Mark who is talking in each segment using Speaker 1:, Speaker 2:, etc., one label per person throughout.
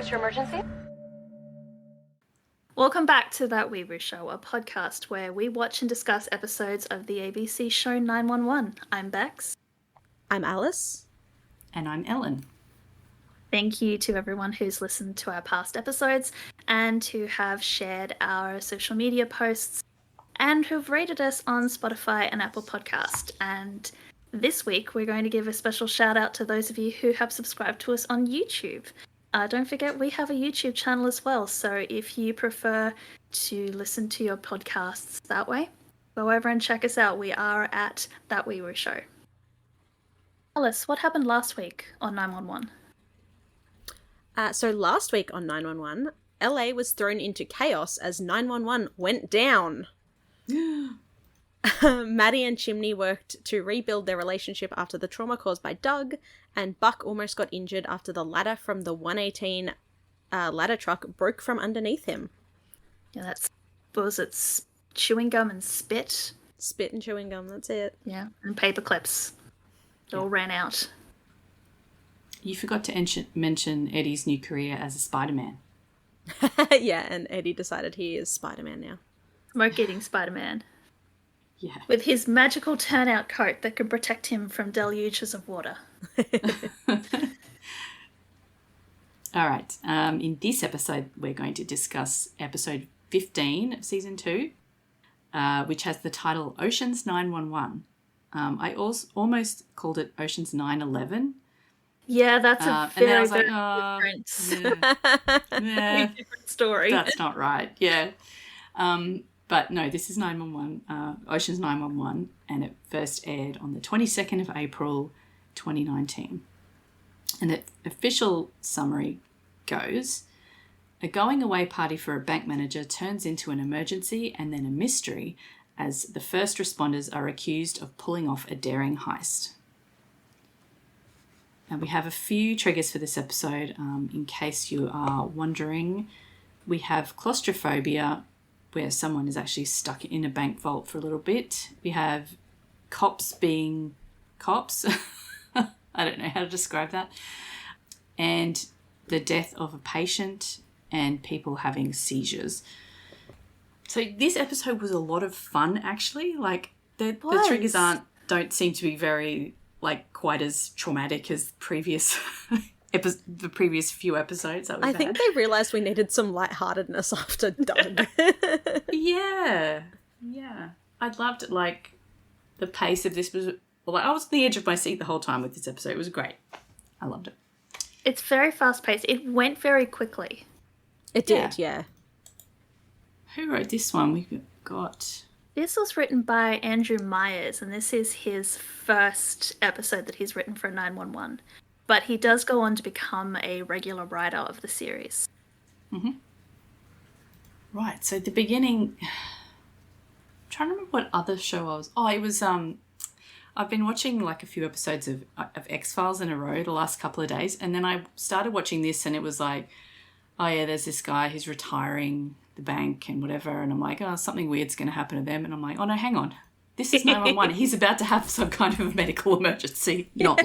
Speaker 1: What's your emergency?
Speaker 2: Welcome back to That Weewoo Show, a podcast where we watch and discuss episodes of the ABC show 911. I'm Bex.
Speaker 3: I'm Alice.
Speaker 4: And I'm Ellen.
Speaker 2: Thank you to everyone who's listened to our past episodes and who have shared our social media posts and who've rated us on Spotify and Apple Podcast. And this week, we're going to give a special shout out to those of you who have subscribed to us on YouTube. Don't forget, we have a YouTube channel as well. So if you prefer to listen to your podcasts that way, go over and check us out. We are at That Weewoo Show. Alice, what happened last week on 911?
Speaker 3: So last week on 911, LA was thrown into chaos as 911 went down. Maddie and Chimney worked to rebuild their relationship after the trauma caused by Doug, and Buck almost got injured after the ladder from the 118 ladder truck broke from underneath him.
Speaker 2: Yeah, was it chewing gum and spit?
Speaker 3: Spit and chewing gum, that's it.
Speaker 2: Yeah, and paper clips. It all ran out.
Speaker 4: You forgot to mention Eddie's new career as a Spider-Man.
Speaker 3: Yeah, and Eddie decided he is Spider-Man now.
Speaker 2: Smoke-eating Spider-Man.
Speaker 4: Yeah.
Speaker 2: With his magical turnout coat that could protect him from deluges of water.
Speaker 4: All right. In this episode, we're going to discuss episode 15 of season 2, which has the title Ocean's 911. I almost called it Ocean's 911.
Speaker 2: Yeah, that's a very different.
Speaker 4: Yeah,
Speaker 2: different story.
Speaker 4: That's not right. Yeah. But no, this is 911, Ocean's 911, and it first aired on the 22nd of April, 2019. And the official summary goes, a going-away party for a bank manager turns into an emergency and then a mystery as the first responders are accused of pulling off a daring heist. And we have a few triggers for this episode. In case you are wondering, we have claustrophobia, where someone is actually stuck in a bank vault for a little bit. We have cops being cops. I don't know how to describe that. And the death of a patient and people having seizures. So this episode was a lot of fun, actually. Like, the triggers don't seem to be very, quite as traumatic as previous the previous few episodes that we've had.
Speaker 3: I think they realised we needed some lightheartedness after Doug.
Speaker 4: Yeah. I loved it. The pace of this was... I was on the edge of my seat the whole time with this episode. It was great. I loved it.
Speaker 2: It's very fast-paced. It went very quickly.
Speaker 3: It did, yeah.
Speaker 4: Who wrote this one? We've got...
Speaker 2: This was written by Andrew Myers, and this is his first episode that he's written for 911. But he does go on to become a regular writer of the series.
Speaker 4: Mm-hmm. Right, so the beginning... I'm trying to remember what other show I was... Oh, it was... I've been watching a few episodes of X-Files in a row the last couple of days, and then I started watching this and it was oh yeah, there's this guy who's retiring the bank and whatever, and I'm like, oh, something weird's going to happen to them, and I'm like, oh no, hang on. This is 911. He's about to have some kind of medical emergency, not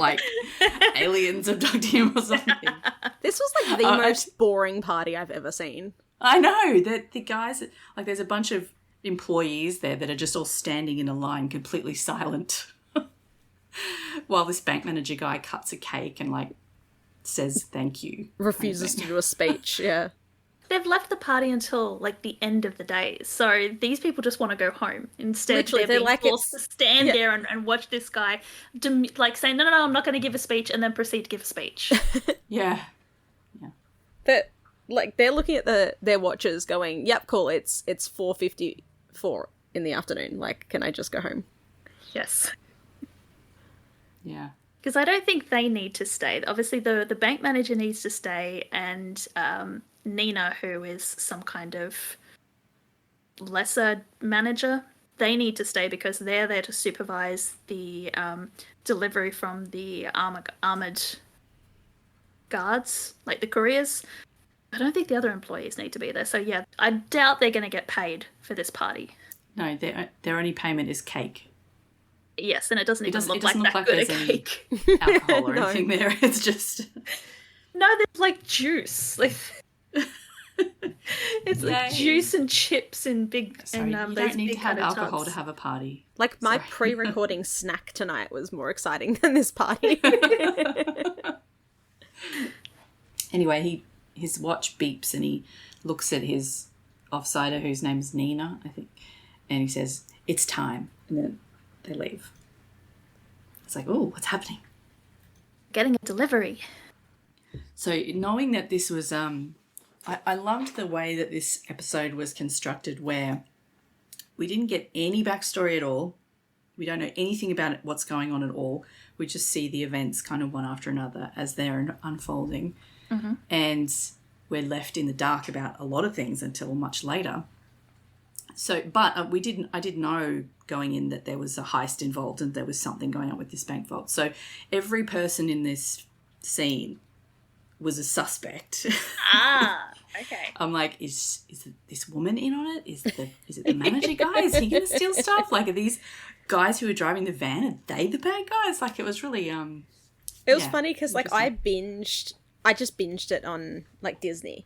Speaker 4: aliens abducting him or something.
Speaker 3: This was the most boring party I've ever seen.
Speaker 4: I know. The guys, there's a bunch of employees there that are just all standing in a line completely silent while this bank manager guy cuts a cake and says thank you.
Speaker 3: Refuses to do a speech, yeah.
Speaker 2: They've left the party until the end of the day, so these people just want to go home. Instead,
Speaker 3: literally,
Speaker 2: they're being forced to stand there and watch this guy, saying, "No, I'm not going to give a speech," and then proceed to give a speech.
Speaker 4: Yeah.
Speaker 3: They're looking at their watches, going, "Yep, cool. It's 4:54 in the afternoon. Can I just go home?"
Speaker 2: Yes.
Speaker 4: Yeah.
Speaker 2: Because I don't think they need to stay. Obviously, the bank manager needs to stay, and Nina, who is some kind of lesser manager, they need to stay because they're there to supervise the delivery from the armored guards, the couriers. I don't think the other employees need to be there. So yeah, I doubt they're going to get paid for this party.
Speaker 4: No, their only payment is cake.
Speaker 2: Yes, and it doesn't look like
Speaker 4: there's
Speaker 2: a cake.
Speaker 4: any alcohol or anything there. It's just...
Speaker 2: No, there's like juice. Like it's like
Speaker 4: Yay.
Speaker 2: juice and chips in big.
Speaker 4: Sorry,
Speaker 2: and,
Speaker 4: you
Speaker 2: those
Speaker 4: don't need
Speaker 2: big
Speaker 4: to have
Speaker 2: kind of
Speaker 4: alcohol
Speaker 2: tubs.
Speaker 4: to have a party.
Speaker 3: Like, my
Speaker 4: Sorry.
Speaker 3: pre-recording snack tonight was more exciting than this party.
Speaker 4: Anyway, his watch beeps and he looks at his offsider, whose name is Nina, I think, and he says, "It's time." And then they leave. It's like, oh, what's happening?
Speaker 2: Getting a delivery.
Speaker 4: So knowing that this was, I loved the way that this episode was constructed, where we didn't get any backstory at all. We don't know anything about it, what's going on at all. We just see the events kind of one after another as they're unfolding.
Speaker 2: Mm-hmm.
Speaker 4: And we're left in the dark about a lot of things until much later. So, but I didn't know going in that there was a heist involved and there was something going on with this bank vault. So every person in this scene was a suspect.
Speaker 2: Ah, okay.
Speaker 4: I'm like, is this woman in on it? Is it the manager guy? Is he going to steal stuff? Like, are these guys who are driving the van, are they the bad guys? Like, it was really
Speaker 3: It was funny because, like, I just binged it on, like, Disney.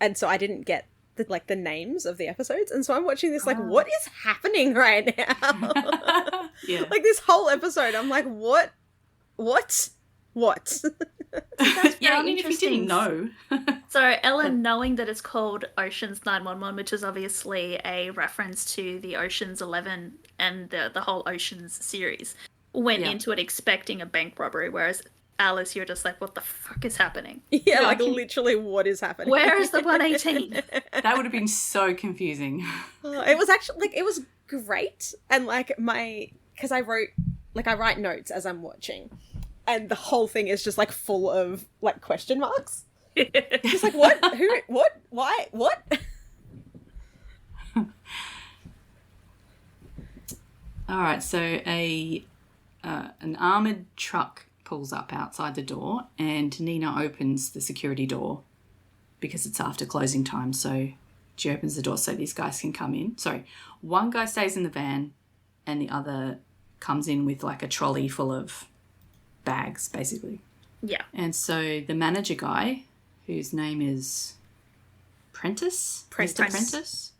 Speaker 3: And so I didn't get the names of the episodes. And so I'm watching this, like, what is happening right now?
Speaker 4: Yeah.
Speaker 3: Like, this whole episode, I'm like, what?
Speaker 2: That's
Speaker 4: Yeah, I
Speaker 2: very
Speaker 4: mean, if you didn't know.
Speaker 2: So Ellen, knowing that it's called Ocean's 911, which is obviously a reference to the Ocean's 11 and the whole Ocean's series, went
Speaker 4: Yeah.
Speaker 2: into it expecting a bank robbery, whereas Alice, you're just like, what the fuck is happening?
Speaker 3: Yeah, like, literally, what is happening?
Speaker 2: Where is the 118?
Speaker 4: That would have been so confusing.
Speaker 3: It was actually, like, it was great. And, like, because I write notes as I'm watching. And the whole thing is just, like, full of, like, question marks. Just like, what? Who? What? Why? What?
Speaker 4: All right, so an armoured truck pulls up outside the door and Nina opens the security door because it's after closing time, so she opens the door so these guys can come in. Sorry, one guy stays in the van and the other comes in with, like, a trolley full of bags, basically.
Speaker 2: Yeah.
Speaker 4: And so the manager guy, whose name is Prentice? Mr. Prentice?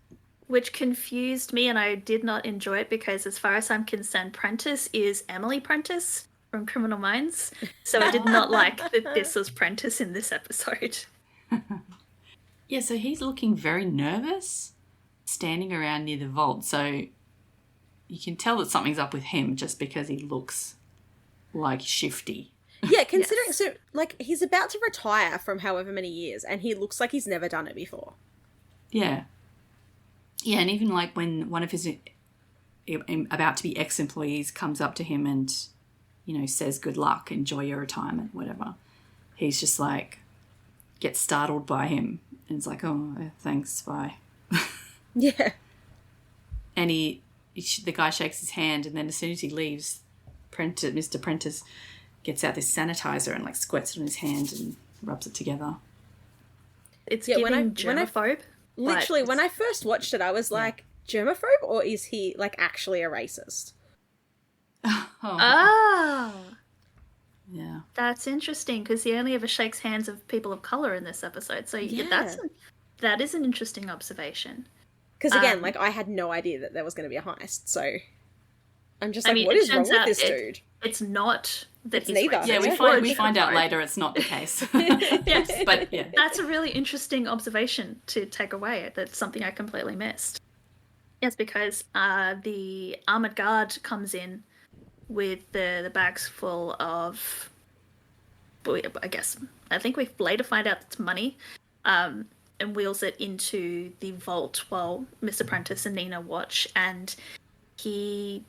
Speaker 2: Which confused me, and I did not enjoy it because, as far as I'm concerned, Prentice is Emily Prentice from Criminal Minds. So I did not like that this was Prentice in this episode.
Speaker 4: Yeah, so he's looking very nervous, standing around near the vault. So you can tell that something's up with him just because he looks, like, shifty.
Speaker 3: Yeah, considering, so, like, he's about to retire from however many years, and he looks like he's never done it before.
Speaker 4: Yeah. Yeah, and even, like, when one of his about-to-be ex-employees comes up to him and, you know, says good luck, enjoy your retirement, whatever, he's just, like, gets startled by him. And it's like, oh, thanks, bye.
Speaker 3: Yeah.
Speaker 4: And the guy shakes his hand, and then as soon as he leaves, Mr. Prentice gets out this sanitizer and, like, squirts it on his hand and rubs it together.
Speaker 2: It's
Speaker 3: Yeah,
Speaker 2: giving germaphobe.
Speaker 3: Literally, when I first watched it, I was like, germaphobe, or is he, like, actually a racist?
Speaker 2: Oh.
Speaker 4: Yeah.
Speaker 2: That's interesting, because he only ever shakes hands of people of colour in this episode. So that is an interesting observation.
Speaker 3: Because, again, like, I had no idea that there was going to be a heist, so I'm just like, what is wrong with this dude?
Speaker 2: It's not that he's
Speaker 3: neither.
Speaker 2: racist.
Speaker 4: Yeah, we find out later it's not the case.
Speaker 2: Yes.
Speaker 4: But, yeah.
Speaker 2: That's a really interesting observation to take away. That's something I completely missed. Yes, because the armoured guard comes in with the bags full of, I think we later find out it's money, and wheels it into the vault while Mr. Prentice and Nina watch. And he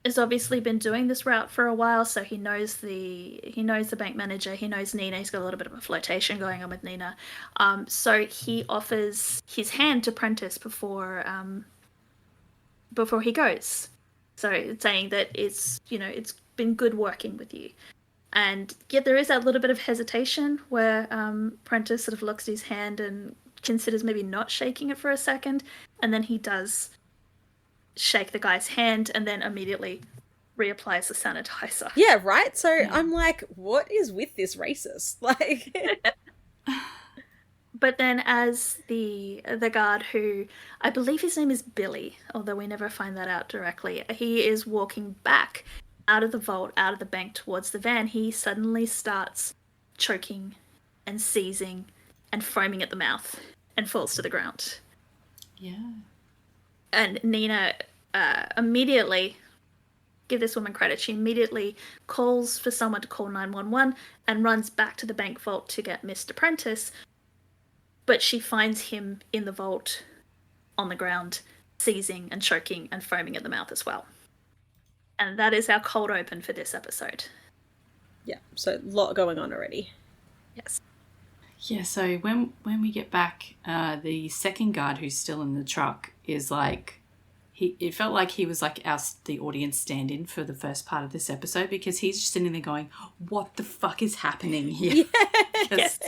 Speaker 2: has obviously been doing this route for a while, so he knows the bank manager, he knows Nina, he's got a little bit of a flirtation going on with Nina. So he offers his hand to Prentice before he goes. So saying that it's been good working with you. And yet there is that little bit of hesitation where Prentice sort of looks at his hand and considers maybe not shaking it for a second, and then he does shake the guy's hand and then immediately reapplies the sanitizer.
Speaker 3: Yeah, right? So I'm like, what is with this racist? Like...
Speaker 2: But then as the guard, who I believe his name is Billy, although we never find that out directly, he is walking back out of the vault, out of the bank towards the van, he suddenly starts choking and seizing and foaming at the mouth and falls to the ground.
Speaker 4: Yeah.
Speaker 2: And Nina immediately, give this woman credit, she immediately calls for someone to call 911 and runs back to the bank vault to get Mr. Prentice. But she finds him in the vault on the ground, seizing and choking and foaming at the mouth as well. And that is our cold open for this episode.
Speaker 3: Yeah, so a lot going on already.
Speaker 2: Yes.
Speaker 4: Yeah, so when we get back, the second guard who's still in the truck is like, it felt like he was like the audience stand-in for the first part of this episode, because he's just sitting there going, what the fuck is happening here?
Speaker 2: Yes.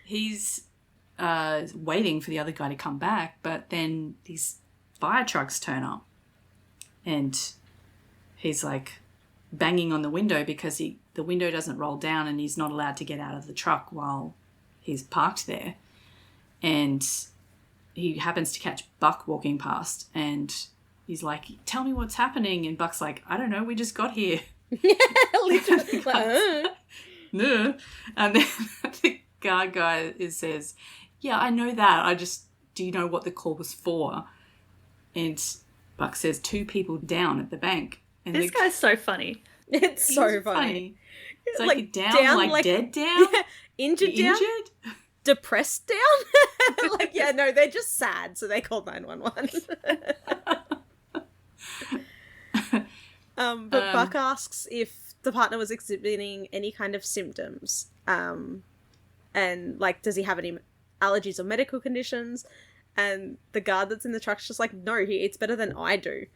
Speaker 4: He's waiting for the other guy to come back, but then these fire trucks turn up and he's like banging on the window because the window doesn't roll down and he's not allowed to get out of the truck while he's parked there. And he happens to catch Buck walking past and he's like, tell me what's happening. And Buck's like, I don't know, we just got here.
Speaker 3: Yeah, literally.
Speaker 4: No. And then the guy says, yeah, I know that. Do you know what the call was for? And Buck says, 2 people down at the bank. And
Speaker 2: This guy's so funny.
Speaker 3: It's so funny.
Speaker 4: It's like down, like dead down?
Speaker 3: Yeah, injured down? Depressed down? Like, yeah, no, they're just sad, so they called 911. But Buck asks if the partner was exhibiting any kind of symptoms. And, like, does he have any allergies or medical conditions? And the guard that's in the truck's just like, no, he eats better than I do.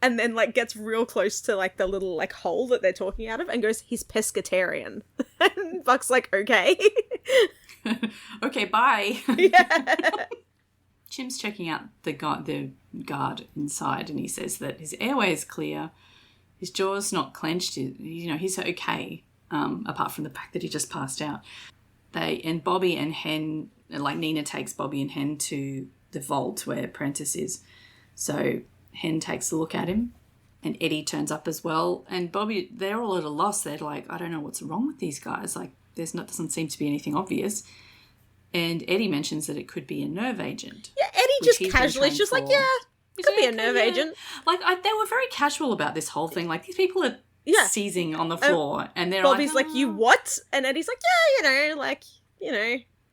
Speaker 3: And then, like, gets real close to, like, the little, like, hole that they're talking out of and goes, he's pescatarian. And Buck's like, okay.
Speaker 4: Okay, bye.
Speaker 3: Yeah.
Speaker 4: Jim's checking out the guard inside, and he says that his airway is clear, his jaw's not clenched, he's okay, apart from the fact that he just passed out. And Bobby and Hen, like Nina takes Bobby and Hen to the vault where Prentice is. So Hen takes a look at him, and Eddie turns up as well. And Bobby, they're all at a loss. They're like, I don't know what's wrong with these guys. Like, doesn't seem to be anything obvious. And Eddie mentions that it could be a nerve agent.
Speaker 3: Yeah, Eddie just casually, it's just like, yeah, it could be a nerve agent.
Speaker 4: Like, they were very casual about this whole thing. Like, these people are seizing on the floor, and they're
Speaker 3: Bobby's like, you what? And Eddie's like,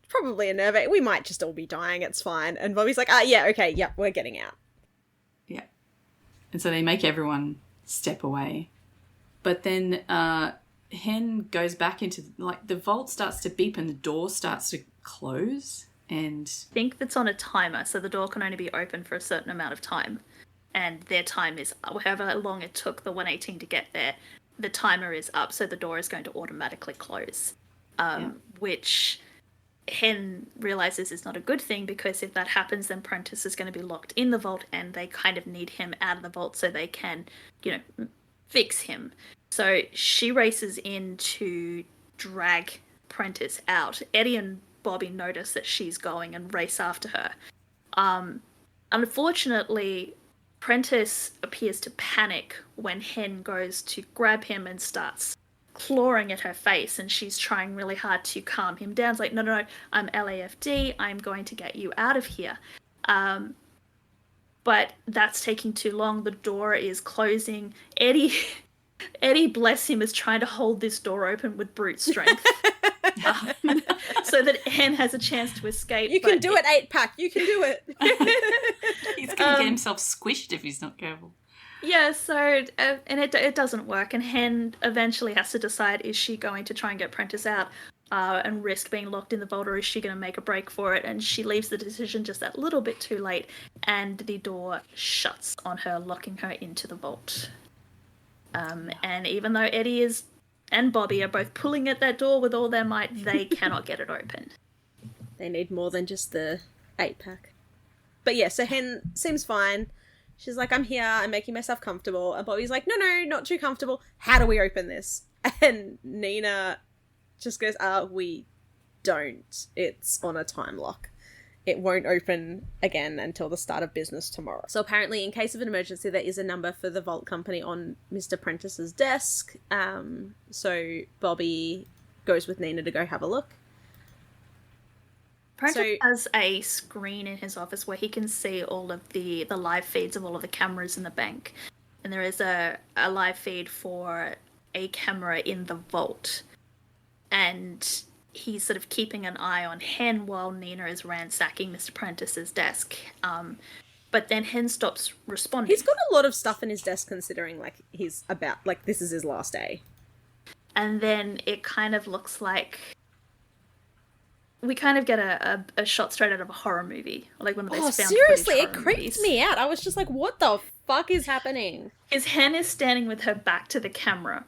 Speaker 3: probably a nerve agent. We might just all be dying, it's fine. And Bobby's like, yeah, okay, yeah, we're getting out.
Speaker 4: Yeah. And so they make everyone step away. But then Hen goes back into, like, the vault starts to beep and the door starts to close. And
Speaker 2: I think that's on a timer, so the door can only be open for a certain amount of time. And their time is, however long it took the 118 to get there, the timer is up, so the door is going to automatically close. Which Hen realizes is not a good thing, because if that happens, then Prentice is going to be locked in the vault, and they kind of need him out of the vault so they can, fix him. So she races in to drag Prentice out. Eddie and Bobby notice that she's going and race after her. Unfortunately, Prentice appears to panic when Hen goes to grab him and starts clawing at her face, and she's trying really hard to calm him down. It's like, no, I'm LAFD, I'm going to get you out of here. But that's taking too long. The door is closing. Eddie, bless him, is trying to hold this door open with brute strength. So that Hen has a chance to escape.
Speaker 3: You can do it, 8-pack. You can do it.
Speaker 4: He's going to get himself squished if he's not careful.
Speaker 2: Yeah, so, and it doesn't work, and Hen eventually has to decide, is she going to try and get Prentice out and risk being locked in the vault, or is she going to make a break for it? And she leaves the decision just that little bit too late, and the door shuts on her, locking her into the vault. And even though Eddie and Bobby are both pulling at that door with all their might, they cannot get it open.
Speaker 3: They need more than just the 8-pack. But yeah, so Hen seems fine. She's like, I'm here, I'm making myself comfortable. And Bobby's like, no, not too comfortable. How do we open this? And Nina just goes, we don't. It's on a time lock. It won't open again until the start of business tomorrow. So apparently, in case of an emergency, there is a number for the vault company on Mr. Prentice's desk. So Bobby goes with Nina to go have a look.
Speaker 2: Prentice has a screen in his office where he can see all of the live feeds of all of the cameras in the bank. And there is a live feed for a camera in the vault. And he's sort of keeping an eye on Hen while Nina is ransacking Mr. Prentice's desk. But then Hen stops responding.
Speaker 3: He's got a lot of stuff in his desk considering, like, this is his last day.
Speaker 2: And then it kind of looks like... We kind of get a shot straight out of a horror movie. Like one of those found
Speaker 3: seriously,
Speaker 2: footage
Speaker 3: it
Speaker 2: horror
Speaker 3: creeped
Speaker 2: movies.
Speaker 3: me out. I was just like, what the fuck is happening?
Speaker 2: His Hen is standing with her back to the camera.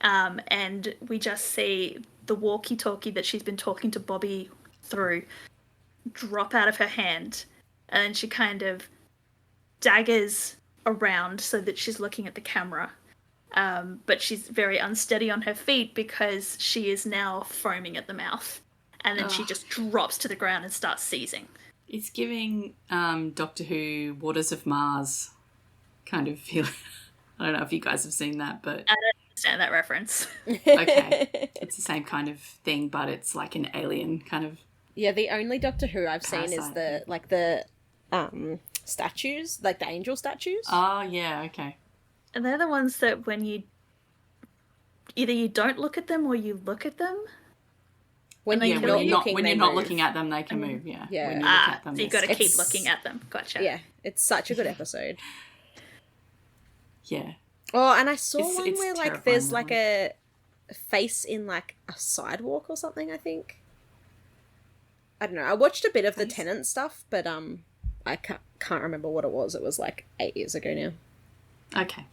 Speaker 2: And we just see the walkie-talkie that she's been talking to Bobby through drop out of her hand. And then she kind of daggers around so that she's looking at the camera. But she's very unsteady on her feet because she is now foaming at the mouth. And then she just drops to the ground and starts seizing.
Speaker 4: It's giving Doctor Who Waters of Mars kind of feel. I don't know if you guys have seen that, but...
Speaker 2: I don't understand that reference.
Speaker 4: Okay. It's the same kind of thing, but it's like an alien kind of...
Speaker 3: Yeah, the only Doctor Who I've seen is the statues, like the angel statues.
Speaker 4: Oh, yeah, okay.
Speaker 2: And they're the ones that when you... Either you don't look at them or you look at them...
Speaker 3: When you're
Speaker 4: not looking at them, they can move. Yeah.
Speaker 3: Yeah.
Speaker 4: When you look at them,
Speaker 2: so you got to keep looking at them. Gotcha.
Speaker 3: Yeah, it's such a good episode.
Speaker 4: Yeah.
Speaker 3: Oh, and I saw one where like there's
Speaker 4: terrifying,
Speaker 3: like a face in like a sidewalk or something. I think. I don't know. I watched a bit of the Tennant stuff, but I can't remember what it was. It was like 8 years ago now.
Speaker 4: Okay.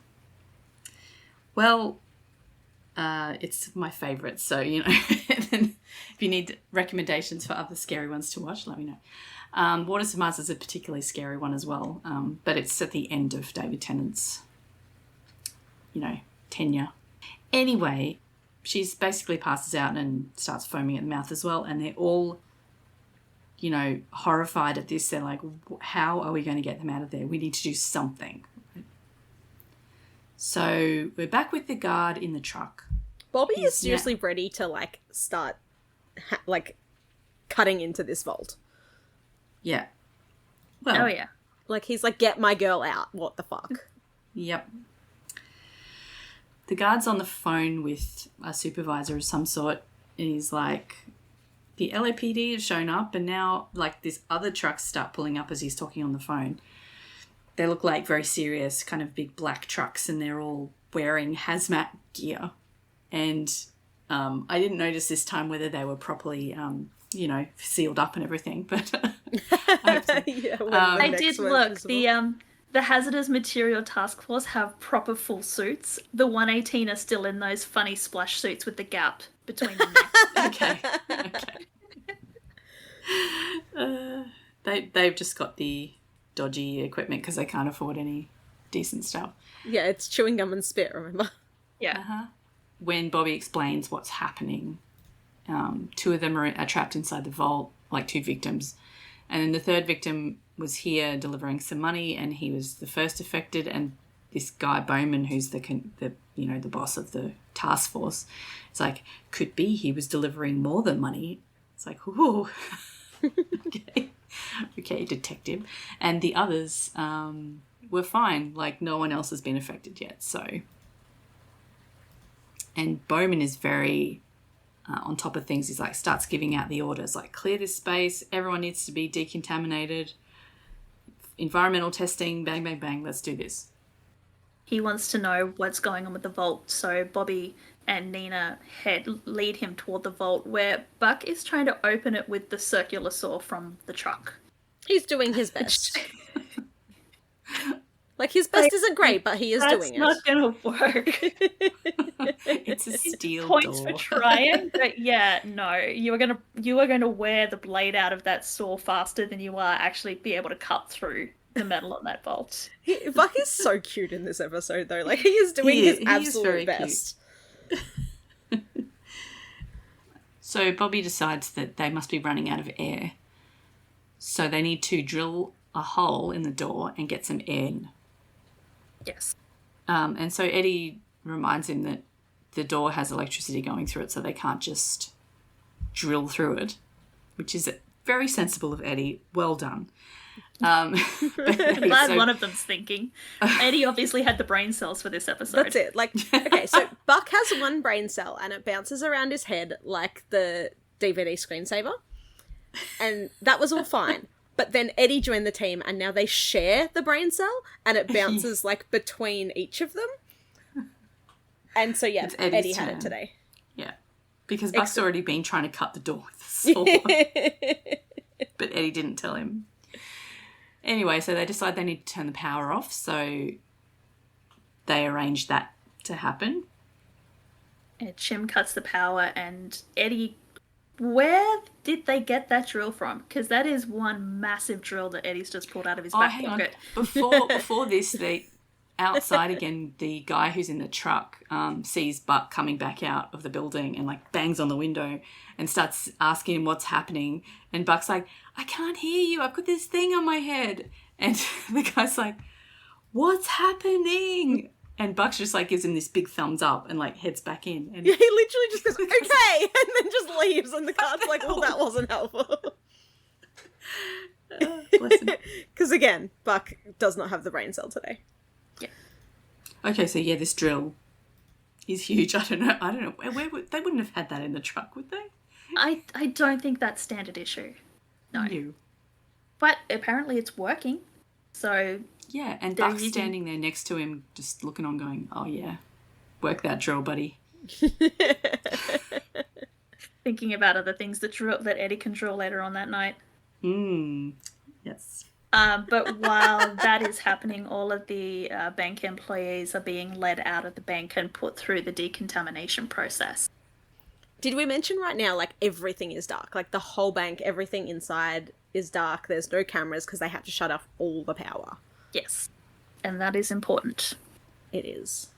Speaker 4: Well, it's my favourite, so, you know, if you need recommendations for other scary ones to watch, let me know. Waters of Mars is a particularly scary one as well, but it's at the end of David Tennant's, you know, tenure. Anyway, she's basically passes out and starts foaming at the mouth as well, and they're all, you know, horrified at this. They're like, how are we going to get them out of there? We need to do something. So we're back with the guard in the truck.
Speaker 3: Bobby is seriously ready to like start like cutting into this vault.
Speaker 4: Yeah. Well,
Speaker 2: Oh, yeah.
Speaker 3: Like he's like, get my girl out. What the fuck?
Speaker 4: Yep. The guard's on the phone with a supervisor of some sort, and he's like, the LAPD have shown up, and now like these other trucks start pulling up as he's talking on the phone. They look like very serious, kind of big black trucks, and they're all wearing hazmat gear. And I didn't notice this time whether they were properly, you know, sealed up and everything. But
Speaker 2: I did look. The Hazardous Material Task Force have proper full suits. The 118 are still in those funny splash suits with the gap between the necks.
Speaker 4: Okay. They've just got the dodgy equipment because they can't afford any decent stuff.
Speaker 3: Yeah, it's chewing gum and spit, remember?
Speaker 2: Yeah.
Speaker 4: Uh-huh. When Bobby explains what's happening, two of them are trapped inside the vault, like two victims. And then the third victim was here delivering some money, and he was the first affected. And this guy Bowman, who's the boss of the task force, it's like, could be he was delivering more than money. It's like, ooh, okay, detective. And the others were fine. Like, no one else has been affected yet. So, and Bowman is very on top of things. He's like, starts giving out the orders, like, clear this space. Everyone needs to be decontaminated. Environmental testing, bang, bang, bang. Let's do this.
Speaker 2: He wants to know what's going on with the vault, so Bobby and Nina lead him toward the vault, where Buck is trying to open it with the circular saw from the truck.
Speaker 3: He's doing his best. Like, his best isn't great, but he is doing it.
Speaker 2: That's not going to work.
Speaker 4: It's a steel
Speaker 2: Points
Speaker 4: door.
Speaker 2: for trying, but yeah, no. You are going to wear the blade out of that saw faster than you are actually be able to cut through the metal on that vault.
Speaker 3: Buck is so cute in this episode, though. Like, he is doing his absolute best.
Speaker 4: So Bobby decides that they must be running out of air. So they need to drill a hole in the door and get some air in.
Speaker 2: Yes.
Speaker 4: And so Eddie reminds him that the door has electricity going through it, so they can't just drill through it, which is very sensible of Eddie. Well done.
Speaker 2: I'm glad one of them's thinking. Eddie obviously had the brain cells for this episode.
Speaker 3: That's it. Like, okay, so Buck has one brain cell and it bounces around his head like the DVD screensaver. And that was all fine. But then Eddie joined the team and now they share the brain cell and it bounces like between each of them. And so, yeah, Eddie had it today.
Speaker 4: Yeah. Because Buck's already been trying to cut the door with a saw. But Eddie didn't tell him. Anyway, so they decide they need to turn the power off, so they arrange that to happen.
Speaker 2: And Chim cuts the power, and Eddie... Where did they get that drill from? Because that is one massive drill that Eddie's just pulled out of his back pocket.
Speaker 4: Before this, outside again, the guy who's in the truck sees Buck coming back out of the building and like bangs on the window and starts asking him what's happening. And Buck's like, I can't hear you. I've got this thing on my head. And the guy's like, what's happening? And Buck just like gives him this big thumbs up and like heads back in. And
Speaker 3: yeah, he literally just goes, okay, and then just leaves. And the car's like, well, that wasn't helpful.
Speaker 4: Bless him.
Speaker 3: Because again, Buck does not have the brain cell today.
Speaker 2: Yeah.
Speaker 4: Okay, so yeah, this drill is huge. I don't know. They wouldn't have had that in the truck, would they?
Speaker 2: I don't think that's standard issue. No. But apparently it's working. So...
Speaker 4: Yeah, and Buck's standing there next to him, just looking on going, oh yeah, work that drill, buddy.
Speaker 2: Thinking about other things that Eddie can drill later on that night.
Speaker 4: Yes.
Speaker 2: But while that is happening, all of the bank employees are being led out of the bank and put through the decontamination process.
Speaker 3: Did we mention right now, like, everything is dark? Like, the whole bank, everything inside is dark. There's no cameras because they had to shut off all the power.
Speaker 2: Yes, and that is important.
Speaker 3: It is.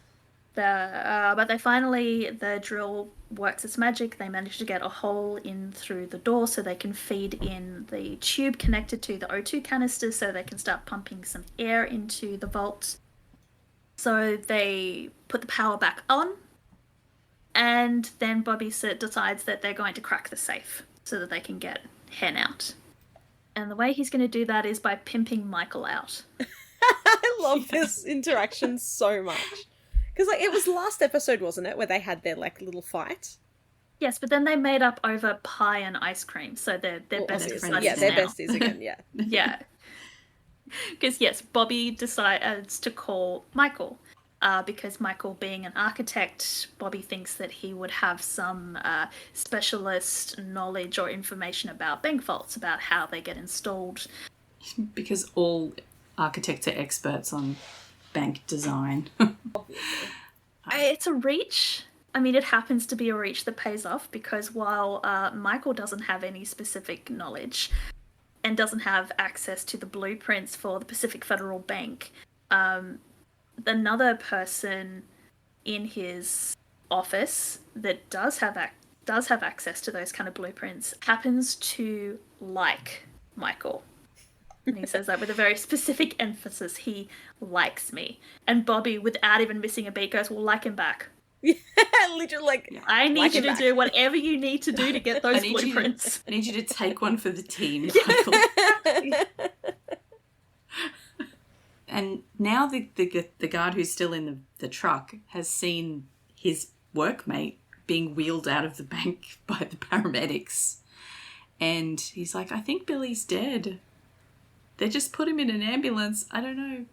Speaker 2: But the drill works its magic. They manage to get a hole in through the door so they can feed in the tube connected to the O2 canister so they can start pumping some air into the vault. So they put the power back on, and then Bobby decides that they're going to crack the safe so that they can get Hen out. And the way he's going to do that is by pimping Michael out.
Speaker 3: I love this interaction so much. Because, like, it was last episode, wasn't it, where they had their, like, little fight?
Speaker 2: Yes, but then they made up over pie and ice cream, so they're besties.
Speaker 3: Yeah, they're besties again, yeah.
Speaker 2: Yeah. Because, yes, Bobby decides to call Michael. Because Michael, being an architect, Bobby thinks that he would have some specialist knowledge or information about bank vaults, about how they get installed.
Speaker 4: Because all architects are experts on bank design.
Speaker 2: It's a reach. I mean, it happens to be a reach that pays off because while Michael doesn't have any specific knowledge and doesn't have access to the blueprints for the Pacific Federal Bank, another person in his office that does have access to those kind of blueprints happens to like Michael. And he says that with a very specific emphasis. He likes me. And Bobby, without even missing a beat, goes, well, like him back.
Speaker 3: Yeah, literally, like,
Speaker 2: I need you to do whatever you need to do to get those blueprints.
Speaker 4: I need you to take one for the team, Michael. And now the guard who's still in the truck has seen his workmate being wheeled out of the bank by the paramedics. And he's like, I think Billy's dead. They just put him in an ambulance. I don't know.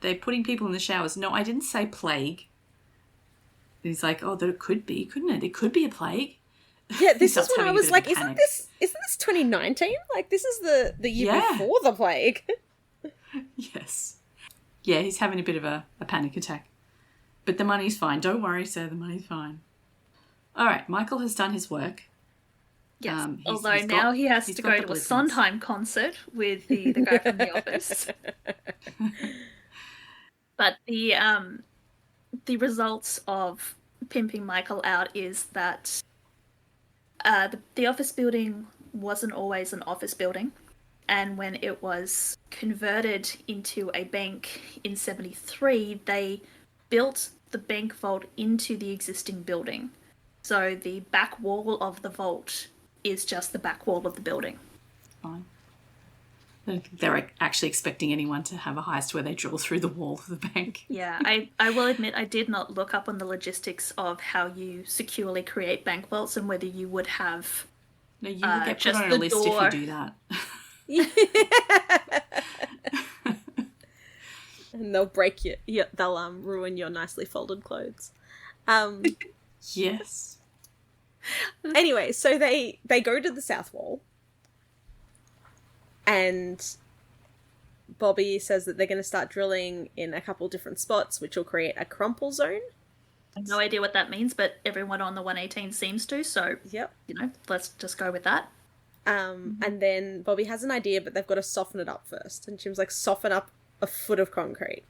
Speaker 4: They're putting people in the showers. No, I didn't say plague. And he's like, oh, that could be, couldn't it? It could be a plague.
Speaker 3: Yeah, this is when I was like, isn't this 2019? Like, this is the year before the plague.
Speaker 4: Yes. Yeah, he's having a bit of a panic attack. But the money's fine. Don't worry, sir, the money's fine. All right, Michael has done his work.
Speaker 2: Yes.
Speaker 4: He's
Speaker 2: Although
Speaker 4: got-
Speaker 2: now he has
Speaker 4: he's
Speaker 2: to
Speaker 4: got
Speaker 2: go
Speaker 4: the
Speaker 2: to a
Speaker 4: blueprints.
Speaker 2: Sondheim concert with the guy from The Office. But the results of pimping Michael out is that the office building wasn't always an office building. And when it was converted into a bank in 73, they built the bank vault into the existing building. So the back wall of the vault is just the back wall of the building.
Speaker 4: Fine. They're actually expecting anyone to have a heist where they drill through the wall of the bank.
Speaker 2: Yeah, I will admit I did not look up on the logistics of how you securely create bank vaults and whether you would have
Speaker 4: No, you will get put
Speaker 2: just
Speaker 4: on a
Speaker 2: the
Speaker 4: list
Speaker 2: door.
Speaker 4: if you do that.
Speaker 3: And they'll break they'll ruin your nicely folded clothes.
Speaker 4: Yes.
Speaker 3: Anyway, so they go to the south wall, and Bobby says that they're going to start drilling in a couple different spots, which will create a crumple zone.
Speaker 2: I have no idea what that means, but everyone on the 118 seems to, so
Speaker 3: Yep.
Speaker 2: Let's just go with that.
Speaker 3: And then Bobby has an idea, but they've got to soften it up first. And Jim's like, soften up a foot of concrete.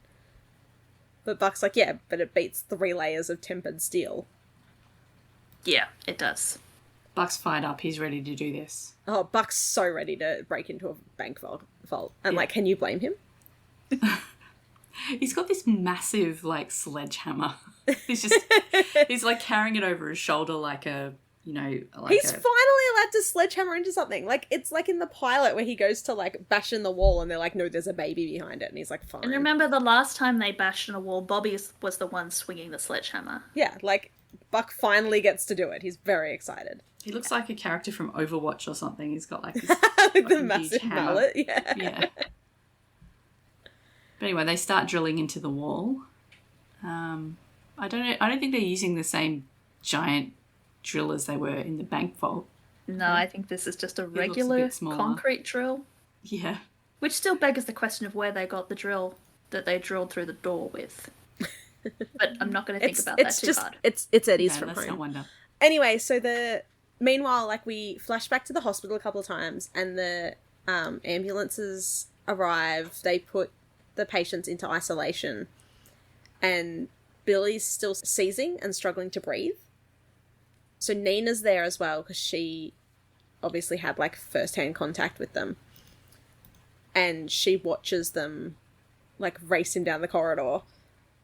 Speaker 3: But Buck's like, yeah, but it beats 3 layers of tempered steel.
Speaker 2: Yeah, it does.
Speaker 4: Buck's fired up. He's ready to do this.
Speaker 3: Oh, Buck's so ready to break into a bank vault. And like, can you blame him?
Speaker 4: He's got this massive, like, sledgehammer. He's like carrying it over his shoulder like a,
Speaker 3: He's finally allowed to sledgehammer into something. Like, it's like in the pilot where he goes to, like, bash in the wall and they're like, no, there's a baby behind it. And he's like, fine.
Speaker 2: And remember the last time they bashed in a wall, Bobby was the one swinging the sledgehammer.
Speaker 3: Yeah, like, Buck finally gets to do it. He's very excited.
Speaker 4: He looks like a character from Overwatch or something. He's got, like, this
Speaker 3: With the massive
Speaker 4: hammer.
Speaker 3: mallet, yeah.
Speaker 4: Yeah. But anyway, they start drilling into the wall. I don't think they're using the same giant drill as they were in the bank vault.
Speaker 2: No, I think this is just a
Speaker 4: looks a
Speaker 2: regular
Speaker 4: bit smaller.
Speaker 2: concrete drill.
Speaker 4: Yeah.
Speaker 2: Which still beggars the question of where they got the drill that they drilled through the door with. But I'm not going to think about that too hard.
Speaker 3: It's Eddie's
Speaker 4: No,
Speaker 3: from
Speaker 4: let's
Speaker 3: home.
Speaker 4: not wonder.
Speaker 3: Anyway, so meanwhile, like, we flash back to the hospital a couple of times, and the ambulances arrive. They put the patients into isolation, and Billy's still seizing and struggling to breathe. So Nina's there as well, because she obviously had, like, first-hand contact with them. And she watches them, like, racing down the corridor.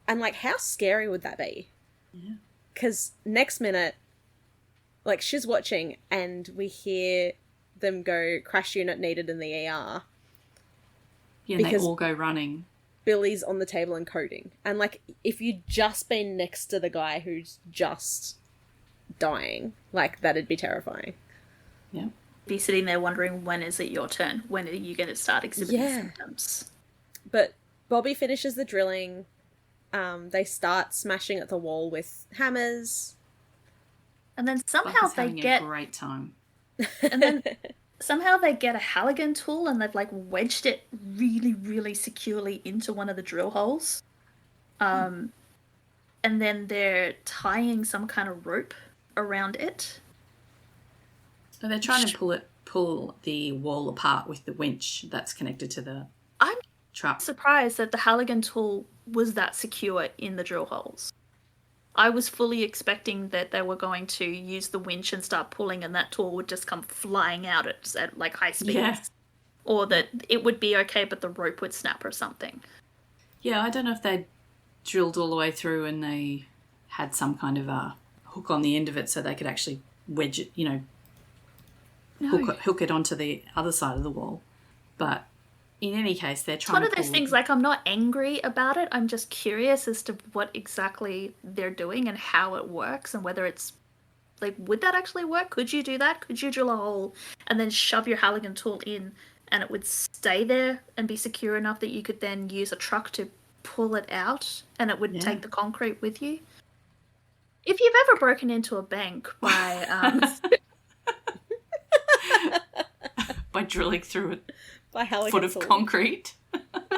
Speaker 3: And, like, how scary would that be?
Speaker 4: Yeah.
Speaker 3: Because next minute, like, she's watching and we hear them go, crash unit needed in the ER.
Speaker 4: Yeah, and
Speaker 3: Because-
Speaker 4: they all go running.
Speaker 3: Billy's on the table and coding. And, like, if you'd just been next to the guy who's just dying, like, that'd be terrifying.
Speaker 4: Yeah.
Speaker 2: Be sitting there wondering, when is it your turn? When are you going to start exhibiting
Speaker 3: Yeah.
Speaker 2: symptoms?
Speaker 3: But Bobby finishes the drilling. They start smashing at the wall with hammers.
Speaker 2: And then
Speaker 4: Buck
Speaker 2: somehow
Speaker 4: is
Speaker 2: they
Speaker 4: having
Speaker 2: get...
Speaker 4: a great time.
Speaker 2: And then somehow they get a Halligan tool and they've, like, wedged it really, really securely into one of the drill holes. And then they're tying some kind of rope around it.
Speaker 4: So they're trying to pull the wall apart with the winch that's connected to the
Speaker 2: I'm
Speaker 4: trap.
Speaker 2: surprised that the Halligan tool was that secure in the drill holes. I was fully expecting that they were going to use the winch and start pulling and that tool would just come flying out at like high speeds.
Speaker 4: Yeah.
Speaker 2: Or that it would be okay but the rope would snap or something.
Speaker 4: Yeah, I don't know if they drilled all the way through and they had some kind of a hook on the end of it so they could actually wedge it, hook it onto the other side of the wall. But in any case, they're
Speaker 2: It's
Speaker 4: trying
Speaker 2: one
Speaker 4: to
Speaker 2: of those
Speaker 4: pull-
Speaker 2: things, like, I'm not angry about it. I'm just curious as to what exactly they're doing and how it works and whether it's, like, would that actually work? Could you do that? Could you drill a hole and then shove your Halligan tool in and it would stay there and be secure enough that you could then use a truck to pull it out and it would
Speaker 4: Yeah.
Speaker 2: take the concrete with you? If you've ever broken into a bank by
Speaker 4: by drilling through a
Speaker 3: By Halligan
Speaker 4: foot of
Speaker 3: tool.
Speaker 4: concrete.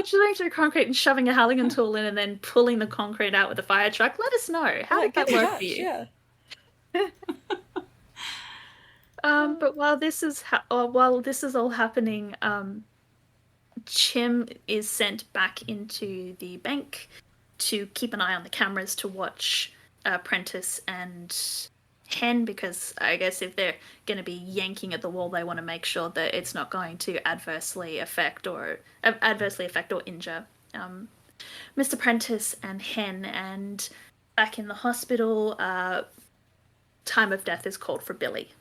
Speaker 2: drilling through concrete and shoving a Halligan tool in and then pulling the concrete out with a fire truck, let us know. How
Speaker 3: Yeah,
Speaker 2: did that
Speaker 3: get in
Speaker 2: work
Speaker 3: touch,
Speaker 2: for you?
Speaker 3: Yeah.
Speaker 2: But while this is all happening, Chim is sent back into the bank to keep an eye on the cameras to watch Prentice and Hen, because I guess if they're going to be yanking at the wall, they want to make sure that it's not going to adversely affect or injure Mr. Prentice and Hen. And back in the hospital, time of death is called for Billy.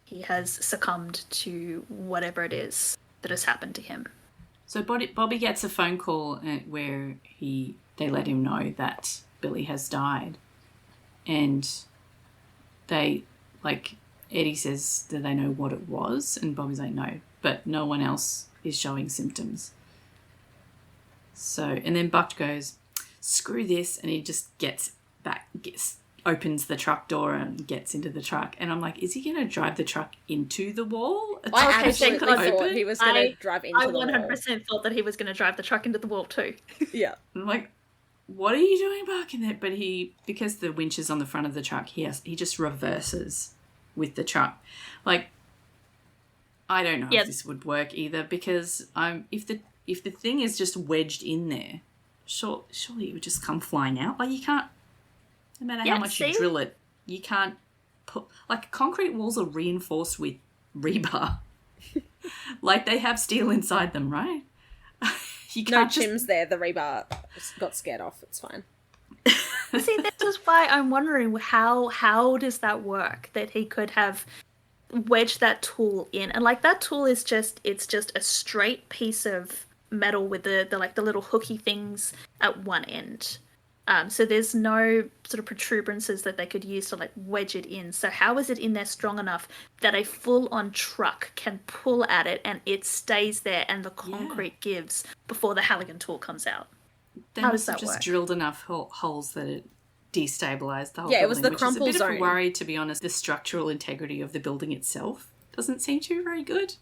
Speaker 2: He has succumbed to whatever it is that has happened to him.
Speaker 4: So Bobby gets a phone call where they let him know that Billy has died, and Eddie says that they know what it was, and Bobby's like, no, but no one else is showing symptoms. So, and then Buck goes, screw this, and he just opens the truck door and gets into the truck. And I'm like, is he going to drive the truck into the wall?
Speaker 3: I absolutely thought he was going to drive into the wall.
Speaker 2: I 100% thought that he was going to drive the truck into the wall too.
Speaker 3: Yeah.
Speaker 4: I'm like, what are you doing parking there? But because the winch is on the front of the truck, he just reverses with the truck. Like, I don't know if this would work either, because if the thing is just wedged in there, surely it would just come flying out. Like, you can't, no matter how much you drill it, you can't put, like, concrete walls are reinforced with rebar. Like, they have steel inside them, right? You can't
Speaker 3: Chim's there. The rebar got scared off. It's fine.
Speaker 2: See, this is why I'm wondering how does that work? That he could have wedged that tool in, and like that tool is just a straight piece of metal with the little hooky things at one end. So there's no sort of protuberances that they could use to like wedge it in. So how is it in there strong enough that a full-on truck can pull at it and it stays there and the concrete gives before the Halligan tool comes out?
Speaker 4: They
Speaker 2: how
Speaker 4: must
Speaker 2: does
Speaker 4: have
Speaker 2: that
Speaker 4: just
Speaker 2: work?
Speaker 4: drilled enough holes that it destabilized the whole
Speaker 3: Yeah,
Speaker 4: building,
Speaker 3: it was the
Speaker 4: which
Speaker 3: crumple
Speaker 4: is a bit
Speaker 3: zone.
Speaker 4: of a worry, to be honest. The structural integrity of the building itself doesn't seem to be very good.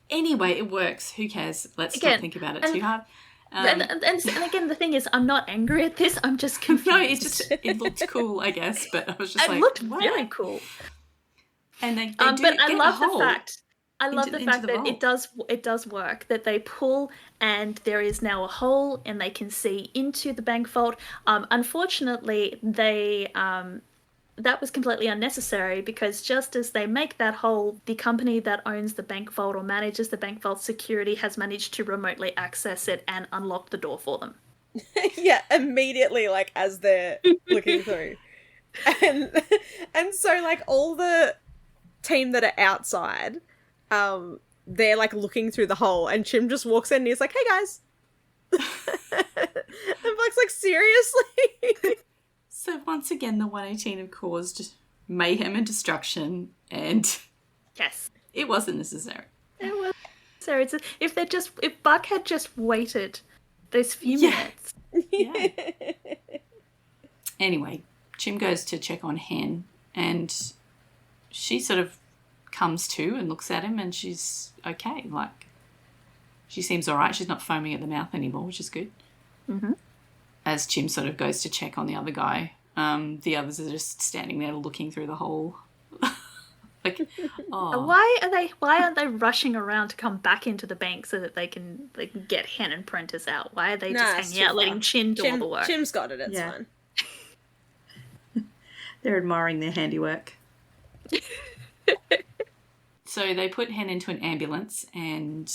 Speaker 4: Anyway, it works. Who cares? Let's not think about it too hard.
Speaker 2: And again, the thing is, I'm not angry at this. I'm just confused.
Speaker 4: No, it looked cool, I guess, but I was just
Speaker 2: it looked very cool.
Speaker 4: And they do
Speaker 2: but I love the fact. I love
Speaker 4: into
Speaker 2: the fact
Speaker 4: the
Speaker 2: that
Speaker 4: vault.
Speaker 2: it does work. That they pull and there is now a hole and they can see into the bank vault. Unfortunately, that was completely unnecessary, because just as they make that hole, the company that owns the bank vault or manages the bank vault security has managed to remotely access it and unlock the door for them.
Speaker 3: Yeah, immediately, like, as they're looking through. And so, like, all the team that are outside, they're, like, looking through the hole, and Chim just walks in and he's like, hey, guys. And Buck's like, seriously?
Speaker 4: So once again, the 118 have caused mayhem and destruction, and
Speaker 2: Yes,
Speaker 4: it wasn't necessary.
Speaker 2: it was. So if Buck had just waited those few minutes.
Speaker 4: Yeah. Anyway, Chim goes to check on Hen, and she sort of comes to and looks at him, and she's okay. Like, she seems all right. She's not foaming at the mouth anymore, which is good.
Speaker 2: Mm-hmm.
Speaker 4: As Chim sort of goes to check on the other guy, the others are just standing there looking through the hole. Like, oh.
Speaker 2: Why aren't they rushing around to come back into the bank so that they can get Hen and Prentice out? Why are they just hanging out, letting Chim do all the work?
Speaker 3: Chim's got it. It's fine.
Speaker 4: They're admiring their handiwork. So they put Hen into an ambulance, and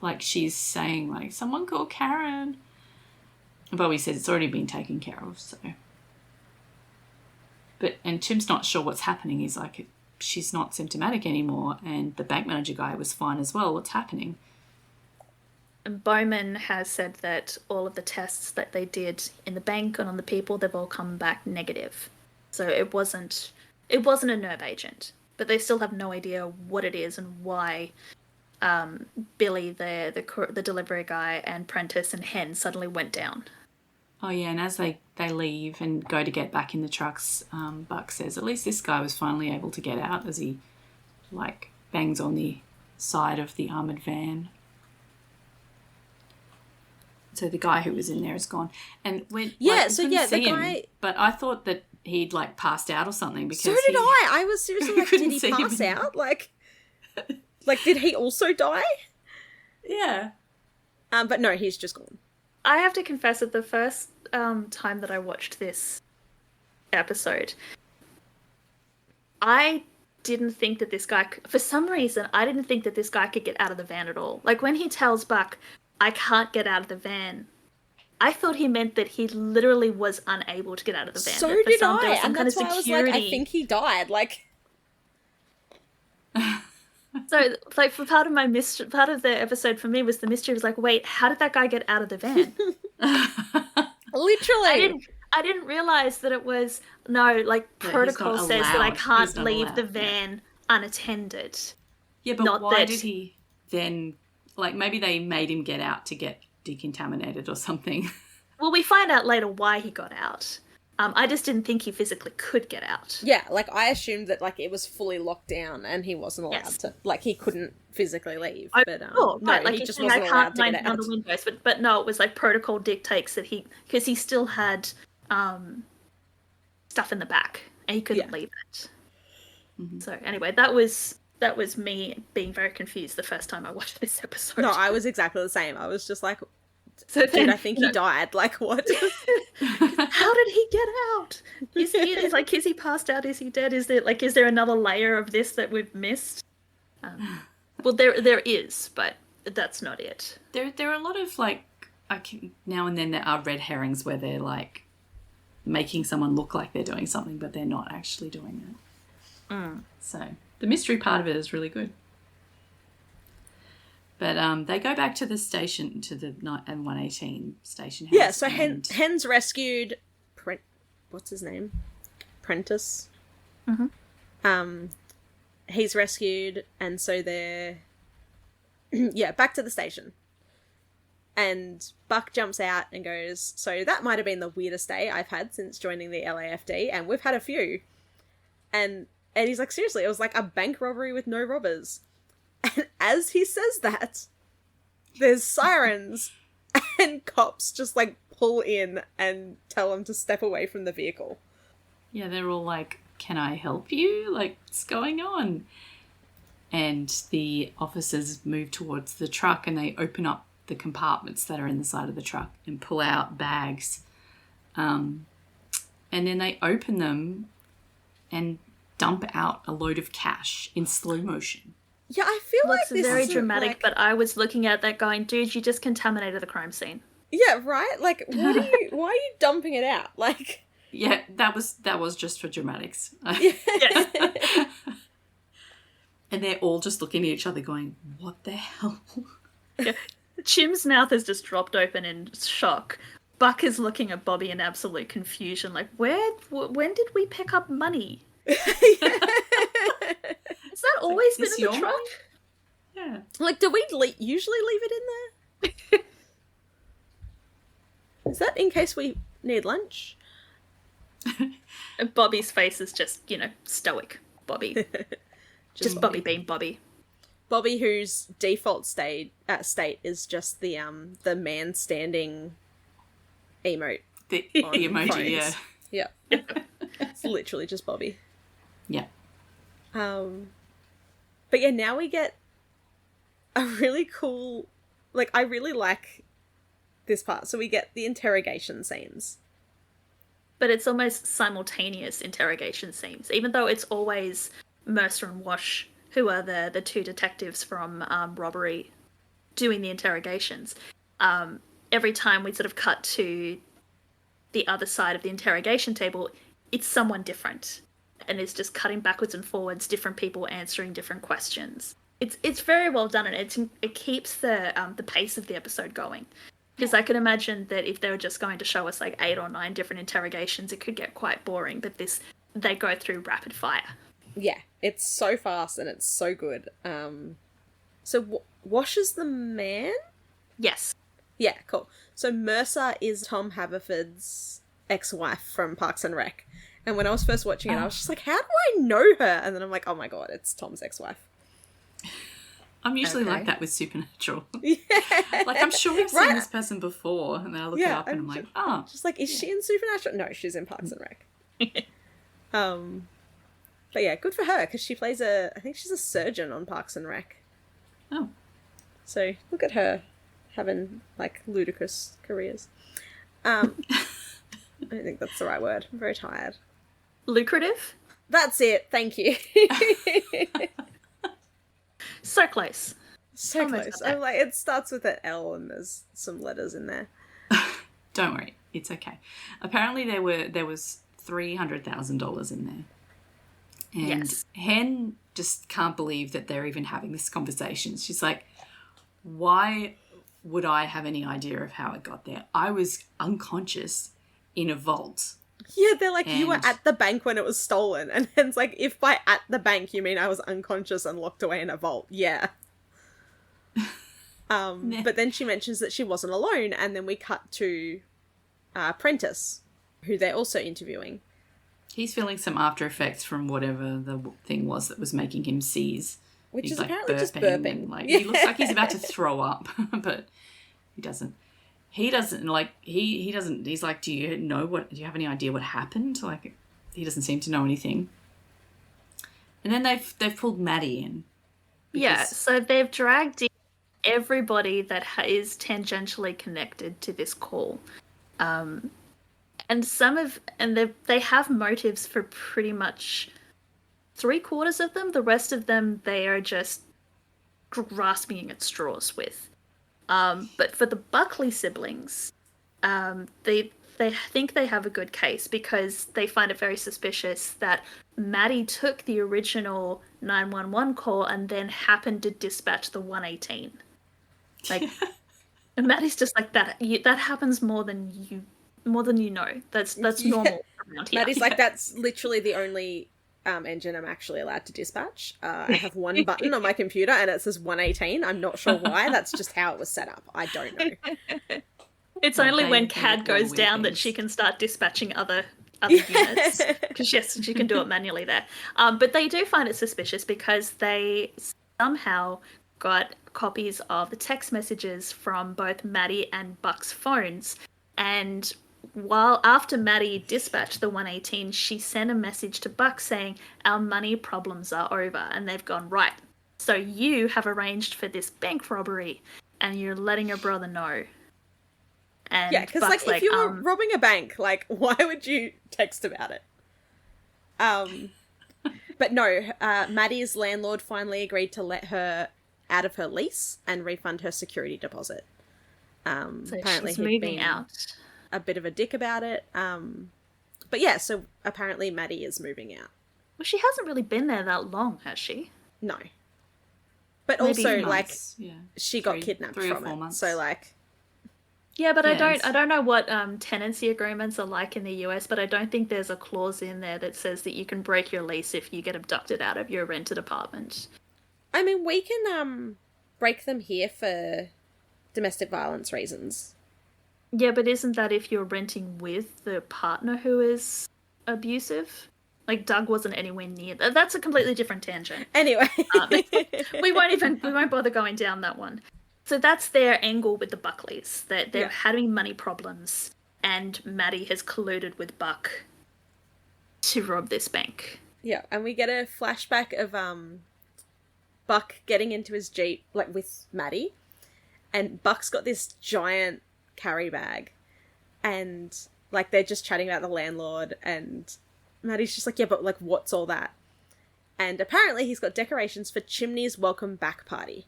Speaker 4: like she's saying, like, someone call Karen. Bobby says it's already been taken care of, so. And Chim's not sure what's happening. He's like, she's not symptomatic anymore, and the bank manager guy was fine as well. What's happening?
Speaker 2: And Bowman has said that all of the tests that they did in the bank and on the people, they've all come back negative. So it wasn't a nerve agent, but they still have no idea what it is and why Billy, the delivery guy, and Prentice and Hen suddenly went down.
Speaker 4: Oh, yeah, and as they leave and go to get back in the trucks, Buck says, at least this guy was finally able to get out, as he, like, bangs on the side of the armoured van. So the guy who was in there is gone. And when
Speaker 3: Yeah,
Speaker 4: we
Speaker 3: so
Speaker 4: couldn't
Speaker 3: yeah,
Speaker 4: see
Speaker 3: the
Speaker 4: him,
Speaker 3: guy...
Speaker 4: but I thought that he'd like passed out or something. Because
Speaker 3: so did I. I was seriously like, did he pass out? Like, did he also die?
Speaker 4: Yeah.
Speaker 3: But no, he's just gone.
Speaker 2: I have to confess that the first time that I watched this episode, I didn't think that this guy for some reason, I didn't think that this guy could get out of the van at all. Like, when he tells Buck, I can't get out of the van, I thought he meant that he literally was unable to get out of the van.
Speaker 3: So
Speaker 2: that
Speaker 3: did I, and that's why I was like, I think he died. Like,
Speaker 2: so like for part of the episode for me was the mystery was like, wait, how did that guy get out of the van?
Speaker 3: Literally,
Speaker 2: I didn't realize that it was like protocol says that I can't leave the van unattended.
Speaker 4: Yeah, but why did he then? Like, maybe they made him get out to get decontaminated or something.
Speaker 2: Well, we find out later why he got out. I just didn't think he physically could get out.
Speaker 3: Yeah, like, I assumed that, like, it was fully locked down and he wasn't allowed to, like, he couldn't physically leave. But, no,
Speaker 2: like,
Speaker 3: he just wasn't allowed to get out.
Speaker 2: The windows, but no, it was, like, protocol dictates that because he still had stuff in the back and he couldn't leave it. Mm-hmm. So, anyway, that was me being very confused the first time I watched this episode.
Speaker 3: No, I was exactly the same. I was just like,
Speaker 2: so then,
Speaker 3: I think he died. Like, what?
Speaker 2: How did he get out? Is he passed out? Is he dead? Is there another layer of this that we've missed? Well, there is, but that's not it.
Speaker 3: Mm.
Speaker 4: There are a lot of, like, now and then there are red herrings where they're, like, making someone look like they're doing something, but they're not actually doing it. So the mystery part of it is really good. But they go back to the station, to the 118 station house.
Speaker 3: Yeah, so Hen's rescued... what's his name? Prentice.
Speaker 2: Mm-hmm.
Speaker 3: He's rescued, and so they're... back to the station. And Buck jumps out and goes, so that might have been the weirdest day I've had since joining the LAFD, and we've had a few. And he's like, seriously, it was like a bank robbery with no robbers. And as he says that, there's sirens and cops just, like, pull in and tell him to step away from the vehicle.
Speaker 4: Yeah, they're all like, can I help you? Like, what's going on? And the officers move towards the truck and they open up the compartments that are in the side of the truck and pull out bags. And then they open them and dump out a load of cash in slow motion.
Speaker 3: Yeah, I feel like this
Speaker 2: very
Speaker 3: is
Speaker 2: dramatic,
Speaker 3: like...
Speaker 2: but I was looking at that going, dude, you just contaminated the crime scene.
Speaker 3: Yeah, right? Like, why are you dumping it out? Like...
Speaker 4: Yeah, that was just for dramatics.
Speaker 2: Yes.
Speaker 4: And they're all just looking at each other going, what the hell?
Speaker 2: Yeah. Chim's mouth has just dropped open in shock. Buck is looking at Bobby in absolute confusion, like, when did we pick up money? Has that always been in the truck?
Speaker 4: Yeah.
Speaker 3: Like, do we usually leave it in there? Is that in case we need lunch?
Speaker 2: Bobby's face is just, stoic. Bobby. just Bobby being Bobby.
Speaker 3: Bobby, whose default state is just the man standing emote.
Speaker 4: The emoji,
Speaker 3: phones.
Speaker 4: yeah.
Speaker 3: Yeah. It's literally just Bobby.
Speaker 4: Yeah.
Speaker 3: But yeah, now we get a really cool... Like, I really like this part. So we get the interrogation scenes.
Speaker 2: But it's almost simultaneous interrogation scenes, even though it's always Mercer and Wash who are the two detectives from Robbery doing the interrogations. Every time we sort of cut to the other side of the interrogation table, it's someone different. And it's just cutting backwards and forwards, different people answering different questions. It's very well done, and it keeps the pace of the episode going. Because I can imagine that if they were just going to show us like 8 or 9 different interrogations, it could get quite boring. But they go through rapid fire.
Speaker 3: Yeah, it's so fast and it's so good. So Wash is the man?
Speaker 2: Yes.
Speaker 3: Yeah, cool. So Mercer is Tom Haverford's ex-wife from Parks and Rec. And when I was first watching it, I was just like, how do I know her? And then I'm like, oh my god, it's Tom's ex-wife.
Speaker 4: I'm usually like that with Supernatural.
Speaker 3: Yeah.
Speaker 4: Like, I'm sure we've seen this person before, and then I look it up and I'm like,
Speaker 3: Just like, is she in Supernatural? No, she's in Parks and Rec. But yeah, good for her, because she plays I think she's a surgeon on Parks and Rec.
Speaker 4: Oh.
Speaker 3: So look at her having, like, ludicrous careers. I don't think that's the right word. I'm very tired.
Speaker 2: Lucrative?
Speaker 3: That's it. Thank you.
Speaker 2: So close.
Speaker 3: So
Speaker 2: Almost
Speaker 3: close.
Speaker 2: got there.
Speaker 3: I'm like, it starts with an L and there's some letters in there.
Speaker 4: Don't worry, it's okay. Apparently there was $300,000 in there. And
Speaker 2: Yes.
Speaker 4: Hen just can't believe that they're even having this conversation. She's like, why would I have any idea of how it got there? I was unconscious in a vault.
Speaker 3: Yeah, they're like, you were
Speaker 4: And-
Speaker 3: at the bank when it was stolen. And it's like, if by at the bank you mean I was unconscious and locked away in a vault, yeah. But then she mentions that she wasn't alone, and then we cut to Prentice, who they're also interviewing.
Speaker 4: He's feeling some after effects from whatever the thing was that was making him seize.
Speaker 3: Which
Speaker 4: He's
Speaker 3: is
Speaker 4: like
Speaker 3: apparently just
Speaker 4: and,
Speaker 3: burping.
Speaker 4: like,
Speaker 3: Yeah.
Speaker 4: he looks like he's about to throw up, but he doesn't. He doesn't he's like, do you have any idea what happened? Like, he doesn't seem to know anything. And then they've pulled Maddie in.
Speaker 2: Yeah,
Speaker 4: because-
Speaker 2: so they've dragged in everybody that is tangentially connected to this call. And they have motives for pretty much 3/4 of them. The rest of them, they are just grasping at straws with. But for the Buckley siblings, they think they have a good case because they find it very suspicious that Maddie took the original 911 call and then happened to dispatch the 118. Like, and Maddie's just like that. That happens more than you know. That's normal around here.
Speaker 3: Maddie's like, that's literally the only engine I'm actually allowed to dispatch. I have one button on my computer and it says 118. I'm not sure why. That's just how it was set up. I don't know.
Speaker 2: It's
Speaker 4: Yeah,
Speaker 2: only
Speaker 4: they
Speaker 2: when
Speaker 4: do
Speaker 2: CAD
Speaker 4: all
Speaker 2: goes
Speaker 4: weird
Speaker 2: down that
Speaker 4: things.
Speaker 2: she can start dispatching other units. Because yes, she can do it manually there. But they do find it suspicious because they somehow got copies of the text messages from both Maddie and Buck's phones. And after Maddie dispatched the 118, she sent a message to Buck saying, our money problems are over. And they've gone, right, so you have arranged for this bank robbery and you're letting your brother know. And
Speaker 3: Yeah, because
Speaker 2: Buck's
Speaker 3: like, if you were robbing a bank, like, why would you text about it? But no, Maddie's landlord finally agreed to let her out of her lease and refund her security deposit.
Speaker 2: so
Speaker 3: Apparently
Speaker 2: she's
Speaker 3: he'd
Speaker 2: moving
Speaker 3: been
Speaker 2: out.
Speaker 3: a bit of a dick about it. But yeah, so apparently Maddie is moving out.
Speaker 2: Well, she hasn't really been there that long, has she?
Speaker 3: No. But
Speaker 2: Maybe
Speaker 3: also,
Speaker 2: months,
Speaker 3: like,
Speaker 4: yeah,
Speaker 3: she got kidnapped
Speaker 4: 3 or
Speaker 3: from
Speaker 4: 4
Speaker 3: it.
Speaker 4: months.
Speaker 3: So, like,
Speaker 2: Yeah, but
Speaker 4: Yes.
Speaker 2: I don't know what tenancy agreements are like in the US, but I don't think there's a clause in there that says that you can break your lease if you get abducted out of your rented apartment.
Speaker 3: I mean, we can break them here for domestic violence reasons.
Speaker 2: Yeah, but isn't that if you're renting with the partner who is abusive? Like, Doug wasn't anywhere near that. That's a completely different tangent.
Speaker 3: Anyway.
Speaker 2: We won't bother going down that one. So that's their angle with the Buckleys. That they're
Speaker 3: Yeah.
Speaker 2: having money problems, and Maddie has colluded with Buck to rob this bank.
Speaker 3: Yeah, and we get a flashback of Buck getting into his Jeep, like, with Maddie, and Buck's got this giant carry bag, and, like, they're just chatting about the landlord, and Maddie's just like, yeah, but, like, what's all that? And apparently he's got decorations for Chimney's welcome back party.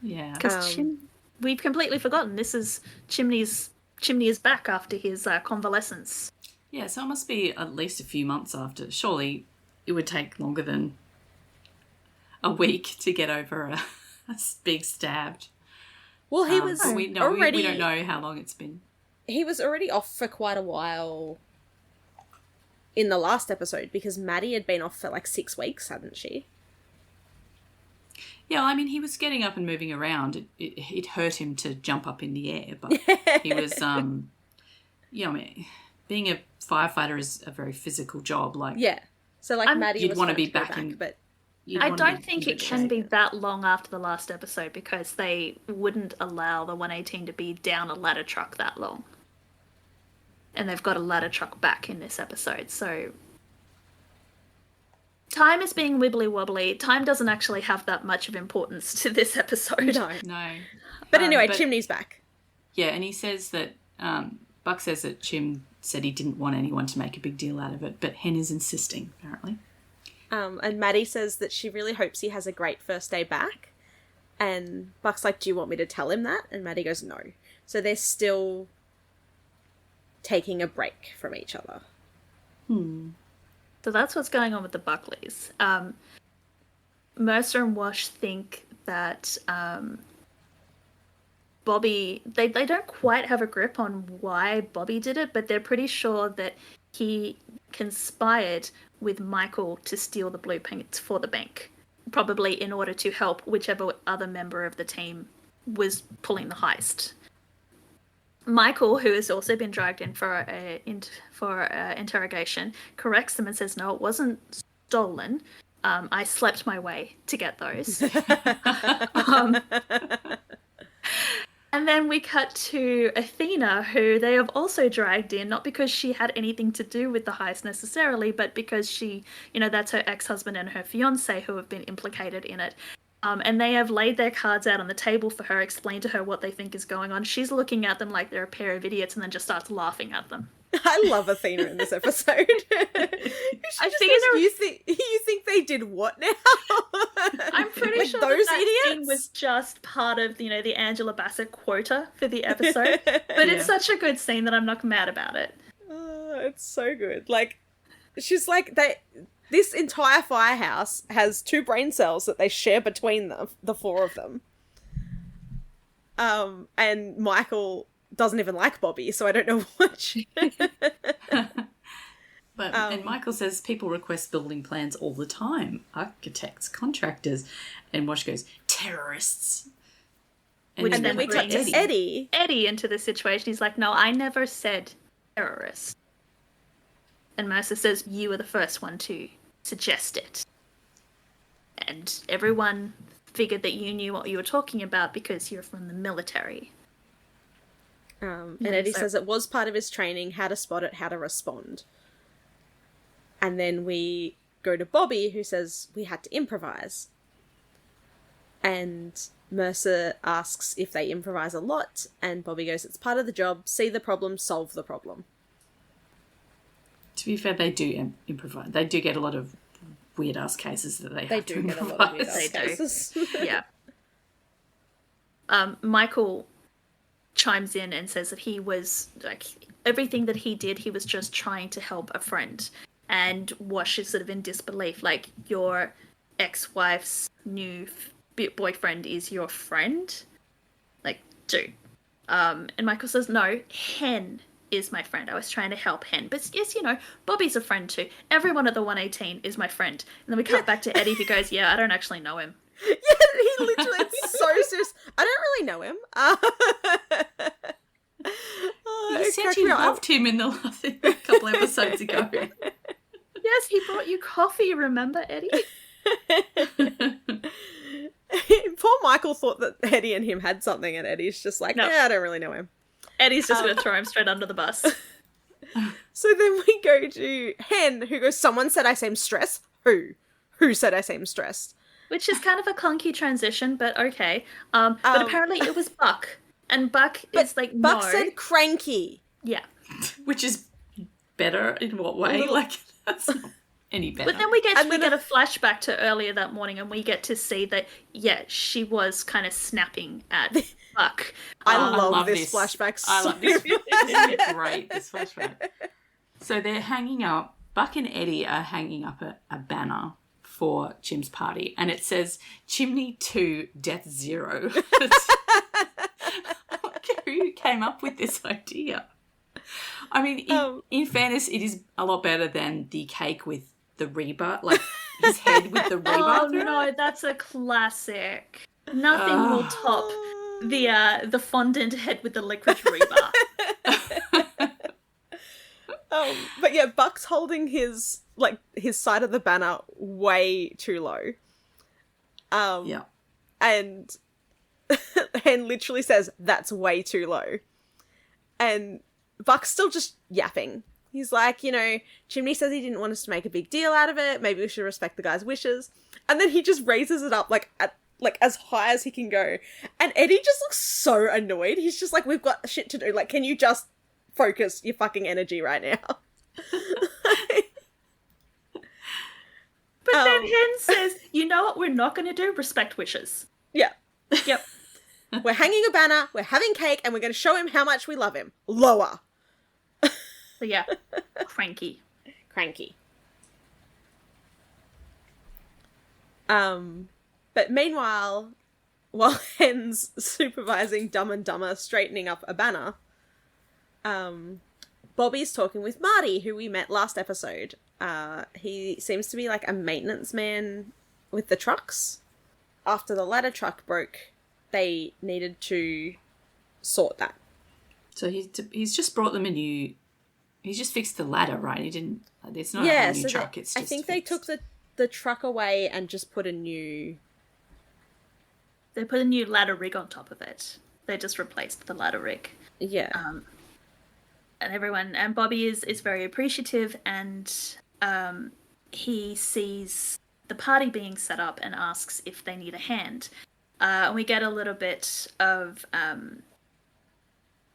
Speaker 4: Yeah.
Speaker 2: Because we've completely forgotten this is Chimney is back after his convalescence.
Speaker 4: Yeah, so it must be at least a few months after. Surely it would take longer than a week to get over a big stabbed.
Speaker 3: Well, he was
Speaker 4: But we
Speaker 3: already...
Speaker 4: we don't know how long it's been.
Speaker 3: He was already off for quite a while in the last episode, because Maddie had been off for, like, 6 weeks, hadn't she?
Speaker 4: Yeah, I mean, he was getting up and moving around. It hurt him to jump up in the air, but he was, you know, I mean, being a firefighter is a very physical job. Like,
Speaker 3: Yeah. So, like, Maddie
Speaker 4: you'd
Speaker 3: was
Speaker 4: wanna
Speaker 3: fine
Speaker 4: be
Speaker 3: to go
Speaker 4: back in-
Speaker 3: but
Speaker 4: you'd
Speaker 2: I
Speaker 4: want to
Speaker 2: don't
Speaker 4: be
Speaker 2: think
Speaker 4: in
Speaker 2: it
Speaker 4: good
Speaker 2: can
Speaker 4: shape.
Speaker 2: be that long after the last episode because they wouldn't allow the 118 to be down a ladder truck that long. And they've got a ladder truck back in this episode, so time is being wibbly wobbly. Time doesn't actually have that much of importance to this episode.
Speaker 4: No.
Speaker 3: But anyway, Chimney's back.
Speaker 4: Yeah, and he says that, Buck says that Chim said he didn't want anyone to make a big deal out of it, but Hen is insisting, apparently.
Speaker 3: And Maddie says that she really hopes he has a great first day back. And Buck's like, do you want me to tell him that? And Maddie goes, no. So they're still taking a break from each other.
Speaker 2: So that's what's going on with the Buckleys. Mercer and Wash think that Bobby... They don't quite have a grip on why Bobby did it, but they're pretty sure that he conspired with Michael to steal the blueprints for the bank, probably in order to help whichever other member of the team was pulling the heist. Michael, who has also been dragged in for interrogation, corrects them and says, no, it wasn't stolen. I slept my way to get those. And then we cut to Athena, who they have also dragged in, not because she had anything to do with the heist necessarily, but because she, that's her ex-husband and her fiancé who have been implicated in it. And they have laid their cards out on the table for her, explained to her what they think is going on. She's looking at them like they're a pair of idiots and then just starts laughing at them.
Speaker 3: I love Athena in this episode. You think they did what now?
Speaker 2: I'm pretty
Speaker 3: like
Speaker 2: sure
Speaker 3: those
Speaker 2: that
Speaker 3: idiots?
Speaker 2: scene was just part of, the Angela Bassett quota for the episode. But it's such a good scene that I'm not mad about it.
Speaker 3: It's so good. Like, she's like, this entire firehouse has 2 brain cells that they share between the 4 of them. And Michael doesn't even like Bobby, so I don't know what
Speaker 4: And Michael says people request building plans all the time. Architects, contractors. And Wash goes, terrorists.
Speaker 3: And then we cut to Eddie.
Speaker 2: Eddie into the situation. He's like, no, I never said terrorists. And Mercer says, you were the first one to suggest it. And everyone figured that you knew what you were talking about because you're from the military.
Speaker 3: And Eddie says it was part of his training, how to spot it, how to respond. And then we go to Bobby, who says we had to improvise. And Mercer asks if they improvise a lot, and Bobby goes, it's part of the job, see the problem, solve the problem.
Speaker 4: To be fair, they do improvise. They do get a lot of weird-ass cases that they have to improvise. They do get a lot of weird-ass cases.
Speaker 2: Yeah. Michael chimes in and says that he was, everything that he did, he was just trying to help a friend. And Wash is sort of in disbelief, like, your ex-wife's new boyfriend is your friend? Like, dude. And Michael says, no, Hen is my friend. I was trying to help Hen. But yes, Bobby's a friend too. Everyone at the 118 is my friend. And then we cut back to Eddie, who goes, yeah, I don't actually know him.
Speaker 3: Yeah, he literally, it's so serious. I don't really know him.
Speaker 4: You said you loved him in the last couple episodes ago.
Speaker 2: Yes, he brought you coffee, remember, Eddie?
Speaker 3: Poor Michael thought that Eddie and him had something, and Eddie's just like, no. Yeah, I don't really know him.
Speaker 2: Eddie's just going to throw him straight under the bus.
Speaker 3: So then we go to Hen, who goes, someone said I seem stressed. Who? Who said I seem stressed?
Speaker 2: Which is kind of a clunky transition, but okay. But apparently it was Buck. And Buck is like,
Speaker 3: Buck said cranky.
Speaker 2: Yeah.
Speaker 4: Which is better in what way? Like, that's not any better.
Speaker 2: But then we get a flashback to earlier that morning, and we get to see that, yeah, she was kind of snapping at Buck.
Speaker 3: I love this flashback so
Speaker 4: I love this. It's great, this flashback. So they're hanging up, Buck and Eddie are hanging up a banner for Chim's party, and it says Chimney 2 Death 0. Who came up with this idea? I mean, in fairness, it is a lot better than the cake with the rebar, like his head with the rebar.
Speaker 2: Oh no, that's a classic. Nothing will top the fondant head with the liquid rebar.
Speaker 3: But yeah, Buck's holding his side of the banner way too low.
Speaker 4: Yeah.
Speaker 3: And Hen literally says, that's way too low. And Buck's still just yapping. He's like, Chimney says he didn't want us to make a big deal out of it. Maybe we should respect the guy's wishes. And then he just raises it up as high as he can go. And Eddie just looks so annoyed. He's just like, we've got shit to do. Like, can you just focus your fucking energy right now?
Speaker 2: But then Hen says, you know what we're not going to do? Respect wishes.
Speaker 3: Yeah.
Speaker 2: Yep.
Speaker 3: We're hanging a banner, we're having cake, and we're going to show him how much we love him. Lower.
Speaker 2: So yeah, cranky.
Speaker 3: But meanwhile, while Hen's supervising Dumb and Dumber straightening up a banner, Bobby's talking with Marty, who we met last episode. He seems to be like a maintenance man with the trucks. After the ladder truck broke, they needed to sort that. So
Speaker 4: he's just brought them a new... He's just fixed the ladder, right? He didn't... It's not a new truck, it's just
Speaker 3: I think
Speaker 4: fixed.
Speaker 3: they took the truck away and just put a new...
Speaker 2: They put a new ladder rig on top of it. They just replaced the ladder rig.
Speaker 3: Yeah.
Speaker 2: And Bobby is very appreciative, and he sees the party being set up and asks if they need a hand. And we get a little bit of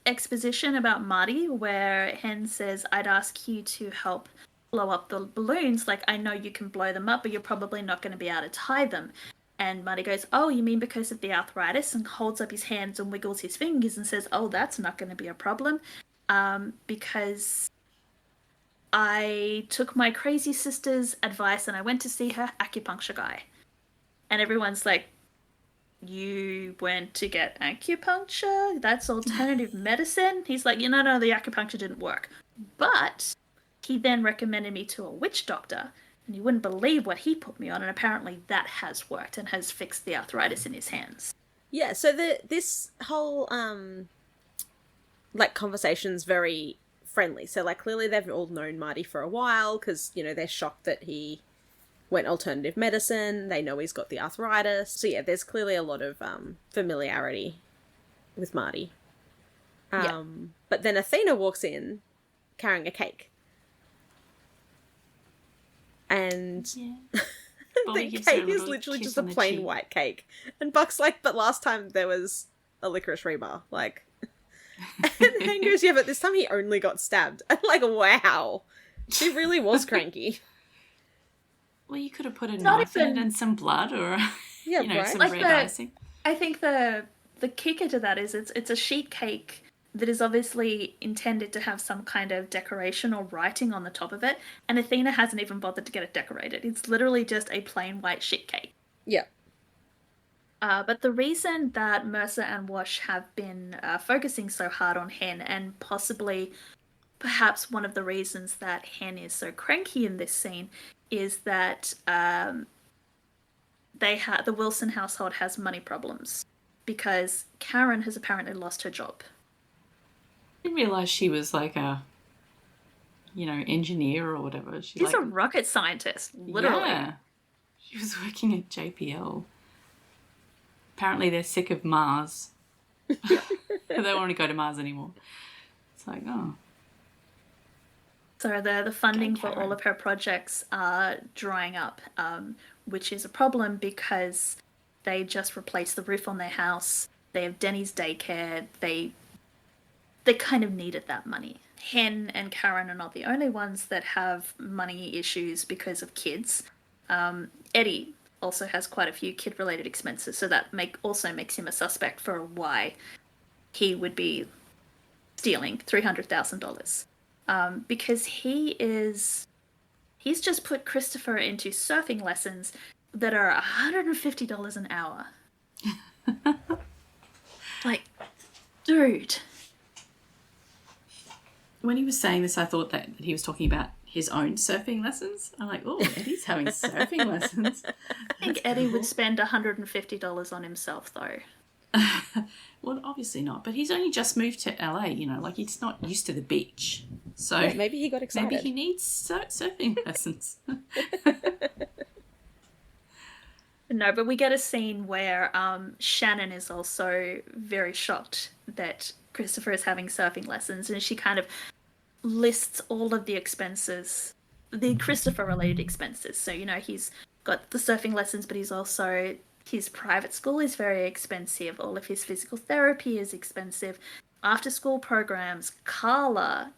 Speaker 2: exposition about Marty, where Hen says, I'd ask you to help blow up the balloons. Like, I know you can blow them up, but you're probably not going to be able to tie them. And Marty goes, oh, you mean because of the arthritis? And holds up his hands and wiggles his fingers and says, oh, that's not going to be a problem. Because I took my crazy sister's advice and I went to see her acupuncture guy. And everyone's like, you went to get acupuncture? That's alternative medicine? He's like, no, the acupuncture didn't work. But he then recommended me to a witch doctor, and you wouldn't believe what he put me on, and apparently that has worked and has fixed the arthritis in his hands.
Speaker 3: Yeah, so this whole conversation's very friendly. So clearly they've all known Marty for a while, because they're shocked that he went alternative medicine. They know he's got the arthritis. So yeah, there's clearly a lot of familiarity with Marty. But then Athena walks in carrying a cake. And the cake is literally just a plain white cake. And Buck's like, but last time there was a licorice rebar. And Hen goes, yeah, but this time he only got stabbed. And wow. She really was cranky.
Speaker 4: Well, you could have put a knife in it and some blood, or some red icing.
Speaker 2: I think the kicker to that is it's a sheet cake that is obviously intended to have some kind of decoration or writing on the top of it, and Athena hasn't even bothered to get it decorated. It's literally just a plain white sheet cake.
Speaker 3: Yeah.
Speaker 2: But the reason that Mercer and Wash have been focusing so hard on Hen, and possibly perhaps one of the reasons that Hen is so cranky in this scene, is that the Wilson household has money problems because Karen has apparently lost her job.
Speaker 4: I didn't realise she was like a, engineer or whatever.
Speaker 2: She's a rocket scientist, literally.
Speaker 4: Yeah. She was working at JPL. Apparently they're sick of Mars. They don't want to go to Mars anymore. It's like, oh.
Speaker 2: So the funding for all of her projects are drying up, which is a problem because they just replaced the roof on their house. They have Denny's daycare. They kind of needed that money. Hen and Karen are not the only ones that have money issues because of kids. Eddie also has quite a few kid-related expenses, so that also makes him a suspect for why he would be stealing $300,000. Because he's just put Christopher into surfing lessons that are $150 an hour. Dude.
Speaker 4: When he was saying this, I thought that he was talking about his own surfing lessons. I'm like, oh, Eddie's having surfing lessons.
Speaker 2: I think Eddie would spend $150 on himself, though.
Speaker 4: Well, obviously not. But he's only just moved to LA, he's not used to the beach. So
Speaker 3: yeah, maybe he got excited.
Speaker 4: Maybe he needs surfing lessons.
Speaker 2: No, but we get a scene where Shannon is also very shocked that Christopher is having surfing lessons, and she kind of lists all of the expenses, the Christopher-related expenses. So, he's got the surfing lessons, but he's also, his private school is very expensive. All of his physical therapy is expensive. After-school programs, Carla,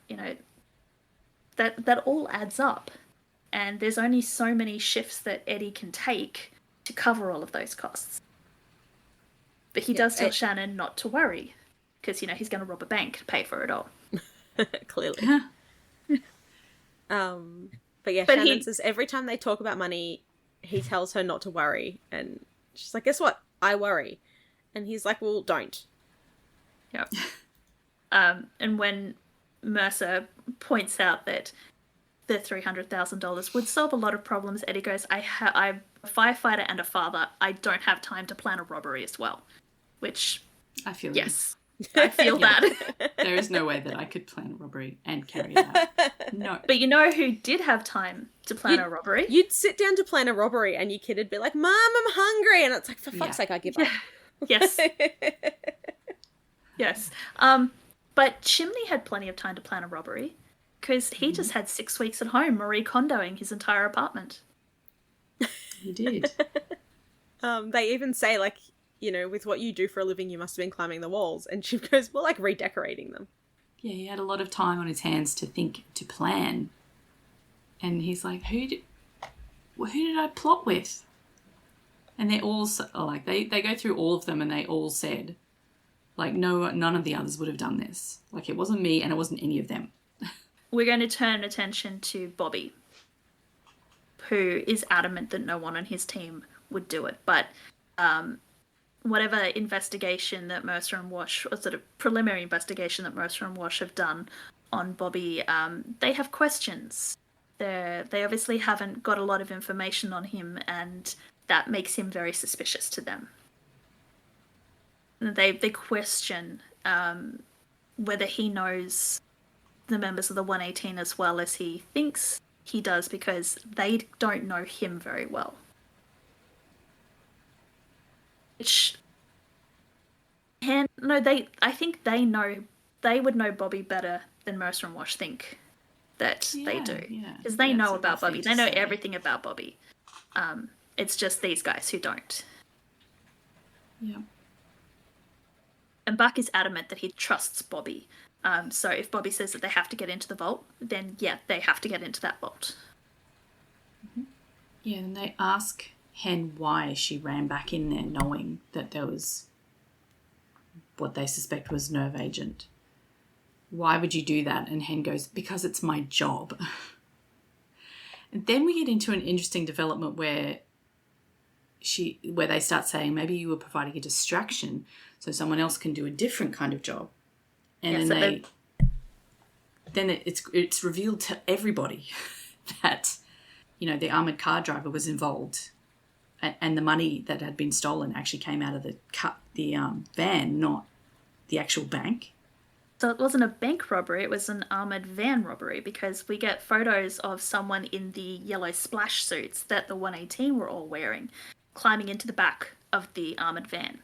Speaker 2: that all adds up. And there's only so many shifts that Eddie can take to cover all of those costs. But he does tell Shannon not to worry, because, he's going to rob a bank to pay for it all.
Speaker 3: Clearly. But yeah, Shannon says every time they talk about money, he tells her not to worry. And she's like, guess what? I worry. And he's like, well, don't.
Speaker 2: Yep. And when Mercer points out that the $300,000 would solve a lot of problems, Eddie goes, I'm a firefighter and a father. I don't have time to plan a robbery as well. Which,
Speaker 4: I feel
Speaker 2: I feel that.
Speaker 4: There is no way that I could plan a robbery and carry it out. No.
Speaker 2: But who did have time to plan a robbery?
Speaker 3: You'd sit down to plan a robbery and your kid would be like, Mom, I'm hungry. And it's like, for fuck's sake, I give up.
Speaker 2: Yes. Yes. But Chimney had plenty of time to plan a robbery because he just had 6 weeks at home Marie Kondoing his entire apartment.
Speaker 4: He did.
Speaker 3: They even say, like, with what you do for a living, you must have been climbing the walls. And she goes, well, like, redecorating them.
Speaker 4: Yeah, he had a lot of time on his hands to think, to plan. And he's like, who did I plot with? And they're all, like, they go through all of them and they all said, like, no, none of the others would have done this. Like, it wasn't me and it wasn't any of them.
Speaker 2: We're going to turn attention to Bobby, who is adamant that no one on his team would do it. But whatever investigation that Mercer and Wash, or sort of preliminary investigation that Mercer and Wash have done on Bobby, they have questions. They obviously haven't got a lot of information on him, and that makes him very suspicious to them. They question whether he knows the members of the 118 as well as he thinks he does, because they don't know him very well. I think they would know Bobby better than Mercer and Wash think that they do. Because they know about Bobby. They know everything about Bobby. It's just these guys who don't.
Speaker 4: Yeah.
Speaker 2: And Buck is adamant that he trusts Bobby. So if Bobby says that they have to get into the vault, then yeah, they have to get into that vault.
Speaker 4: Mm-hmm. Yeah, and they ask Hen why she ran back in there knowing that there was what they suspect was nerve agent. Why would you do that? And Hen goes, because it's my job. And then we get into an interesting development where they start saying maybe you were providing a distraction so someone else can do a different kind of job. And then it's revealed to everybody that, the armoured car driver was involved, and the money that had been stolen actually came out of the van, not the actual bank.
Speaker 2: So it wasn't a bank robbery, it was an armoured van robbery, because we get photos of someone in the yellow splash suits that the 118 were all wearing, climbing into the back of the armoured van.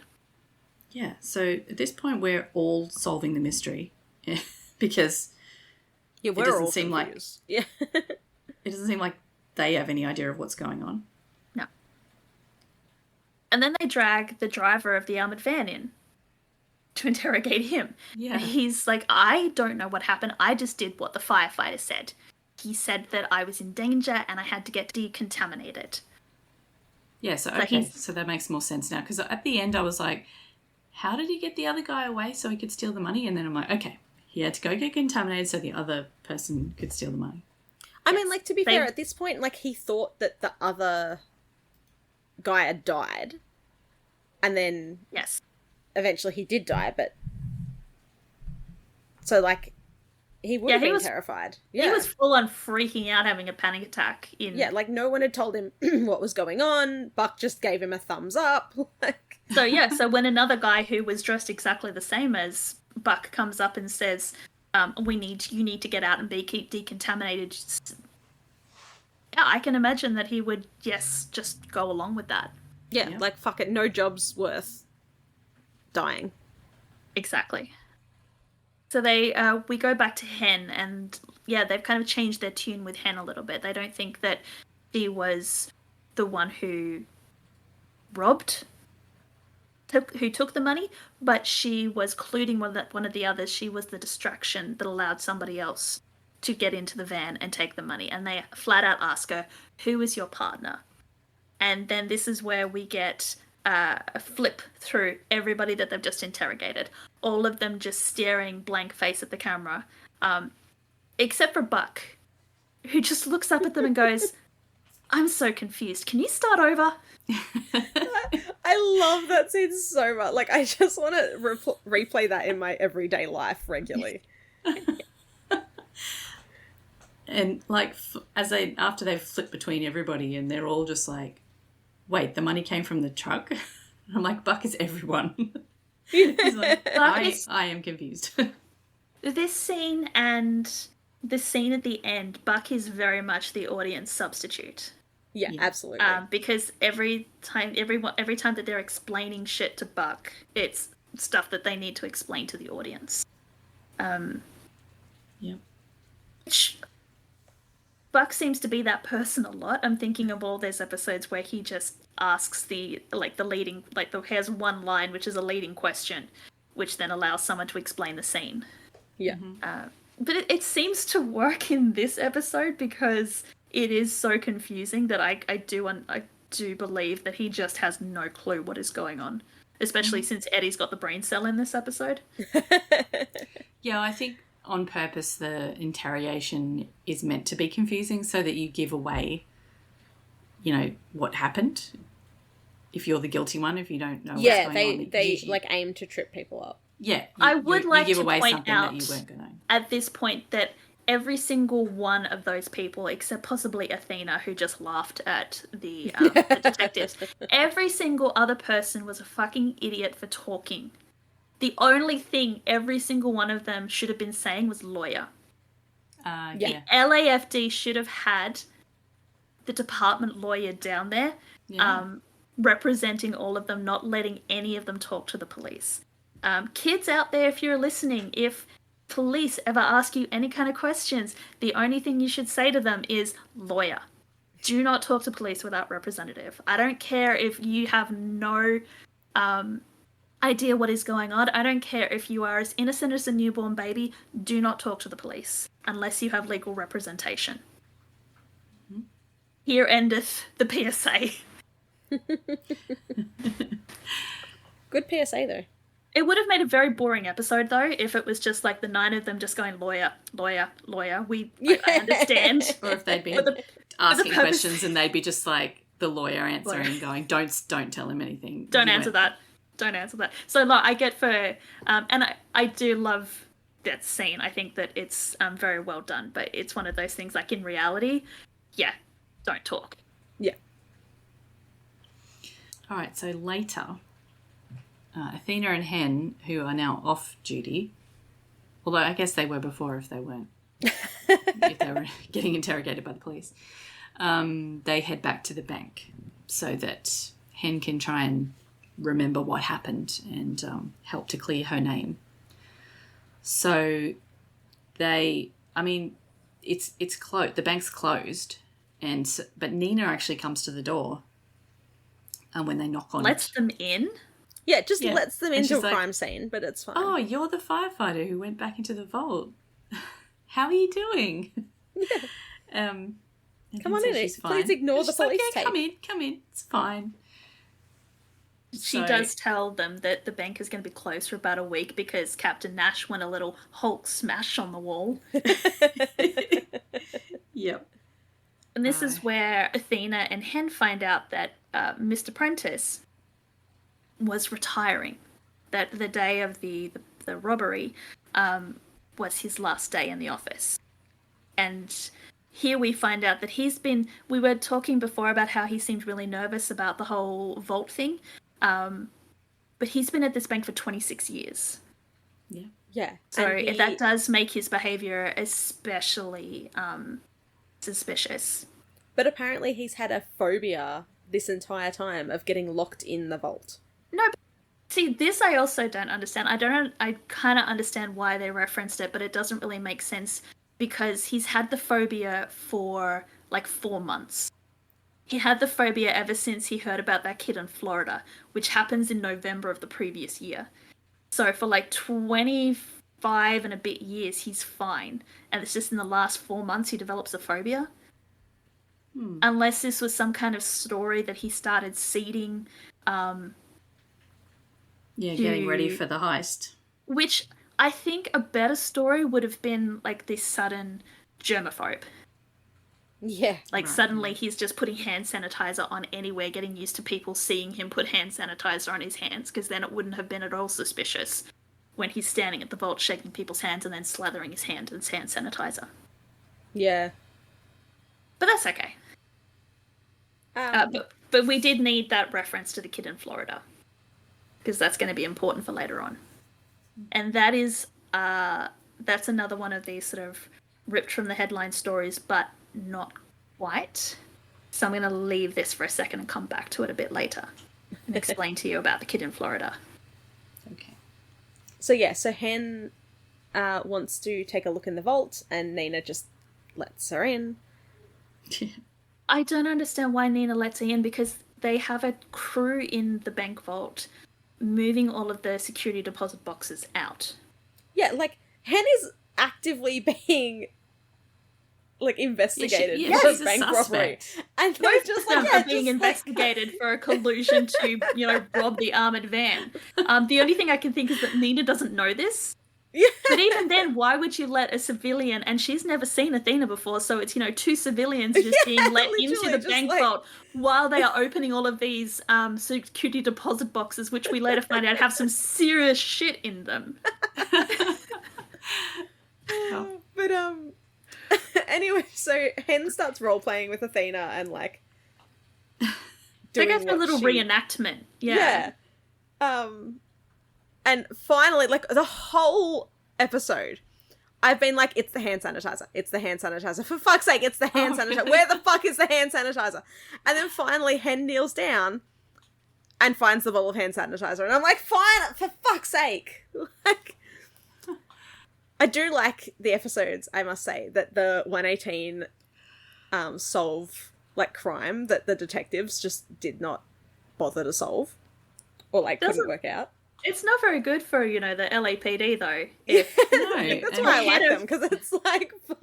Speaker 4: Yeah, so at this point we're all solving the mystery because
Speaker 3: it doesn't seem
Speaker 4: confused. It doesn't seem like they have any idea of what's going on.
Speaker 2: No. And then they drag the driver of the armoured van in to interrogate him.
Speaker 4: Yeah.
Speaker 2: And he's like, I don't know what happened. I just did what the firefighter said. He said that I was in danger and I had to get decontaminated.
Speaker 4: Yeah, so that makes more sense now. Because at the end I was like, how did he get the other guy away so he could steal the money? And then I'm like, okay, he had to go get contaminated so the other person could steal the money.
Speaker 3: I mean, like, to be fair, at this point, like, he thought that the other guy had died. And then...
Speaker 2: Yes.
Speaker 3: Eventually he did die, but... So, like, he would have been terrified. Yeah.
Speaker 2: He was full on freaking out, having a panic attack.
Speaker 3: Yeah, like, no one had told him what was going on. Buck just gave him a thumbs up.
Speaker 2: So when another guy who was dressed exactly the same as Buck comes up and says, you need to get out and keep decontaminated. Yeah, I can imagine that he would, just go along with that.
Speaker 3: Yeah, like, fuck it, no job's worth dying.
Speaker 2: Exactly. So we go back to Hen, and yeah, they've kind of changed their tune with Hen a little bit. They don't think that she was the one who took the money, but she was colluding with one of the others. She was the distraction that allowed somebody else to get into the van and take the money. And they flat out ask her, "Who is your partner?" And then this is where we get a flip through everybody that they've just interrogated. All of them just staring blank face at the camera, except for Buck, who just looks up at them and goes, "I'm so confused. Can you start over?"
Speaker 3: I love that scene so much. Like, I just want to replay that in my everyday life regularly.
Speaker 4: And like, after they've flipped between everybody, and they're all just like, "Wait, the money came from the truck?" I'm like, Buck is everyone. He's like, I am confused.
Speaker 2: This scene and the scene at the end, Buck is very much the audience substitute.
Speaker 3: Yeah, absolutely.
Speaker 2: Because every time that they're explaining shit to Buck, it's stuff that they need to explain to the audience.
Speaker 4: Yeah.
Speaker 2: Which Buck seems to be that person a lot. I'm thinking of all those episodes where he just asks has one line which is a leading question, which then allows someone to explain the scene.
Speaker 3: Yeah.
Speaker 2: But it seems to work in this episode because it is so confusing that I do believe that he just has no clue what is going on, especially since Eddie's got the brain cell in this episode.
Speaker 4: Yeah, I think on purpose the interrogation is meant to be confusing so that you give away, what happened. If you're the guilty one, if you don't know what's going on.
Speaker 3: they like aim to trip people up.
Speaker 4: Yeah.
Speaker 2: I would like
Speaker 4: give
Speaker 2: to
Speaker 4: away
Speaker 2: point
Speaker 4: something
Speaker 2: out
Speaker 4: that you weren't going to.
Speaker 2: at this point that every single one of those people, except possibly Athena, who just laughed at the detectives, every single other person was a fucking idiot for talking. The only thing every single one of them should have been saying was lawyer.
Speaker 4: Yeah.
Speaker 2: LAFD should have had the department lawyer down there, representing all of them, not letting any of them talk to the police. Kids out there, if you're listening, if police ever ask you any kind of questions, the only thing you should say to them is lawyer. Do not talk to police without representative. I don't care if you have no idea what is going on. I don't care if you are as innocent as a newborn baby. Do not talk to the police unless you have legal representation. Mm-hmm. Here endeth the PSA.
Speaker 3: Good PSA, though.
Speaker 2: It would have made a very boring episode, though, if it was just like the 9 of them just going lawyer, lawyer, lawyer. I understand.
Speaker 4: Or if they'd been asking questions and they'd be just like the lawyer answering, going, don't tell him anything.
Speaker 2: Don't answer that. Don't answer that. So, look, I get for... and I do love that scene. I think that it's very well done, but it's one of those things, like, in reality, yeah, don't talk.
Speaker 3: Yeah.
Speaker 4: All right, so later... Athena and Hen, who are now off duty, although I guess they were before if they weren't, if they were getting interrogated by the police, they head back to the bank so that Hen can try and remember what happened and help to clear her name. So it's closed. The bank's closed, but Nina actually comes to the door, and when they knock on
Speaker 2: Lets them in?
Speaker 3: Yeah, just lets them into a crime scene, but it's fine.
Speaker 4: Oh, you're the firefighter who went back into the vault. How are you doing?
Speaker 3: Come on in. Please ignore the police tape.
Speaker 4: Come in. It's fine.
Speaker 2: She does tell them that the bank is going to be closed for about a week because Captain Nash went a little Hulk smash on the wall.
Speaker 4: Yep.
Speaker 2: And this is where Athena and Hen find out that Mr. Prentice was retiring, that the day of the robbery was his last day in the office. And here we find out that we were talking before about how he seemed really nervous about the whole vault thing, but he's been at this bank for 26 years.
Speaker 3: Yeah.
Speaker 2: So if that does make his behaviour especially suspicious.
Speaker 3: But apparently he's had a phobia this entire time of getting locked in the vault.
Speaker 2: No, See, this I also don't understand. I kind of understand why they referenced it, but it doesn't really make sense because he's had the phobia for like 4 months. He had the phobia ever since he heard about that kid in Florida, which happens in November of the previous year. So for like 25 and a bit years, he's fine. And it's just in the last 4 months he develops a phobia. Unless this was some kind of story that he started seeding.
Speaker 4: Getting ready for the heist.
Speaker 2: Which I think a better story would have been like this sudden germaphobe.
Speaker 3: Yeah.
Speaker 2: Like suddenly he's just putting hand sanitizer on anywhere, getting used to people seeing him put hand sanitizer on his hands, because then it wouldn't have been at all suspicious when he's standing at the vault shaking people's hands and then slathering his hand in hand sanitizer.
Speaker 3: Yeah.
Speaker 2: But that's okay. But we did need that reference to the kid in Florida, because that's going to be important for later on. And that is, that's another one of these sort of ripped from the headline stories, but not quite. So I'm going to leave this for a second and come back to it a bit later and explain to you about the kid in Florida.
Speaker 4: Okay.
Speaker 3: So Hen wants to take a look in the vault, and Nina just lets her in.
Speaker 2: I don't understand why Nina lets her in, because they have a crew in the bank vault moving all of the security deposit boxes out.
Speaker 3: Yeah, like, Hen is actively being, like, investigated for bank robbery. And they're just like,
Speaker 2: are being investigated for a collusion to, rob the armored van. The only thing I can think is that Nina doesn't know this.
Speaker 3: Yeah.
Speaker 2: But even then, why would you let a civilian, and she's never seen Athena before, so it's, two civilians just being let into the bank vault while they are opening all of these security deposit boxes, which we later find out have some serious shit in them.
Speaker 3: But, anyway, so Hen starts role-playing with Athena and, like,
Speaker 2: They go for a little reenactment. Yeah.
Speaker 3: And finally, like, the whole episode, I've been like, it's the hand sanitizer. It's the hand sanitizer. For fuck's sake, it's the hand sanitizer. Where the fuck is the hand sanitizer? And then finally, Hen kneels down and finds the bottle of hand sanitizer. And I'm like, fine, for fuck's sake. Like, I do like the episodes, I must say, that the 118 solve, like, crime that the detectives just did not bother to solve. Or, like, couldn't work out.
Speaker 2: It's not very good for, the LAPD, though.
Speaker 4: No.
Speaker 3: That's why I like them, because it's like...
Speaker 2: The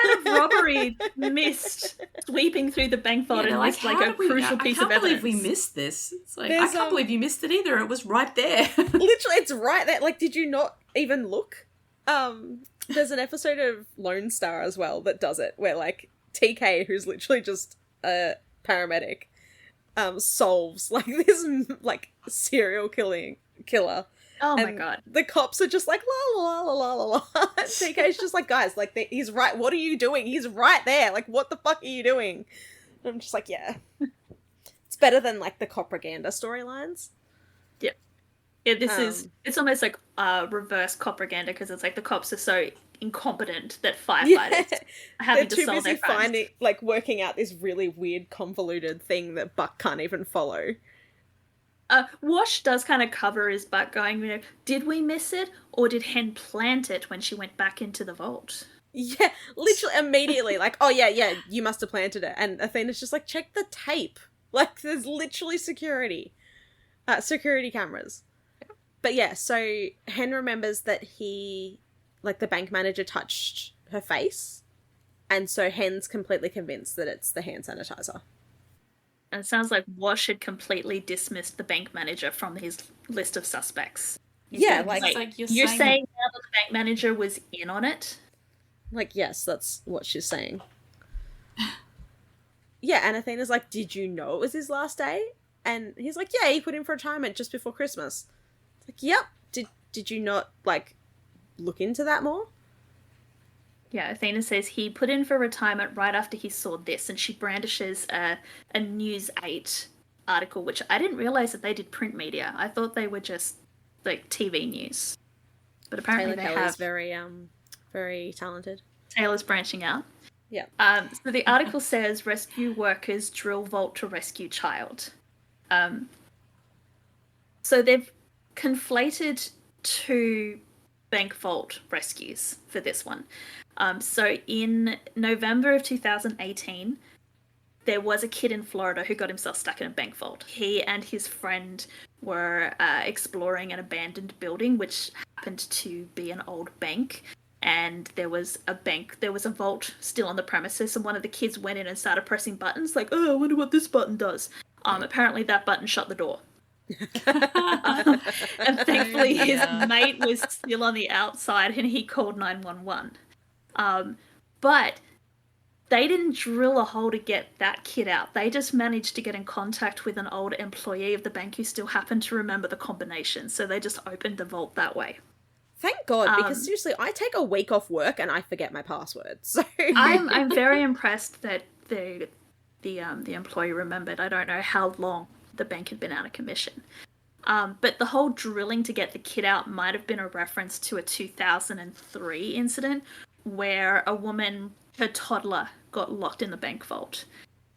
Speaker 2: head of robbery missed sweeping through the bank vault and missed, like, a crucial piece of evidence.
Speaker 4: I can't believe we missed this. It's like, I can't believe you missed it either. It was right there.
Speaker 3: Literally, it's right there. Like, did you not even look? There's an episode of Lone Star as well that does it, where, like, TK, who's literally just a paramedic, solves, like, this, like, serial killer.
Speaker 2: Oh my god.
Speaker 3: The cops are just like, la la la la la la. TK's just like, guys, like, he's right. What are you doing? He's right there. Like, what the fuck are you doing? And I'm just like, yeah. It's better than, like, the propaganda storylines.
Speaker 2: Yeah. Yeah, this is, it's almost like reverse propaganda, because it's like the cops are so incompetent that firefighters are having to solve their crimes.
Speaker 3: They're too busy working out this really weird, convoluted thing that Buck can't even follow.
Speaker 2: Wash does kind of cover his butt going, did we miss it? Or did Hen plant it when she went back into the vault?
Speaker 3: Yeah, literally immediately, like, oh yeah, you must have planted it. And Athena's just like, check the tape. Like, there's literally security cameras. But yeah, so Hen remembers that the bank manager touched her face. And so Hen's completely convinced that it's the hand sanitizer.
Speaker 2: And it sounds like Wash had completely dismissed the bank manager from his list of suspects.
Speaker 3: Yeah,
Speaker 2: you're saying now that the bank manager was in on it?
Speaker 3: Like, yes, that's what she's saying. Yeah, and Athena's like, did you know it was his last day? And he's like, yeah, he put in for retirement just before Christmas. It's like, yep. Did you not, like, look into that more?
Speaker 2: Yeah, Athena says he put in for retirement right after he saw this, and she brandishes a News 8 article, which I didn't realise that they did print media. I thought they were just, like, TV news. But apparently
Speaker 3: Taylor Kelly's very talented.
Speaker 2: Taylor's branching out.
Speaker 3: Yeah.
Speaker 2: So the article says rescue workers drill vault to rescue child. So they've conflated two bank vault rescues for this one. So in November of 2018, there was a kid in Florida who got himself stuck in a bank vault. He and his friend were exploring an abandoned building, which happened to be an old bank. And there was a vault still on the premises, and one of the kids went in and started pressing buttons, like, oh, I wonder what this button does. Apparently that button shut the door. And thankfully his mate was still on the outside, and he called 911. But they didn't drill a hole to get that kid out. They just managed to get in contact with an old employee of the bank who still happened to remember the combination. So they just opened the vault that way.
Speaker 3: Thank God, because seriously, I take a week off work and I forget my password. So
Speaker 2: I'm very impressed that the employee remembered. I don't know how long the bank had been out of commission. But the whole drilling to get the kid out might have been a reference to a 2003 incident where a woman, her toddler, got locked in the bank vault.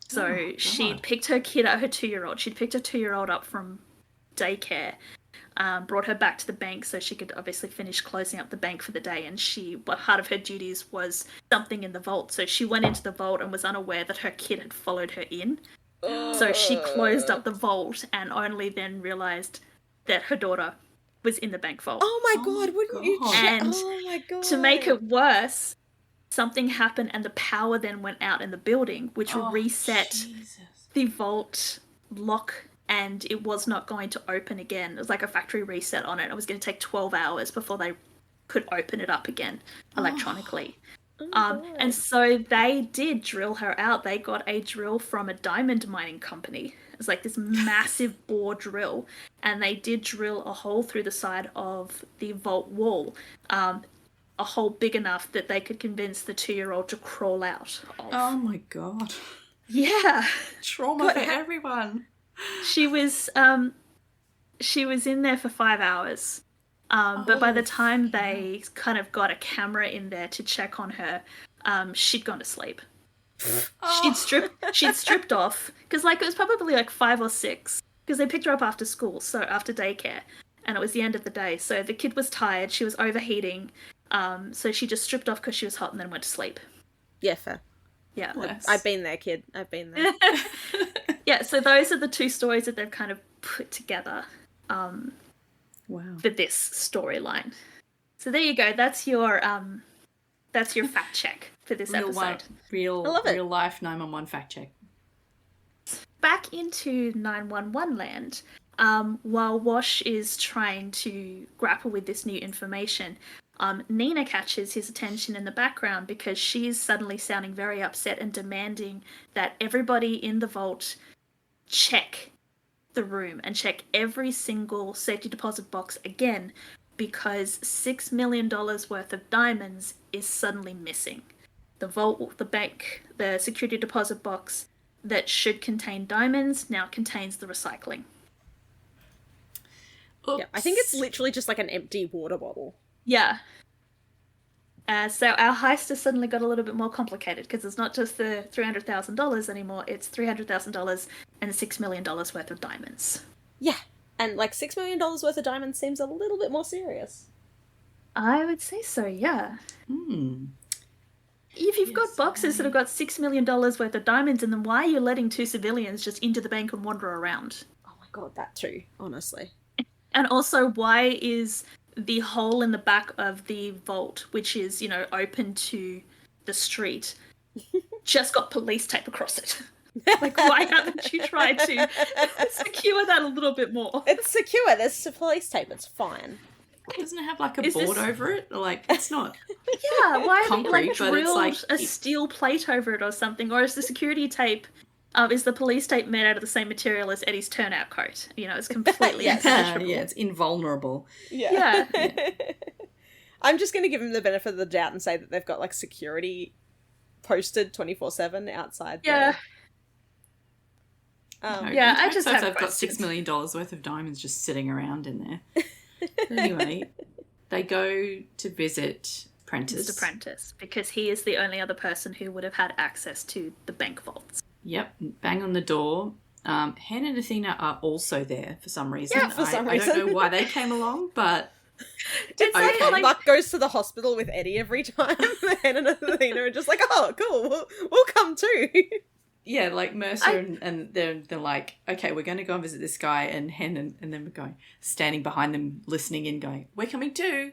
Speaker 2: So she'd picked her kid up, her 2-year-old. She'd picked her 2-year-old up from daycare, brought her back to the bank so she could obviously finish closing up the bank for the day. And part of her duties was something in the vault. So she went into the vault and was unaware that her kid had followed her in. So she closed up the vault and only then realised that her daughter was in the bank vault.
Speaker 3: Oh my God, wouldn't you check?
Speaker 2: And
Speaker 3: oh my God.
Speaker 2: to make it worse, something happened and the power then went out in the building, which reset the vault lock, and it was not going to open again. It was like a factory reset on it. It was going to take 12 hours before they could open it up again electronically. And so they did drill her out. They got a drill from a diamond mining company. It was like this massive bore drill, and they did drill a hole through the side of the vault wall, a hole big enough that they could convince the 2-year-old to crawl out of.
Speaker 4: Oh my God.
Speaker 2: Yeah.
Speaker 4: Trauma for everyone.
Speaker 2: She was in there for 5 hours. But by the time they kind of got a camera in there to check on her, she'd gone to sleep. She'd stripped off, because it was probably 5 or 6, because they picked her up after school, so after daycare, and it was the end of the day. So the kid was tired, she was overheating, so she just stripped off because she was hot and then went to sleep.
Speaker 3: Yeah, fair.
Speaker 2: Yeah.
Speaker 3: I've been there, kid. I've been there.
Speaker 2: Yeah, so those are the two stories that they've kind of put together. For this storyline. So there you go. That's your fact check for this episode.
Speaker 4: Real life 911 fact check.
Speaker 2: Back into 911 land. While Wash is trying to grapple with this new information, Nina catches his attention in the background because she's suddenly sounding very upset and demanding that everybody in the vault check the room and check every single safety deposit box again, because $6 million worth of diamonds is suddenly missing. The vault, the bank, the security deposit box that should contain diamonds now contains the recycling.
Speaker 3: Yeah, I think it's literally just like an empty water bottle.
Speaker 2: Yeah. So our heist has suddenly got a little bit more complicated, because it's not just the $300,000 anymore, it's $300,000 and $6 million worth of diamonds.
Speaker 3: Yeah, and $6 million worth of diamonds seems a little bit more serious.
Speaker 2: I would say so, yeah. If you've got boxes that have got $6 million worth of diamonds in them, why are you letting 2 civilians just into the bank and wander around?
Speaker 3: Oh my God, that too, honestly.
Speaker 2: And also, why is the hole in the back of the vault, which is, open to the street, just got police tape across it? Why haven't you tried to secure that a little bit more?
Speaker 3: It's secure. There's police tape. It's fine.
Speaker 4: Doesn't it have a board over it? It's not.
Speaker 2: Yeah, why haven't
Speaker 4: concrete,
Speaker 2: you
Speaker 4: but
Speaker 2: drilled
Speaker 4: it's
Speaker 2: a steel plate over it or something? Or is the security tape, is the police tape made out of the same material as Eddie's turnout coat? It's completely impenetrable.
Speaker 4: Yeah, it's invulnerable.
Speaker 2: Yeah.
Speaker 3: I'm just going to give them the benefit of the doubt and say that they've got security posted 24/7 outside.
Speaker 2: Yeah. I just have
Speaker 4: they've got
Speaker 2: questions.
Speaker 4: $6 million worth of diamonds just sitting around in there. Anyway, they go to visit Prentice.
Speaker 2: Mr. Prentice, because he is the only other person who would have had access to the bank vaults.
Speaker 4: Yep, bang on the door. Hen and Athena are also there for some reason.
Speaker 3: Yeah, for some
Speaker 4: I
Speaker 3: reason.
Speaker 4: don't know why they came along, but
Speaker 3: It's
Speaker 4: okay.
Speaker 3: like Buck goes to the hospital with Eddie every time. Hen and Athena are just like, oh, cool, we'll come too.
Speaker 4: Yeah, like Mercer and they're like, okay, we're going to go and visit this guy, and Hen and then we're going, standing behind them, listening in, going, we're coming too.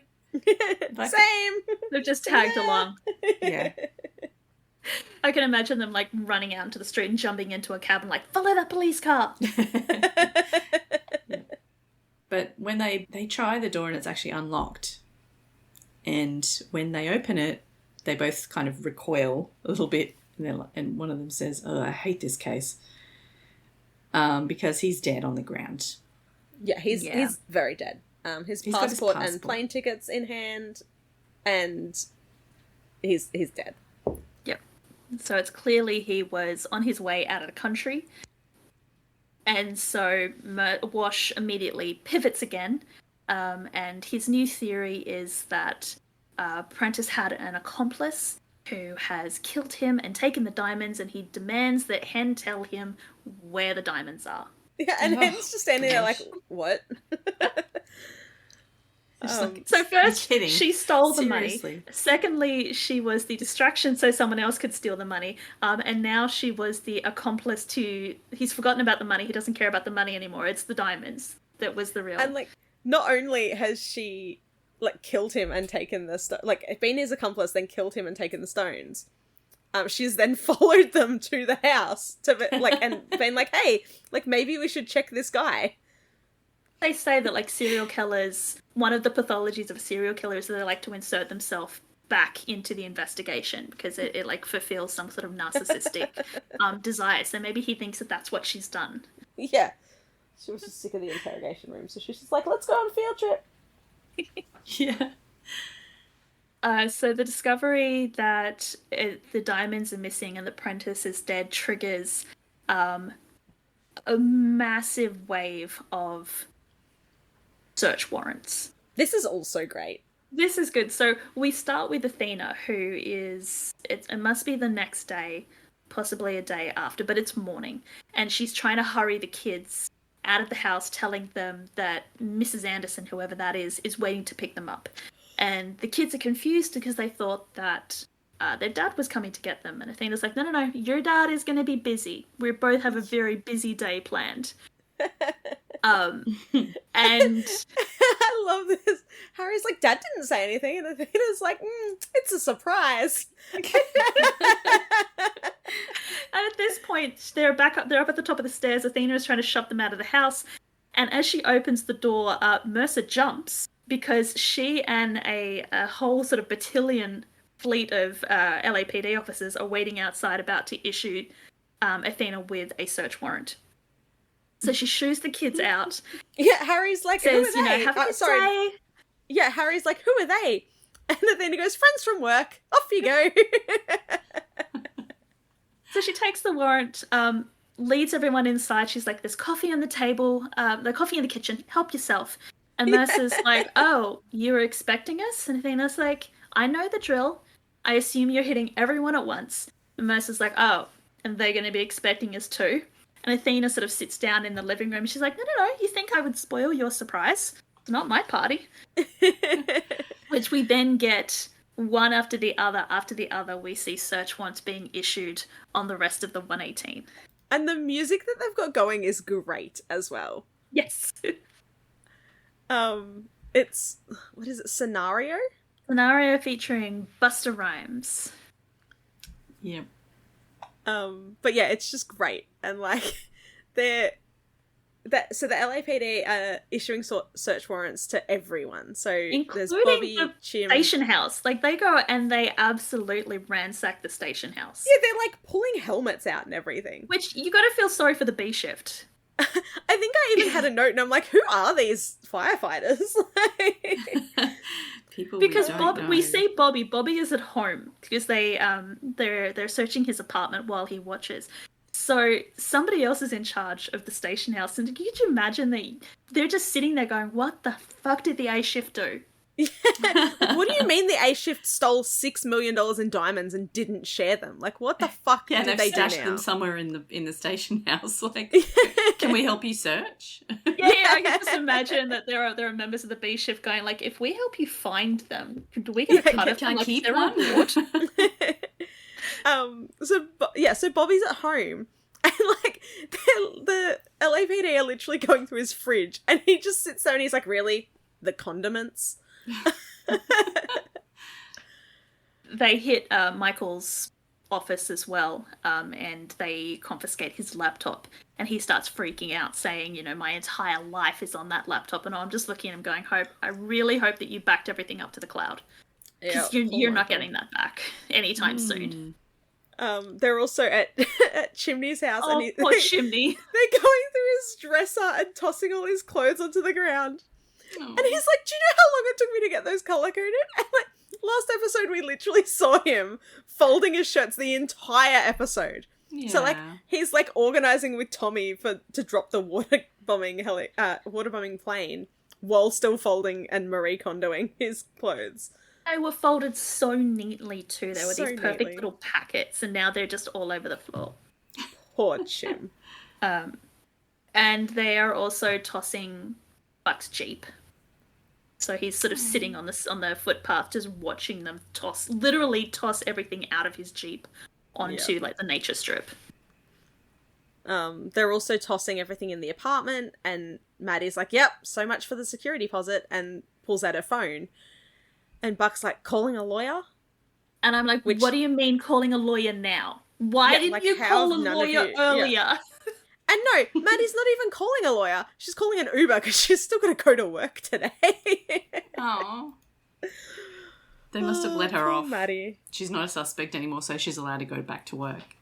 Speaker 4: Like,
Speaker 3: Same.
Speaker 2: They've just tagged along.
Speaker 4: Yeah.
Speaker 2: I can imagine them like running out into the street and jumping into a cab and like, follow that police car.
Speaker 4: Yeah. But when they try the door and it's actually unlocked, and when they open it, they both kind of recoil a little bit, and one of them says, "Oh, I hate this case," because he's dead on the ground.
Speaker 3: Yeah, he's very dead. His passport and plane tickets in hand, and he's dead.
Speaker 2: Yep. So it's clearly he was on his way out of the country. And so Wash immediately pivots again. And his new theory is that Prentice had an accomplice who has killed him and taken the diamonds, and he demands that Hen tell him where the diamonds are.
Speaker 3: Yeah, and Hen's just standing there like, what?
Speaker 2: So first, she stole the money.
Speaker 4: Seriously.
Speaker 2: Secondly, she was the distraction so someone else could steal the money. And now she was the accomplice to... He's forgotten about the money. He doesn't care about the money anymore. It's the diamonds that was the real...
Speaker 3: And, like, not only has she, like, killed him and taken the... like, been his accomplice, then killed him and taken the stones, she's then followed them to the house to, like, and been like, hey, like, maybe we should check this guy.
Speaker 2: They say that, like, serial killers, one of the pathologies of a serial killer is that they like to insert themselves back into the investigation because it like, fulfills some sort of narcissistic desire. So maybe he thinks that that's what she's done.
Speaker 3: Yeah. She was just sick of the interrogation room, so she's just like, let's go on a field trip.
Speaker 4: Yeah.
Speaker 2: So the discovery that the diamonds are missing and the Prentice is dead triggers a massive wave of search warrants.
Speaker 3: This is also great.
Speaker 2: This is good. So we start with Athena, who is... It must be the next day, possibly a day after, but it's morning. And she's trying to hurry the kids out of the house, telling them that Mrs. Anderson, whoever that is waiting to pick them up. And the kids are confused because they thought that their dad was coming to get them. And Athena's like, no, your dad is going to be busy. We both have a very busy day planned. And
Speaker 3: I love this. Harry's like, Dad didn't say anything, and Athena's like, it's a surprise.
Speaker 2: And at this point, they're up at the top of the stairs. Athena is trying to shove them out of the house. And as she opens the door, Mercer jumps because she and a whole sort of battalion fleet of LAPD officers are waiting outside about to issue Athena with a search warrant. So she shoos the kids out.
Speaker 3: Yeah, Harry's like,
Speaker 2: says,
Speaker 3: who are they?
Speaker 2: Have a good day.
Speaker 3: Yeah, Harry's like, who are they? And Athena goes, friends from work. Off you go.
Speaker 2: So she takes the warrant, leads everyone inside. She's like, there's coffee on the table, the coffee in the kitchen. Help yourself. And Mercer's like, oh, you were expecting us? And Athena's like, I know the drill. I assume you're hitting everyone at once. And Mercer's like, oh, and they're going to be expecting us too. And Athena sort of sits down in the living room. She's like, no, you think I would spoil your surprise? It's not my party. Which we then get one after the other. After the other, we see search warrants being issued on the rest of the 118.
Speaker 3: And the music that they've got going is great as well.
Speaker 2: Yes.
Speaker 3: It's, what is it, Scenario?
Speaker 2: Scenario featuring Busta Rhymes.
Speaker 4: Yeah.
Speaker 3: But yeah, it's just great. And like, so the LAPD are issuing search warrants to everyone. So
Speaker 2: including
Speaker 3: there's Bobby,
Speaker 2: the
Speaker 3: Chim.
Speaker 2: station house. Like, they go and they absolutely ransack the station house.
Speaker 3: Yeah, they're like pulling helmets out and everything.
Speaker 2: Which, you gotta feel sorry for the B shift.
Speaker 3: I think I even had a note and I'm like, who are these firefighters?
Speaker 4: People
Speaker 2: because
Speaker 4: we
Speaker 2: see Bobby. Bobby is at home because they're searching his apartment while he watches. So somebody else is in charge of the station house, and could you imagine that they're just sitting there going, "What the fuck did the A shift do?"
Speaker 3: What do you mean the A shift stole $6 million in diamonds and didn't share them? Like, what the fuck
Speaker 4: Yeah,
Speaker 3: did
Speaker 4: they've
Speaker 3: they do
Speaker 4: stashed
Speaker 3: now?
Speaker 4: them somewhere in the station house. Like, can we help you search?
Speaker 2: Yeah, I can just imagine that there are members of the B shift going like, if we help you find them, do we get a cut of
Speaker 4: can I
Speaker 2: them? Like,
Speaker 4: keep
Speaker 2: is there a
Speaker 4: one?
Speaker 2: reward?
Speaker 3: So Bobby's at home, and like the LAPD are literally going through his fridge, and he just sits there and he's like, really? The condiments?
Speaker 2: They hit Michael's office as well, and they confiscate his laptop, and he starts freaking out, saying, you know, my entire life is on that laptop. And I'm just looking at him going, I really hope that you backed everything up to the cloud, because you're not getting that back anytime soon.
Speaker 3: They're also at Chimney's house,
Speaker 2: Oh,
Speaker 3: and
Speaker 2: poor Chimney.
Speaker 3: they're going through his dresser and tossing all his clothes onto the ground.
Speaker 4: Oh.
Speaker 3: And he's like, do you know how long it took me to get those color-coded? And like, last episode we literally saw him folding his shirts the entire episode.
Speaker 4: Yeah.
Speaker 3: So like, he's like organizing with Tommy to drop the water bombing plane while still folding and Marie Kondoing his clothes.
Speaker 2: They were folded so neatly too. They were
Speaker 3: So
Speaker 2: these perfect
Speaker 3: neatly.
Speaker 2: little packets, and now they're just all over the floor.
Speaker 3: Poor Chim.
Speaker 2: And they are also tossing Buck's Jeep. So he's sort of sitting on the footpath, just watching them literally toss everything out of his Jeep onto like the nature strip.
Speaker 3: They're also tossing everything in the apartment, and Maddie's like, yep, so much for the security deposit, and pulls out her phone. And Buck's like, calling a lawyer?
Speaker 2: And I'm like, what do you mean calling a lawyer now? Why didn't you call a lawyer earlier?
Speaker 3: Yeah. And no, Maddie's not even calling a lawyer. She's calling an Uber because she's still got to go to work today.
Speaker 4: Oh. They must have let her
Speaker 3: poor
Speaker 4: off.
Speaker 3: Maddie.
Speaker 4: She's not a suspect anymore, so she's allowed to go back to work.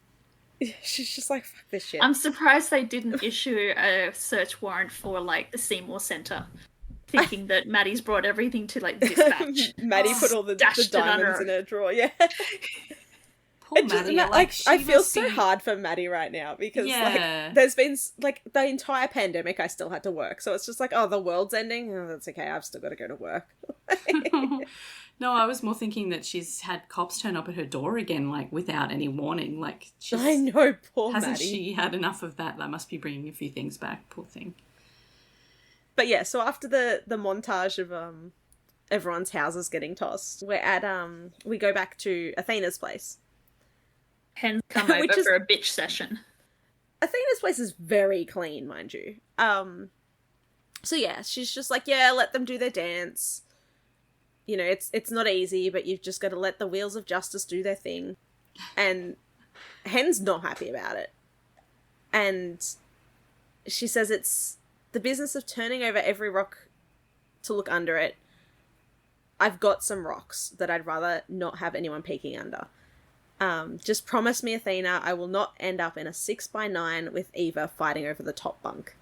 Speaker 3: She's just like, fuck this shit.
Speaker 2: I'm surprised they didn't issue a search warrant for like the Seymour Center, thinking that Maddie's brought everything to like dispatch.
Speaker 3: Maddie put all the diamonds in her drawer. Yeah.
Speaker 4: Poor Maddie.
Speaker 3: I feel so hard for Maddie right now because like there's been like the entire pandemic I still had to work, so it's just like, oh, the world's ending. Oh, that's okay. I've still got to go to work.
Speaker 4: No, I was more thinking that she's had cops turn up at her door again, like without any warning. Like,
Speaker 3: I know, poor
Speaker 4: hasn't
Speaker 3: Maddie.
Speaker 4: she had enough of that? That must be bringing a few things back. Poor thing.
Speaker 3: But yeah, so after the montage of everyone's houses getting tossed, we go back to Athena's place.
Speaker 2: Hens come over for a bitch session.
Speaker 3: Athena's place is very clean, mind you. So yeah, she's just like, yeah, let them do their dance. You know, it's not easy, but you've just got to let the wheels of justice do their thing. And Hen's not happy about it. And she says it's the business of turning over every rock to look under it. I've got some rocks that I'd rather not have anyone peeking under. Just promise me, Athena, I will not end up in a 6x9 with Eva fighting over the top bunk.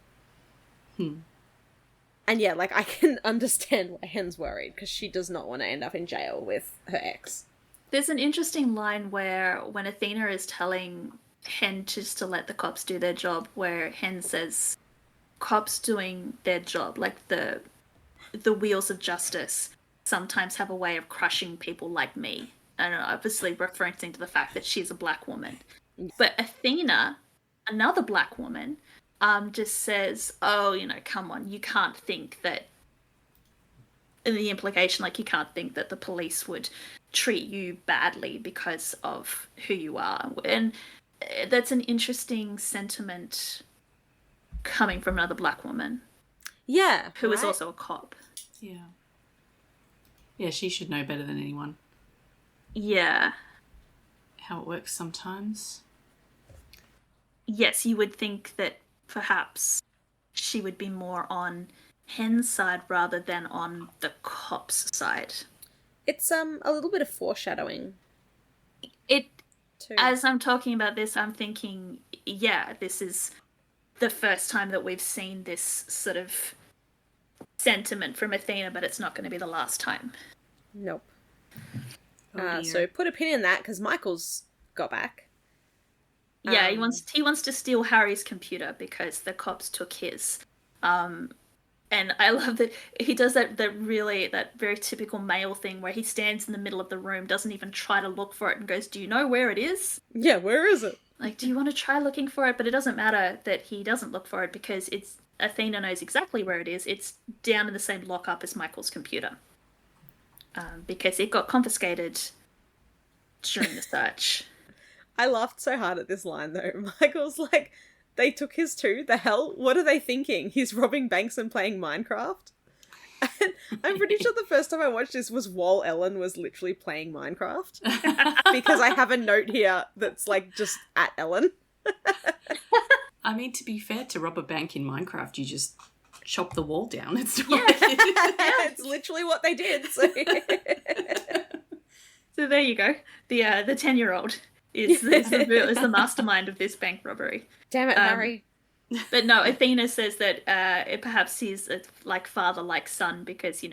Speaker 3: And yeah, like, I can understand why Hen's worried, because she does not want to end up in jail with her ex.
Speaker 2: There's an interesting line where when Athena is telling Hen just to let the cops do their job, where Hen says, cops doing their job, like the wheels of justice, sometimes have a way of crushing people like me. And obviously referencing to the fact that she's a black woman. But Athena, another black woman, just says, oh, you know, come on, you can't think that, and the implication, like, you can't think that the police would treat you badly because of who you are. And that's an interesting sentiment coming from another black woman.
Speaker 3: Yeah.
Speaker 2: Who is also a cop.
Speaker 4: Yeah. Yeah, she should know better than anyone.
Speaker 2: Yeah.
Speaker 4: How it works sometimes.
Speaker 2: Yes, you would think that perhaps she would be more on Hen's side rather than on the cop's side.
Speaker 3: It's a little bit of foreshadowing.
Speaker 2: It
Speaker 3: too.
Speaker 2: As I'm talking about this, I'm thinking, yeah, this is the first time that we've seen this sort of sentiment from Athena, but it's not going to be the last time.
Speaker 3: Nope.
Speaker 4: Oh,
Speaker 3: so put a pin in that, because Michael's got back.
Speaker 2: Yeah, he wants to steal Harry's computer because the cops took his. And I love that he does that very typical male thing where he stands in the middle of the room, doesn't even try to look for it, and goes, "Do you know where it is?"
Speaker 3: Yeah, where is it?
Speaker 2: Like, do you want to try looking for it? But it doesn't matter that he doesn't look for it because Athena knows exactly where it is. It's down in the same lockup as Michael's computer. Because it got confiscated during the search.
Speaker 3: I laughed so hard at this line though. Michael's like, they took his too? The hell? What are they thinking? He's robbing banks and playing Minecraft? And I'm pretty sure the first time I watched this was while Ellen was literally playing Minecraft. Because I have a note here that's like just at Ellen.
Speaker 4: I mean, to be fair, to rob a bank in Minecraft, you just chop the wall down. It's not
Speaker 2: Yeah.
Speaker 3: It's literally what they did. So,
Speaker 2: So there you go. The 10-year-old is the mastermind of this bank robbery.
Speaker 3: damn it, Harry.
Speaker 2: But no, Athena says that perhaps he's like father, like son, because,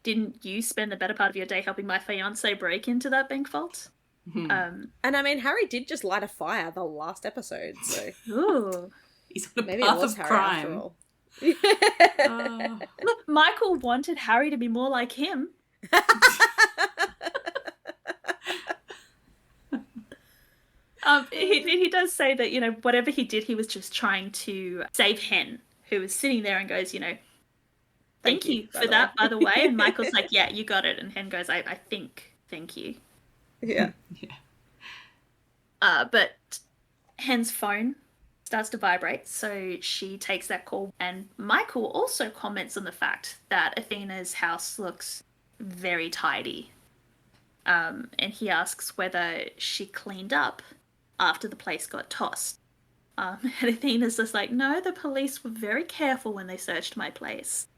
Speaker 2: didn't you spend the better part of your day helping my fiance break into that bank vault?
Speaker 3: And I mean, Harry did just light a fire the last episode, so
Speaker 2: Ooh.
Speaker 4: He's on a
Speaker 3: maybe it
Speaker 4: path
Speaker 3: was
Speaker 4: of
Speaker 3: Harry
Speaker 4: crime.
Speaker 3: after all.
Speaker 2: Look, Michael wanted Harry to be more like him. He does say that, whatever he did, he was just trying to save Hen, who was sitting there and goes, thank you for that, by the way. And Michael's like, yeah, you got it. And Hen goes, I think, thank you.
Speaker 3: Yeah.
Speaker 2: But Hen's phone starts to vibrate, so she takes that call. And Michael also comments on the fact that Athena's house looks very tidy. And he asks whether she cleaned up after the place got tossed. And Athena's just like, no, the police were very careful when they searched my place.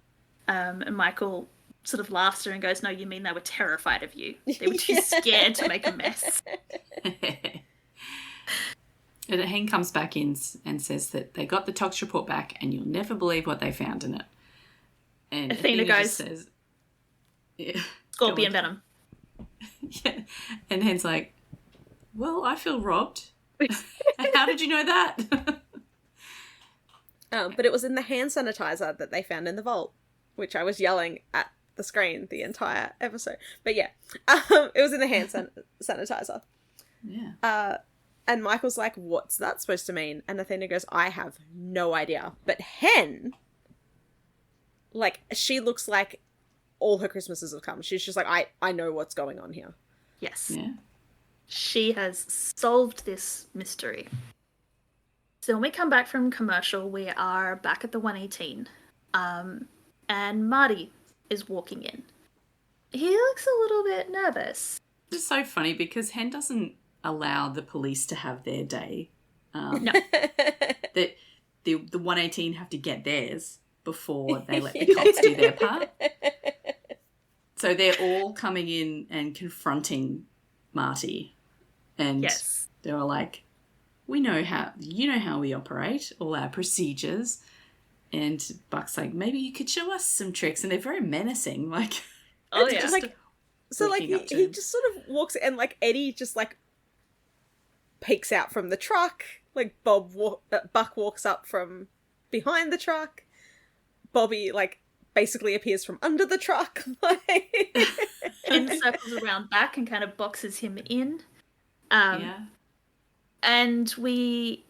Speaker 2: And Michael sort of laughs at her and goes, no, you mean they were terrified of you. They were too scared to make a mess.
Speaker 4: And Hen comes back in and says that they got the tox report back and you'll never believe what they found in it. And
Speaker 2: Athena goes,
Speaker 4: just says, yeah,
Speaker 2: scorpion venom.
Speaker 4: Yeah. And Hen's like, well, I feel robbed. How did you know that?
Speaker 3: But it was in the hand sanitizer that they found in the vault, which I was yelling at the screen the entire episode. But yeah, it was in the hand sanitizer.
Speaker 4: Yeah.
Speaker 3: And Michael's like, what's that supposed to mean? And Athena goes, I have no idea. But Hen, like, she looks like all her Christmases have come. She's just like, I know what's going on here.
Speaker 2: Yes.
Speaker 4: Yeah.
Speaker 2: She has solved this mystery. So when we come back from commercial, we are back at the 118. And Marty is walking in. He looks a little bit nervous.
Speaker 4: It's so funny because Hen doesn't allow the police to have their day.
Speaker 2: No.
Speaker 4: That the 118 have to get theirs before they let the cops do their part. So they're all coming in and confronting Marty. And
Speaker 2: Yes.
Speaker 4: they were like, you know how we operate, all our procedures. And Buck's like, maybe you could show us some tricks. And they're very menacing. Like,
Speaker 2: Oh, yeah.
Speaker 3: Like, so like he just sort of walks and like Eddie just like peeks out from the truck. Like Buck walks up from behind the truck. Bobby like basically appears from under the truck. Like
Speaker 2: Ken circles around back and kind of boxes him in.
Speaker 4: yeah.
Speaker 2: And we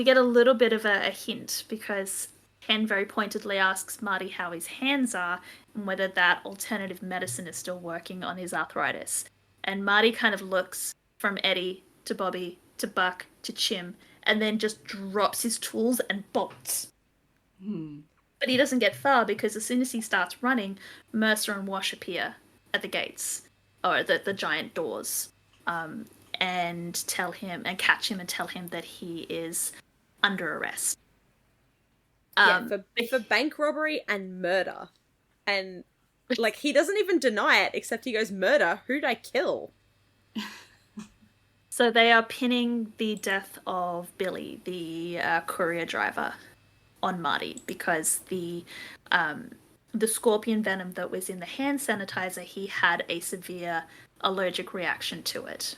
Speaker 2: get a little bit of a hint because Ken very pointedly asks Marty how his hands are and whether that alternative medicine is still working on his arthritis. And Marty kind of looks from Eddie to Bobby to Buck to Chim and then just drops his tools and bolts. But he doesn't get far because as soon as he starts running, Mercer and Wash appear at the gates, or the giant doors, and catch him and tell him that he is under arrest.
Speaker 3: for bank robbery and murder. And like he doesn't even deny it, except he goes, murder? Who'd I kill?
Speaker 2: So they are pinning the death of Billy, the courier driver, on Marty because the scorpion venom that was in the hand sanitizer, he had a severe allergic reaction to it.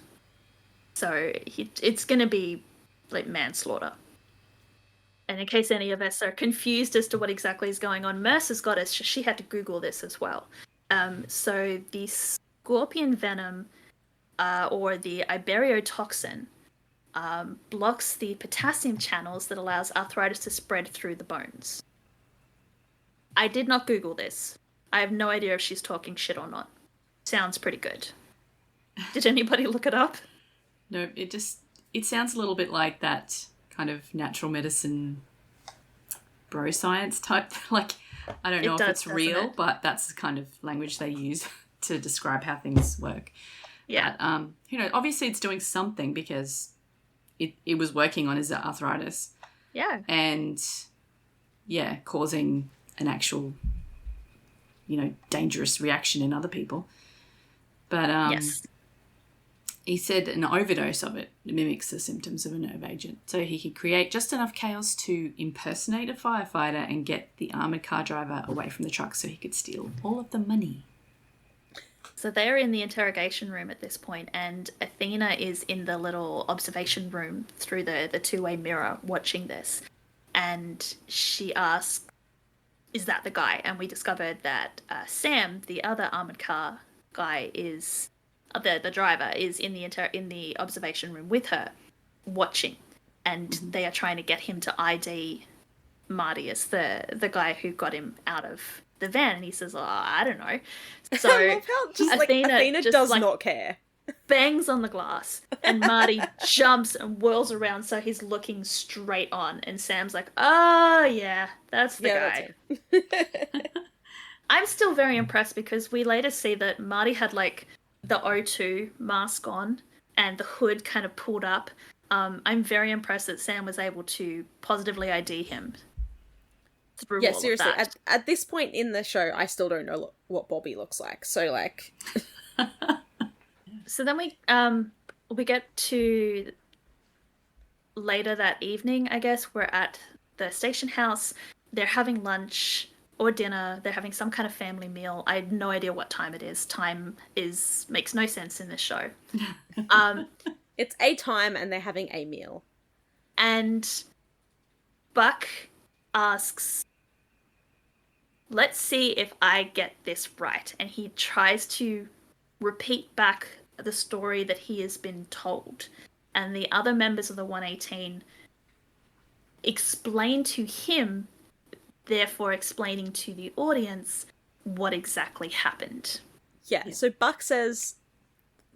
Speaker 2: So it's going to be like manslaughter. And in case any of us are confused as to what exactly is going on, Mercer's got us. She had to Google this as well. So the scorpion venom, or the iberiotoxin, blocks the potassium channels that allows arthritis to spread through the bones. I did not Google this. I have no idea if she's talking shit or not. Sounds pretty good. Did anybody look it up?
Speaker 4: No, it sounds a little bit like that kind of natural medicine bro science type. Like, I don't know if it's real, but that's the kind of language they use to describe how things work.
Speaker 2: Yeah.
Speaker 4: But, obviously it's doing something because it was working on his arthritis.
Speaker 2: Yeah.
Speaker 4: And, yeah, causing an actual, dangerous reaction in other people. But
Speaker 2: yes.
Speaker 4: He said an overdose of it mimics the symptoms of a nerve agent. So he could create just enough chaos to impersonate a firefighter and get the armoured car driver away from the truck so he could steal all of the money.
Speaker 2: So they're in the interrogation room at this point, and Athena is in the little observation room through the two-way mirror watching this. And she asks, is that the guy? And we discovered that Sam, the other armoured car guy, is... The driver is in the observation room with her, watching, and they are trying to get him to ID Marty as the guy who got him out of the van. And he says, "Oh, I don't know." So
Speaker 3: I love how Athena just does not care.
Speaker 2: Bangs on the glass, and Marty jumps and whirls around so he's looking straight on. And Sam's like, "Oh yeah, that's the guy."
Speaker 3: That's
Speaker 2: I'm still very impressed because we later see that Marty had the O2 mask on and the hood kind of pulled up. I'm very impressed that Sam was able to positively ID him through all
Speaker 3: seriously.
Speaker 2: of that.
Speaker 3: At this point in the show, I still don't know what Bobby looks like. So
Speaker 2: So then we get to later that evening, I guess. We're at the station house. They're having lunch or dinner. They're having some kind of family meal. I had no idea what time it is. Time makes no sense in this show.
Speaker 3: it's a time and they're having a meal.
Speaker 2: And Buck asks, let's see if I get this right. And he tries to repeat back the story that he has been told. And the other members of the 118 explain to him, therefore explaining to the audience what exactly happened.
Speaker 3: Yeah, so Buck says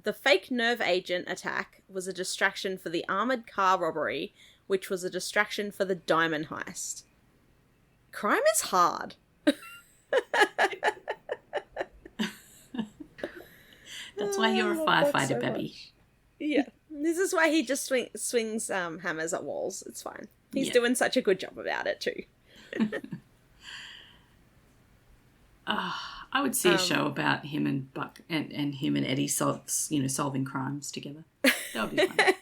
Speaker 3: the fake nerve agent attack was a distraction for the armoured car robbery, which was a distraction for the diamond heist. Crime is hard.
Speaker 4: That's why you're a firefighter, so baby.
Speaker 3: Much. Yeah. This is why he just swings hammers at walls. It's fine. He's doing such a good job about it too.
Speaker 4: I would see a show about him and Buck and him and Eddie solving crimes together. That would be fun.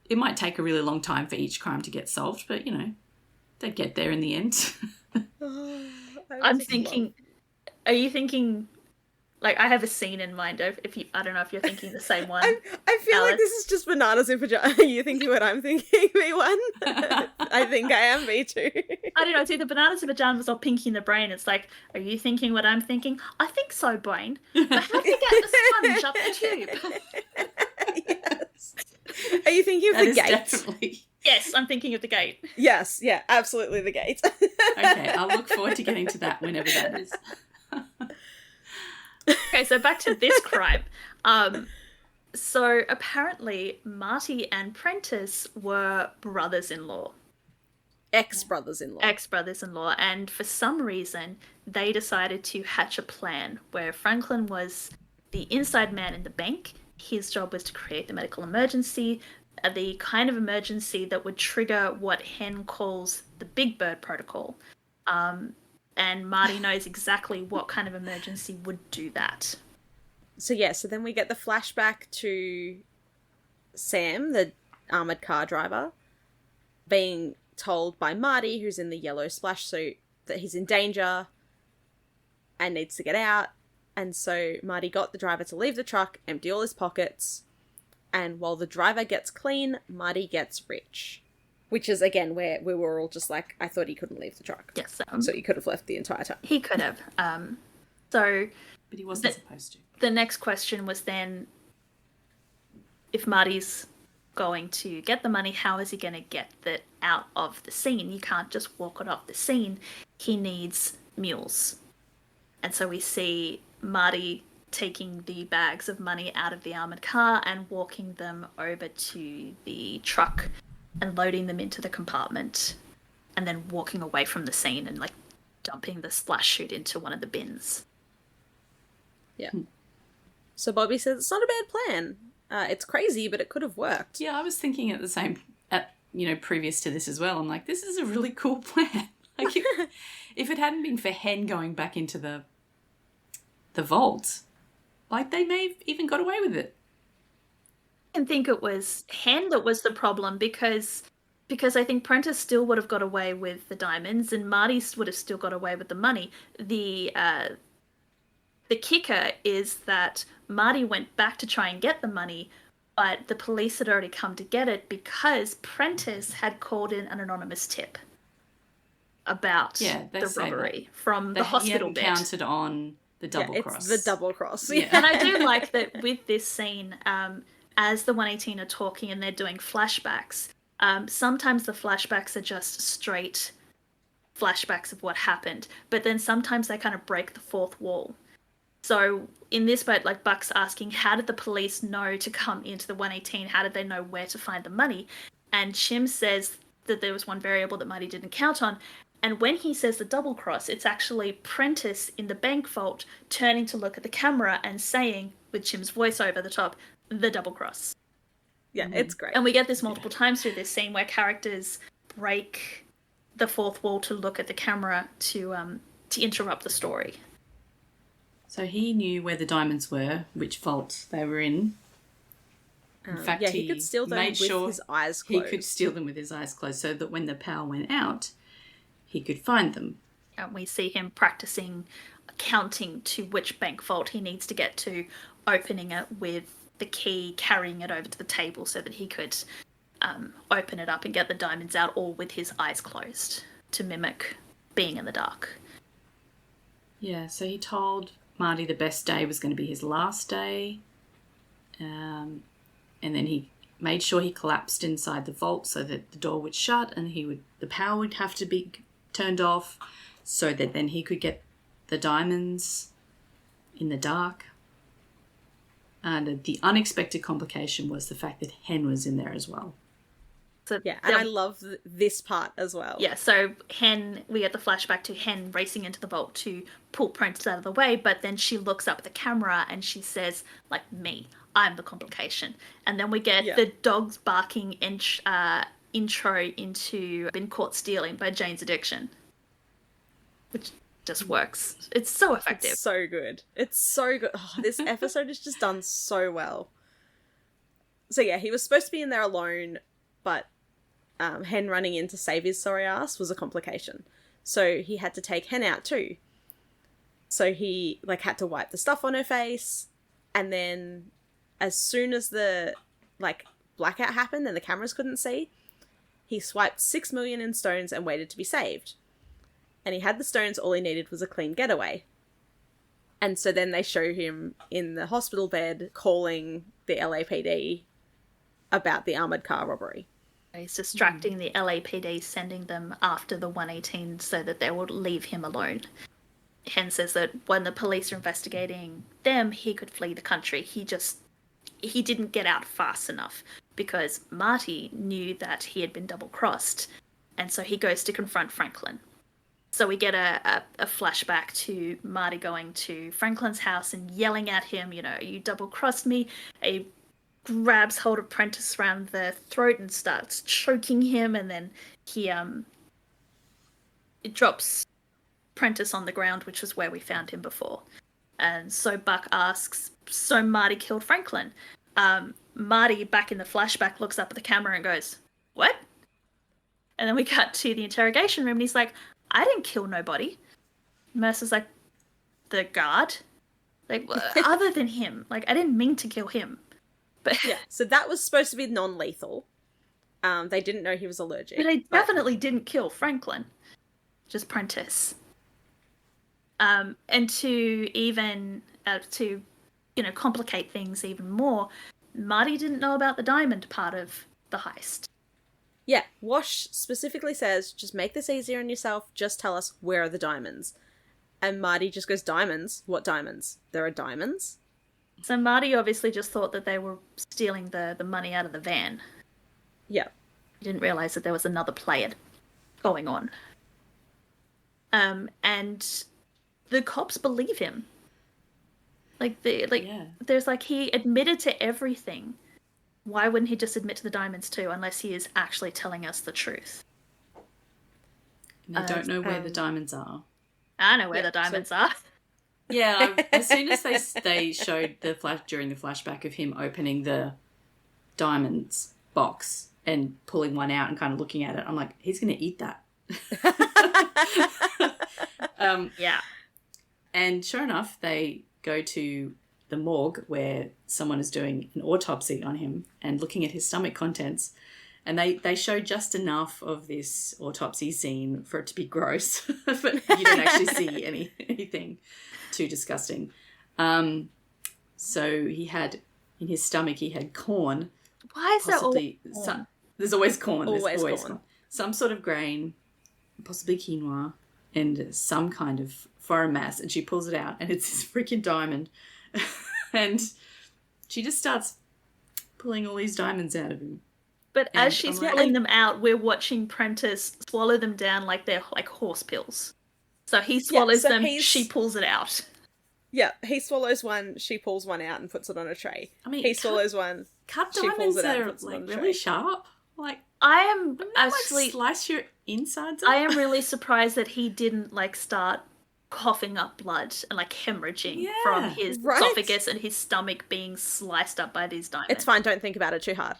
Speaker 4: It might take a really long time for each crime to get solved, but they'd get there in the end.
Speaker 2: I'm thinking, are you thinking, I have a scene in mind of, I don't know if you're thinking the same one.
Speaker 3: I feel
Speaker 2: Alice.
Speaker 3: like this is just bananas in pajamas. Are you thinking what I'm thinking, V1? I think I am, V2.
Speaker 2: I don't know, it's either bananas in pajamas or Pinky in the Brain. It's like, are you thinking what I'm thinking? I think so, Brain. But how to get the sponge up the tube?
Speaker 3: Yes. Are you thinking of the gate?
Speaker 4: Definitely...
Speaker 2: Yes, I'm thinking of the gate.
Speaker 3: Yes, yeah, absolutely the gate.
Speaker 4: Okay, I'll look forward to getting to that whenever that is.
Speaker 2: Okay, so back to this crime. So apparently Marty and Prentice were brothers-in-law.
Speaker 3: Ex-brothers-in-law.
Speaker 2: Ex-brothers-in-law, and for some reason they decided to hatch a plan where Franklin was the inside man in the bank. His job was to create the medical emergency, the kind of emergency that would trigger what Hen calls the Big Bird Protocol. And Marty knows exactly what kind of emergency would do that.
Speaker 3: So then we get the flashback to Sam, the armoured car driver, being told by Marty, who's in the yellow splash suit, that he's in danger and needs to get out. And so Marty got the driver to leave the truck, empty all his pockets, and while the driver gets clean, Marty gets rich. Which is, again, where we were all just like, I thought he couldn't leave the truck.
Speaker 2: Yes.
Speaker 3: So he could have left the entire time.
Speaker 2: He could have. So...
Speaker 4: But he wasn't supposed to.
Speaker 2: The next question was then, if Marty's going to get the money, how is he going to get that out of the scene? You can't just walk it off the scene. He needs mules. And so we see Marty taking the bags of money out of the armored car and walking them over to the truck and loading them into the compartment and then walking away from the scene and like dumping the splash chute into one of the bins.
Speaker 3: Yeah. So Bobby says it's not a bad plan. It's crazy, but it could have worked.
Speaker 4: Yeah, I was thinking previous to this as well. I'm like, this is a really cool plan. Like, if it hadn't been for Hen going back into the vault, like they may have even got away with it.
Speaker 2: I think it was Hen that was the problem because I think Prentice still would have got away with the diamonds and Marty would have still got away with the money. The kicker is that Marty went back to try and get the money, but the police had already come to get it because Prentice had called in an anonymous tip about the robbery from the hospital bed.
Speaker 4: He hadn't counted on the double cross.
Speaker 3: It's the double cross.
Speaker 2: Yeah. And I do like that with this scene, as the 118 are talking and they're doing flashbacks, sometimes the flashbacks are just straight flashbacks of what happened, but then sometimes they kind of break the fourth wall. So in this boat, like Buck's asking, how did the police know to come into the 118? How did they know where to find the money? And Shim says that there was one variable that Marty didn't count on. And when he says the double cross, it's actually Prentice in the bank vault turning to look at the camera and saying, with Shim's voice over the top, the double cross.
Speaker 3: Yeah, it's great.
Speaker 2: And we get this multiple times through this scene where characters break the fourth wall to look at the camera to interrupt the story.
Speaker 4: So he knew where the diamonds were, which vault they were in. In fact,
Speaker 3: he could steal them with his eyes closed.
Speaker 4: He could steal them with his eyes closed so that when the power went out, he could find them.
Speaker 2: And we see him practicing counting to which bank vault he needs to get to, opening it with the key, carrying it over to the table so that he could open it up and get the diamonds out, all with his eyes closed to mimic being in the dark.
Speaker 4: Yeah, so he told Marty the best day was going to be his last day. And then he made sure he collapsed inside the vault so that the door would shut and the power would have to be turned off so that then he could get the diamonds in the dark. And the unexpected complication was the fact that Hen was in there as well.
Speaker 2: So
Speaker 3: yeah, and I love this part as well.
Speaker 2: Yeah, so Hen, we get the flashback to Hen racing into the vault to pull Prentice out of the way, but then she looks up at the camera and she says, like, me, I'm the complication. And then we get the dogs barking intro into Been Caught Stealing by Jane's Addiction, which just works. It's so effective.
Speaker 3: It's so good. It's so good. Oh, this episode is just done so well. So yeah, he was supposed to be in there alone, but Hen running in to save his sorry ass was a complication. So he had to take Hen out too. So he had to wipe the stuff on her face, and then as soon as the blackout happened and the cameras couldn't see, he swiped 6 million in stones and waited to be saved. And he had the stones, all he needed was a clean getaway. And so then they show him in the hospital bed calling the LAPD about the armoured car robbery.
Speaker 2: He's distracting the LAPD, sending them after the 118 so that they will leave him alone. Hen says that when the police are investigating them, he could flee the country. He didn't get out fast enough because Marty knew that he had been double-crossed, and so he goes to confront Franklin. So we get a flashback to Marty going to Franklin's house and yelling at him, you double-crossed me. He grabs hold of Prentice around the throat and starts choking him, and then he drops Prentice on the ground, which was where we found him before. And so Buck asks, so Marty killed Franklin? Marty, back in the flashback, looks up at the camera and goes, what? And then we cut to the interrogation room and he's like, I didn't kill nobody. Mercer's like, the guard? Other than him. I didn't mean to kill him. But
Speaker 3: yeah, so that was supposed to be non-lethal. They didn't know he was allergic.
Speaker 2: But they definitely didn't kill Franklin. Just Prentice. And to even, complicate things even more, Marty didn't know about the diamond part of the heist.
Speaker 3: Yeah, Wash specifically says, just make this easier on yourself, just tell us where are the diamonds. And Marty just goes, diamonds? What diamonds? There are diamonds?
Speaker 2: So Marty obviously just thought that they were stealing the money out of the van.
Speaker 3: Yeah.
Speaker 2: He didn't realise that there was another player going on. And the cops believe him. There's he admitted to everything. Why wouldn't he just admit to the diamonds too, unless he is actually telling us the truth?
Speaker 4: And they don't know where the diamonds are.
Speaker 2: I know where the diamonds are.
Speaker 4: Yeah, as soon as they showed during the flashback of him opening the diamonds box and pulling one out and kind of looking at it, I'm like, he's going to eat that.
Speaker 2: Yeah.
Speaker 4: And sure enough, they go to the morgue where someone is doing an autopsy on him and looking at his stomach contents. And they show just enough of this autopsy scene for it to be gross, but you don't actually see anything too disgusting. So he had, in his stomach, he had corn.
Speaker 2: Why is there always
Speaker 4: corn? There's always corn.
Speaker 3: Always
Speaker 4: There's
Speaker 3: corn.
Speaker 4: Some sort of grain, possibly quinoa, and some kind of foreign mass. And she pulls it out, and it's this freaking diamond. And she just starts pulling all these diamonds out of him.
Speaker 2: But as she's pulling them out, we're watching Prentice swallow them down like they're like horse pills. So he swallows them, she pulls it out.
Speaker 3: Yeah, he swallows one, she pulls one out and puts it on a tray. I mean, he swallows one,
Speaker 4: cut
Speaker 3: she pulls it out and puts
Speaker 4: are
Speaker 3: it on a
Speaker 4: really
Speaker 3: tray.
Speaker 4: sharp. Like,
Speaker 2: I am actually
Speaker 4: slice your insides off.
Speaker 2: I am really surprised that he didn't start coughing up blood and hemorrhaging from his esophagus and his stomach being sliced up by these diamonds.
Speaker 3: It's fine, don't think about it too hard.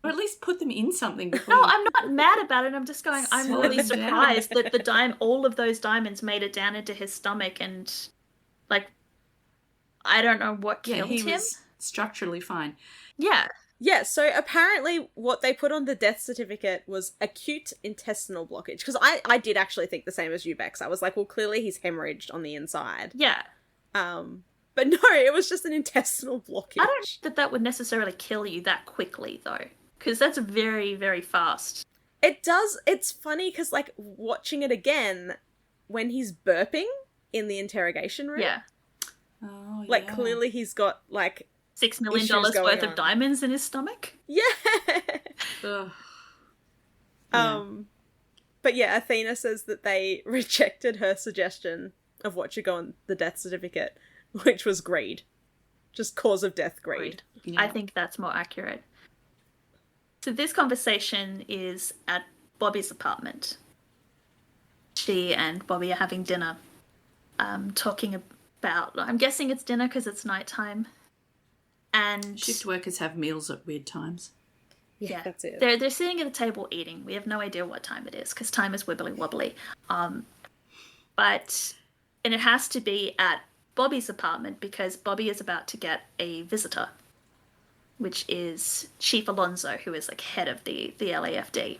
Speaker 4: Or at least put them in something before.
Speaker 2: No, I'm not mad about it. I'm just going, I'm really surprised that all of those diamonds made it down into his stomach and, I don't know what killed him.
Speaker 4: He was structurally fine.
Speaker 2: Yeah.
Speaker 3: Yeah, so apparently what they put on the death certificate was acute intestinal blockage. Because I did actually think the same as you, Bex. I was like, well, clearly he's hemorrhaged on the inside.
Speaker 2: Yeah.
Speaker 3: But no, it was just an intestinal blockage.
Speaker 2: I don't think that would necessarily kill you that quickly, though. Because that's very, very fast.
Speaker 3: It does. It's funny because, watching it again, when he's burping in the interrogation room.
Speaker 2: Yeah.
Speaker 4: Oh, yeah.
Speaker 3: Clearly he's got,
Speaker 2: $6 million worth of diamonds in his stomach?
Speaker 3: Yeah.
Speaker 4: Ugh.
Speaker 3: But yeah, Athena says that they rejected her suggestion of what should go on the death certificate, which was greed. Just cause of death, greed.
Speaker 2: Yeah. I think that's more accurate. So this conversation is at Bobby's apartment. She and Bobby are having dinner, talking about, I'm guessing it's dinner because it's nighttime. And
Speaker 4: shift workers have meals at weird times.
Speaker 3: Yeah, that's it.
Speaker 2: They're sitting at the table eating. We have no idea what time it is because time is wibbly wobbly. And it has to be at Bobby's apartment because Bobby is about to get a visitor, which is Chief Alonso, who is head of the LAFD.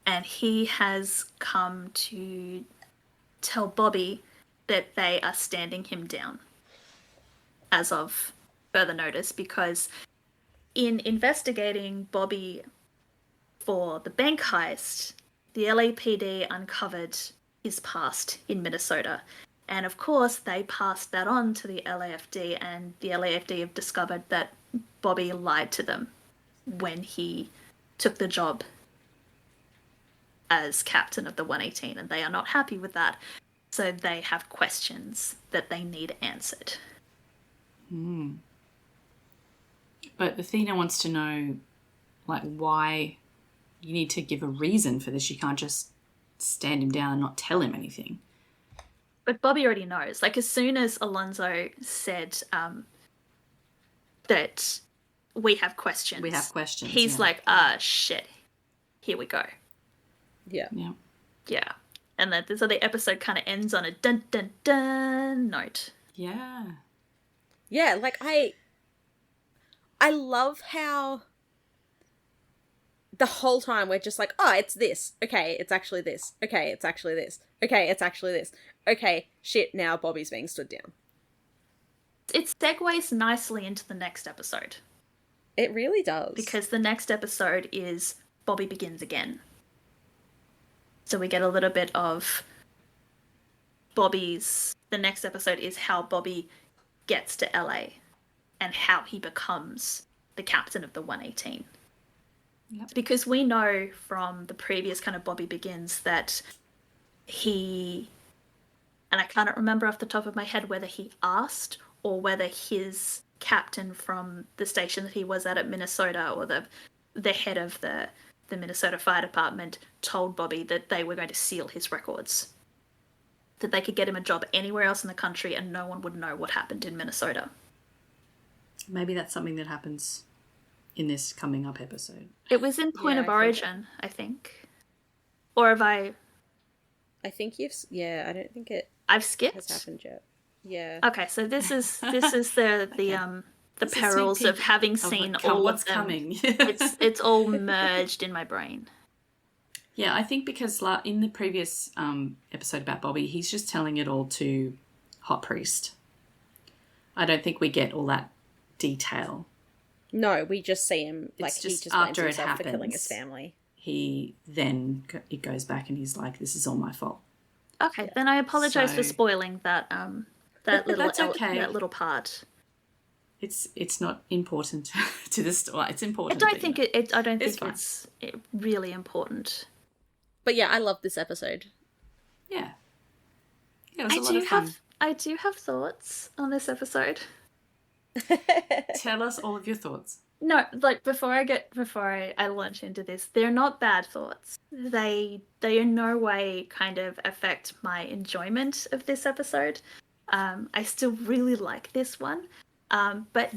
Speaker 2: And he has come to tell Bobby that they are standing him down as of further notice because in investigating Bobby for the bank heist, the LAPD uncovered his past in Minnesota. And of course, they passed that on to the LAFD, and the LAFD have discovered that Bobby lied to them when he took the job as captain of the 118, and they are not happy with that. So they have questions that they need answered.
Speaker 4: But Athena wants to know, why you need to give a reason for this. You can't just stand him down and not tell him anything.
Speaker 2: But Bobby already knows. As soon as Alonso said that we have questions. He's like, shit. Here we go.
Speaker 3: Yeah.
Speaker 4: Yeah.
Speaker 2: Yeah. And so the episode kind of ends on a dun dun dun note.
Speaker 4: Yeah.
Speaker 3: Yeah, I love how the whole time we're just like, oh, it's this. Okay, it's actually this. Okay, it's actually this. Okay, it's actually this. Okay, shit, now Bobby's being stood down.
Speaker 2: It segues nicely into the next episode.
Speaker 3: It really does.
Speaker 2: Because the next episode is Bobby Begins Again. So we get a little bit of the next episode is how Bobby gets to LA and how he becomes the captain of the 118.
Speaker 4: Yep.
Speaker 2: Because we know from the previous kind of Bobby Begins that he, and I can't remember off the top of my head whether he asked or whether his captain from the station that he was at Minnesota, or the head of the Minnesota Fire Department, told Bobby that they were going to seal his records. That they could get him a job anywhere else in the country and no one would know what happened in Minnesota.
Speaker 4: Maybe that's something that happens in this coming up episode.
Speaker 2: It was in Point of Origin, I think. Or have I
Speaker 3: think you've... Yeah, I don't think
Speaker 2: I've skipped?
Speaker 3: has happened yet. Yeah.
Speaker 2: Okay, so this is the perils of having seen all
Speaker 4: what's
Speaker 2: of them.
Speaker 4: Coming.
Speaker 2: It's all merged in my brain.
Speaker 4: Yeah, I think because in the previous episode about Bobby, he's just telling it all to Hot Priest. I don't think we get all that detail.
Speaker 3: No, we just see him, like,
Speaker 4: it's
Speaker 3: he
Speaker 4: just
Speaker 3: just blames
Speaker 4: after it
Speaker 3: himself
Speaker 4: happens,
Speaker 3: for killing his family.
Speaker 4: It goes back and he's like, this is all my fault.
Speaker 2: Okay, then I apologize for spoiling that little
Speaker 4: That's okay.
Speaker 2: that little part.
Speaker 4: It's not important to the story. It's important.
Speaker 2: I don't think
Speaker 4: it's
Speaker 2: really important.
Speaker 3: But yeah, I love this episode.
Speaker 4: Yeah. It was a lot of fun.
Speaker 2: I do have thoughts on this episode.
Speaker 4: Tell us all of your thoughts.
Speaker 2: No, like before I launch into this, they're not bad thoughts. They in no way kind of affect my enjoyment of this episode. I still really like this one. But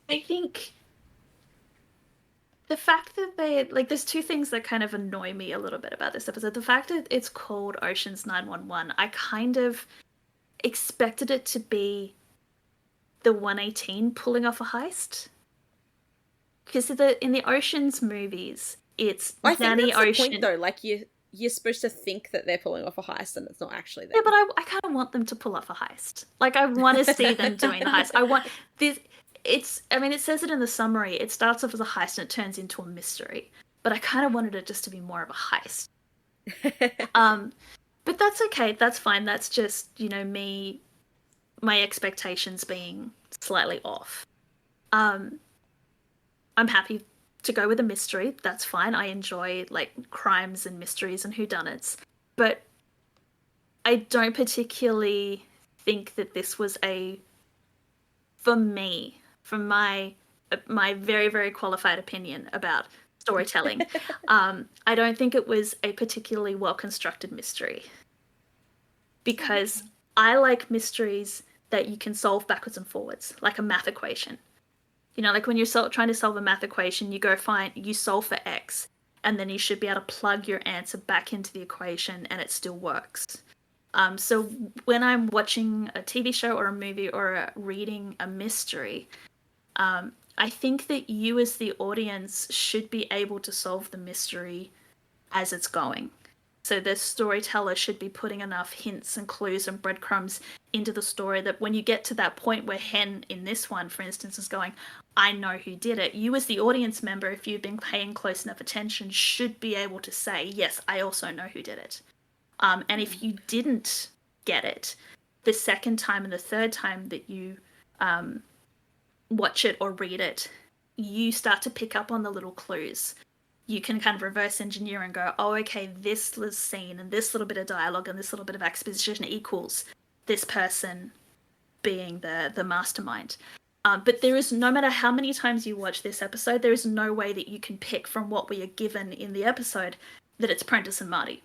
Speaker 2: I think the fact that there's two things that kind of annoy me a little bit about this episode. The fact that it's called Ocean's 911, I kind of expected it to be the 118 pulling off a heist. Because in the Ocean's movies, it's Danny Ocean.
Speaker 3: I think that's the point, though. Like, you're supposed to think that they're pulling off a heist and it's not actually them.
Speaker 2: Yeah, but I kind of want them to pull off a heist. Like, I want to see them doing the heist. I want this. It says it in the summary. It starts off as a heist and it turns into a mystery. But I kind of wanted it just to be more of a heist. But that's okay. That's fine. That's just, me, my expectations being slightly off. I'm happy to go with a mystery. That's fine. I enjoy, crimes and mysteries and whodunits. But I don't particularly think that this was from my very, very qualified opinion about storytelling, I don't think it was a particularly well-constructed mystery. Because I like mysteries that you can solve backwards and forwards, like a math equation. Like when you're trying to solve a math equation, you solve for X, and then you should be able to plug your answer back into the equation and it still works. So when I'm watching a TV show or a movie or reading a mystery, I think that you as the audience should be able to solve the mystery as it's going. So the storyteller should be putting enough hints and clues and breadcrumbs into the story that when you get to that point where Hen, in this one, for instance, is going, I know who did it, you as the audience member, if you've been paying close enough attention, should be able to say, yes, I also know who did it. And if you didn't get it, the second time and the third time that you watch it or read it, you start to pick up on the little clues. You can kind of reverse engineer and go, oh, okay, this was scene and this little bit of dialogue and this little bit of exposition equals this person being the mastermind. But there is, no matter how many times you watch this episode, there is no way that you can pick from what we are given in the episode that it's Prentice and Marty.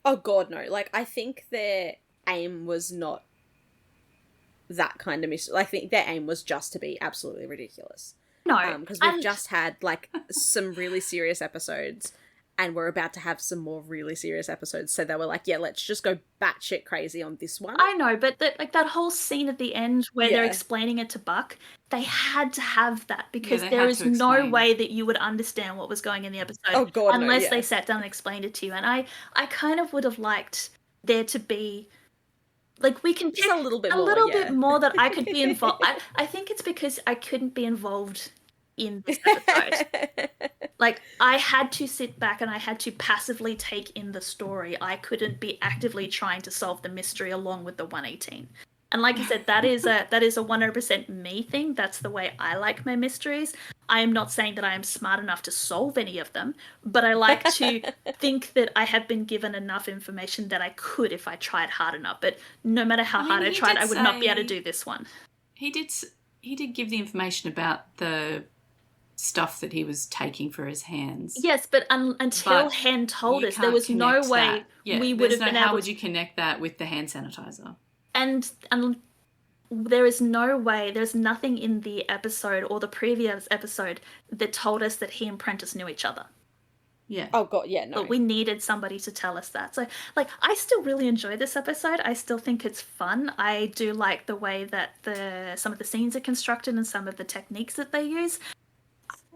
Speaker 3: Oh, God, no. I think their aim was not that kind of mystery. I think their aim was just to be absolutely ridiculous.
Speaker 2: No.
Speaker 3: Because we've just had, some really serious episodes, and we're about to have some more really serious episodes. So they were like, yeah, let's just go batshit crazy on this one.
Speaker 2: I know, but that whole scene at the end where they're
Speaker 3: Yeah.
Speaker 2: explaining it to Buck, they had to have that because
Speaker 4: they
Speaker 2: there
Speaker 4: had
Speaker 2: is
Speaker 4: to
Speaker 2: no
Speaker 4: explain.
Speaker 2: way that you would understand what was going in the episode
Speaker 3: Oh, God, no,
Speaker 2: unless
Speaker 3: yeah.
Speaker 2: they sat down and explained it to you. And I kind of would have liked there to be, like, we can
Speaker 3: Just a little bit
Speaker 2: a
Speaker 3: more,
Speaker 2: little
Speaker 3: yeah.
Speaker 2: bit more that I could be involved. I think it's because I couldn't be involved in this episode. Like, I had to sit back and I had to passively take in the story. I couldn't be actively trying to solve the mystery along with the 118. And like you said, that is a 100% me thing. That's the way I like my mysteries. I am not saying that I am smart enough to solve any of them, but I like to think that I have been given enough information that I could if I tried hard enough. But no matter how hard I tried, I would not be able to do this one.
Speaker 4: He did give the information about the stuff that he was taking for his hands.
Speaker 2: Yes, but until Hen told us, there was no way we would have been able.
Speaker 4: How would you connect that with the hand sanitizer?
Speaker 2: And there is no way, there's nothing in the episode or the previous episode that told us that he and Prentice knew each other.
Speaker 4: Yeah.
Speaker 3: Oh, God, yeah, no.
Speaker 2: But we needed somebody to tell us that. So, like, I still really enjoy this episode. I still think it's fun. I do like the way that some of the scenes are constructed and some of the techniques that they use.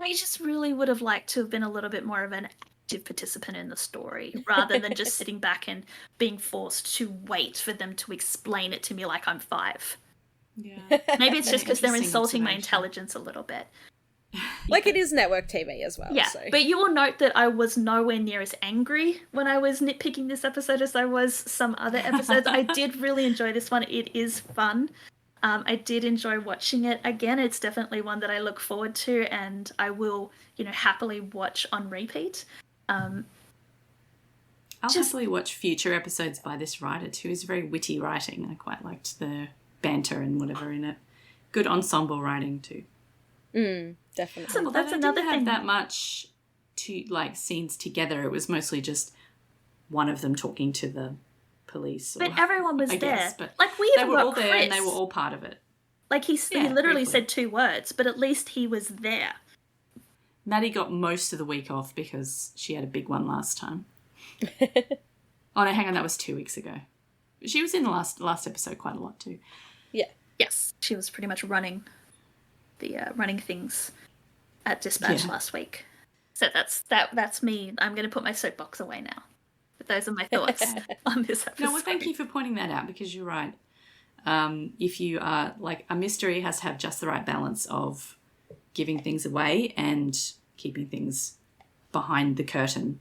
Speaker 2: I just really would have liked to have been a little bit more of an active participant in the story rather than just sitting back and being forced to wait for them to explain it to me like I'm 5.
Speaker 4: Yeah.
Speaker 2: Maybe it's just because they're
Speaker 4: Interesting
Speaker 2: insulting my
Speaker 4: observation.
Speaker 2: intelligence a little bit.
Speaker 3: Like, it is network TV as well.
Speaker 2: Yeah,
Speaker 3: so.
Speaker 2: but you will note that I was nowhere near as angry when I was nitpicking this episode as I was some other episodes. I did really enjoy this one. It is fun. I did enjoy watching it. Again, it's definitely one that I look forward to and I will, happily watch on repeat.
Speaker 4: I'll happily watch future episodes by this writer too. It's very witty writing. I quite liked the banter and whatever in it. Good ensemble writing too.
Speaker 3: Definitely.
Speaker 2: So that's another
Speaker 4: didn't
Speaker 2: thing.
Speaker 4: have that much to like scenes together. It was mostly just one of them talking to the police.
Speaker 2: But everyone was
Speaker 4: I
Speaker 2: there.
Speaker 4: guess, but
Speaker 2: like we
Speaker 4: they
Speaker 2: even
Speaker 4: were
Speaker 2: got
Speaker 4: all there
Speaker 2: Chris.
Speaker 4: and they were all part of it.
Speaker 2: Like he
Speaker 4: Yeah,
Speaker 2: literally
Speaker 4: briefly.
Speaker 2: said 2 words, but at least he was there.
Speaker 4: Maddie got most of the week off because she had a big one last time. Oh no, hang on, that was 2 weeks ago. She was in the last episode quite a lot too.
Speaker 3: Yeah.
Speaker 2: Yes, she was pretty much running things at Dispatch last week. So that's me. I'm going to put my soapbox away now. But those are my thoughts on this episode.
Speaker 4: No, well, thank you for pointing that out because you're right. If you are like a mystery has to have just the right balance of giving things away and keeping things behind the curtain.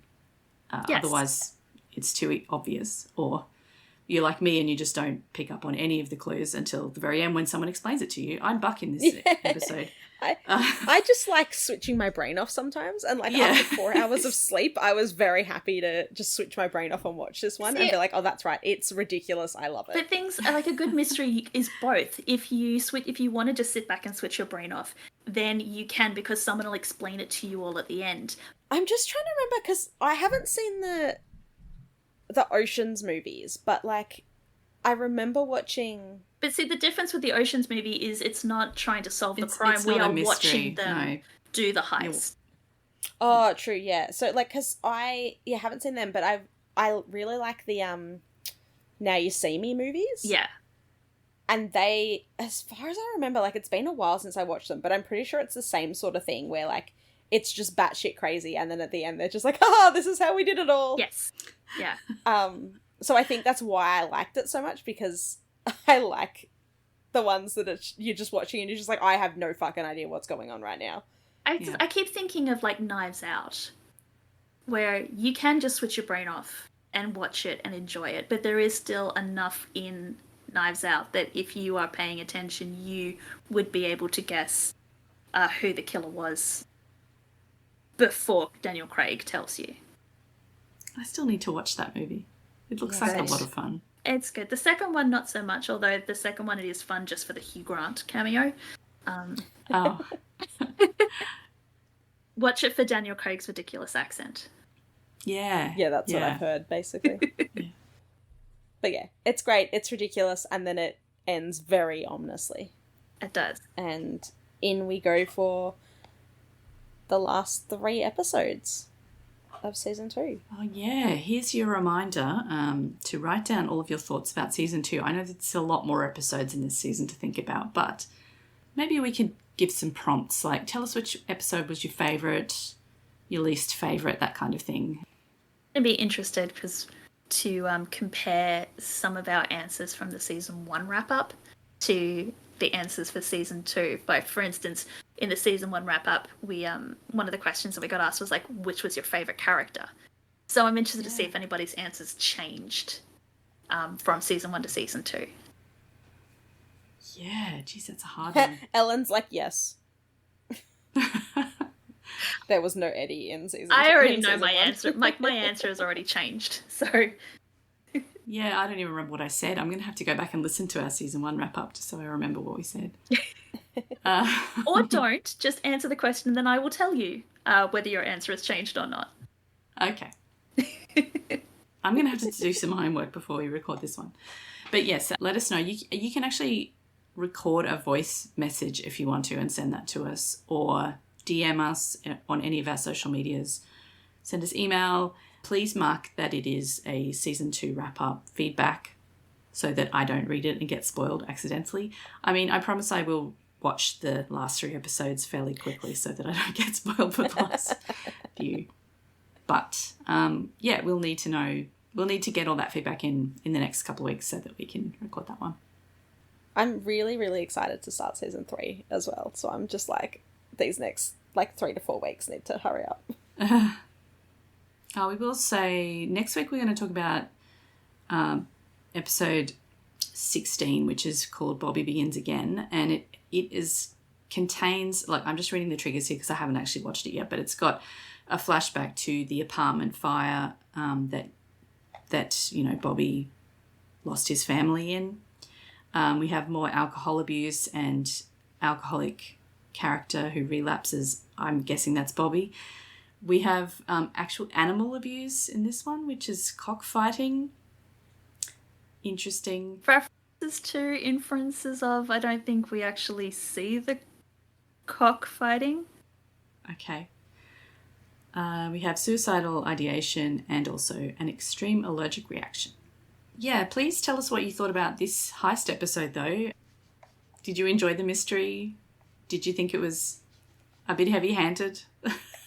Speaker 2: Yes.
Speaker 4: Otherwise, it's too obvious. Or you're like me and you just don't pick up on any of the clues until the very end when someone explains it to you. I'm Buck in this episode.
Speaker 3: I just like switching my brain off sometimes, and like after 4 hours of sleep, I was very happy to just switch my brain off and watch this one and be like, "Oh, that's right, it's ridiculous. I love it."
Speaker 2: But things like a good mystery is both. If you want to just sit back and switch your brain off, then you can because someone will explain it to you all at the end.
Speaker 3: I'm just trying to remember because I haven't seen the Ocean's movies, but like I remember watching.
Speaker 2: But see, the difference with the Ocean's movie is it's not trying to solve the crime.
Speaker 4: It's
Speaker 2: We
Speaker 4: not a
Speaker 2: are
Speaker 4: mystery,
Speaker 2: watching them
Speaker 4: no.
Speaker 2: do the heist.
Speaker 3: Oh, true, yeah. So like, cause I haven't seen them, but I really like the Now You See Me movies.
Speaker 2: Yeah.
Speaker 3: And they, as far as I remember, like it's been a while since I watched them, but I'm pretty sure it's the same sort of thing where like it's just batshit crazy, and then at the end they're just like, this is how we did it all.
Speaker 2: Yes. Yeah.
Speaker 3: So I think that's why I liked it so much, because I like the ones that you're just watching and you're just like, I have no fucking idea what's going on right now.
Speaker 2: I keep thinking of like Knives Out, where you can just switch your brain off and watch it and enjoy it, but there is still enough in Knives Out that if you are paying attention, you would be able to guess who the killer was before Daniel Craig tells you.
Speaker 4: I still need to watch that movie. It looks like a lot of fun.
Speaker 2: It's good. The second one, not so much, although the second one, it is fun just for the Hugh Grant cameo.
Speaker 4: Oh,
Speaker 2: Watch it for Daniel Craig's ridiculous accent.
Speaker 4: yeah.
Speaker 3: Yeah, that's what I've heard, basically. But yeah, it's great. It's ridiculous. And then it ends very ominously.
Speaker 2: It does.
Speaker 3: And in we go for the last 3 episodes. of season 2.
Speaker 4: Oh, yeah. Here's your reminder to write down all of your thoughts about season 2. I know there's a lot more episodes in this season to think about, but maybe we could give some prompts, like tell us which episode was your favourite, your least favourite, that kind of thing.
Speaker 2: I'd be interested to compare some of our answers from the season 1 wrap-up to the answers for season 2. Like, for instance, in the season 1 wrap-up, we one of the questions that we got asked was like, which was your favourite character? So I'm interested to see if anybody's answers changed from season 1 to season 2.
Speaker 4: Yeah, geez, that's a hard one.
Speaker 3: Ellen's like, yes. There was no Eddie in season 2.
Speaker 2: I already know my answer. My answer has already changed. So
Speaker 4: yeah, I don't even remember what I said. I'm going to have to go back and listen to our season 1 wrap-up just so I remember what we said.
Speaker 2: Or don't. Just answer the question and then I will tell you whether your answer has changed or not.
Speaker 4: Okay. I'm going to have to do some homework before we record this one. But yes, let us know. You can actually record a voice message if you want to and send that to us, or DM us on any of our social medias. Send us email. Please mark that it is a season 2 wrap-up feedback so that I don't read it and get spoiled accidentally. I mean, I promise I will watch the last 3 episodes fairly quickly so that I don't get spoiled for the last few. But, yeah, we'll need to know. We'll need to get all that feedback in the next couple of weeks so that we can record that one.
Speaker 3: I'm really, really excited to start season 3 as well. So I'm just like, these next 3 to 4 weeks need to hurry up.
Speaker 4: We will say next week we're going to talk about episode 16, which is called Bobby Begins Again. And it contains, like, I'm just reading the triggers here because I haven't actually watched it yet, but it's got a flashback to the apartment fire that you know, Bobby lost his family in. We have more alcohol abuse and alcoholic character who relapses. I'm guessing that's Bobby. We have actual animal abuse in this one, which is cockfighting. Interesting.
Speaker 2: References to inferences of, I don't think we actually see the cockfighting.
Speaker 4: Okay. We have suicidal ideation and also an extreme allergic reaction. Yeah, please tell us what you thought about this heist episode, though. Did you enjoy the mystery? Did you think it was a bit heavy-handed,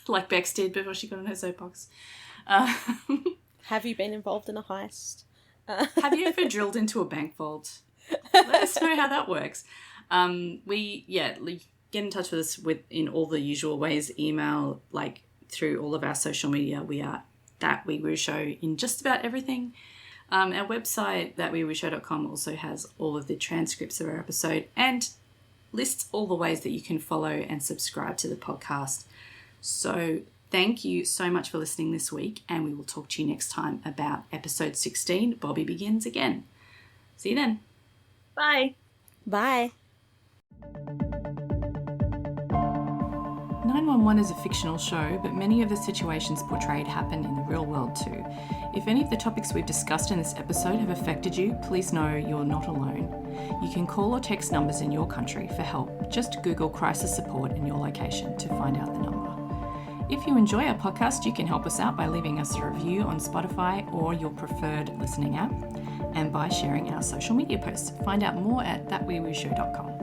Speaker 4: like Bex did before she got on her soapbox?
Speaker 3: Have you been involved in a heist?
Speaker 4: Have you ever drilled into a bank vault? Let us know how that works. Get in touch with us in all the usual ways. Email, like through all of our social media. We are That Weewoo Show in just about everything. Our website, thatweewooshow.com, also has all of the transcripts of our episode and lists all the ways that you can follow and subscribe to the podcast. So thank you so much for listening this week, and we will talk to you next time about episode 16, Bobby Begins Again. See you then.
Speaker 2: Bye.
Speaker 3: Bye.
Speaker 4: 911 is a fictional show, but many of the situations portrayed happen in the real world too. If any of the topics we've discussed in this episode have affected you, please know you're not alone. You can call or text numbers in your country for help. Just Google crisis support in your location to find out the number. If you enjoy our podcast, you can help us out by leaving us a review on Spotify or your preferred listening app, and by sharing our social media posts. Find out more at thatweewooshow.com.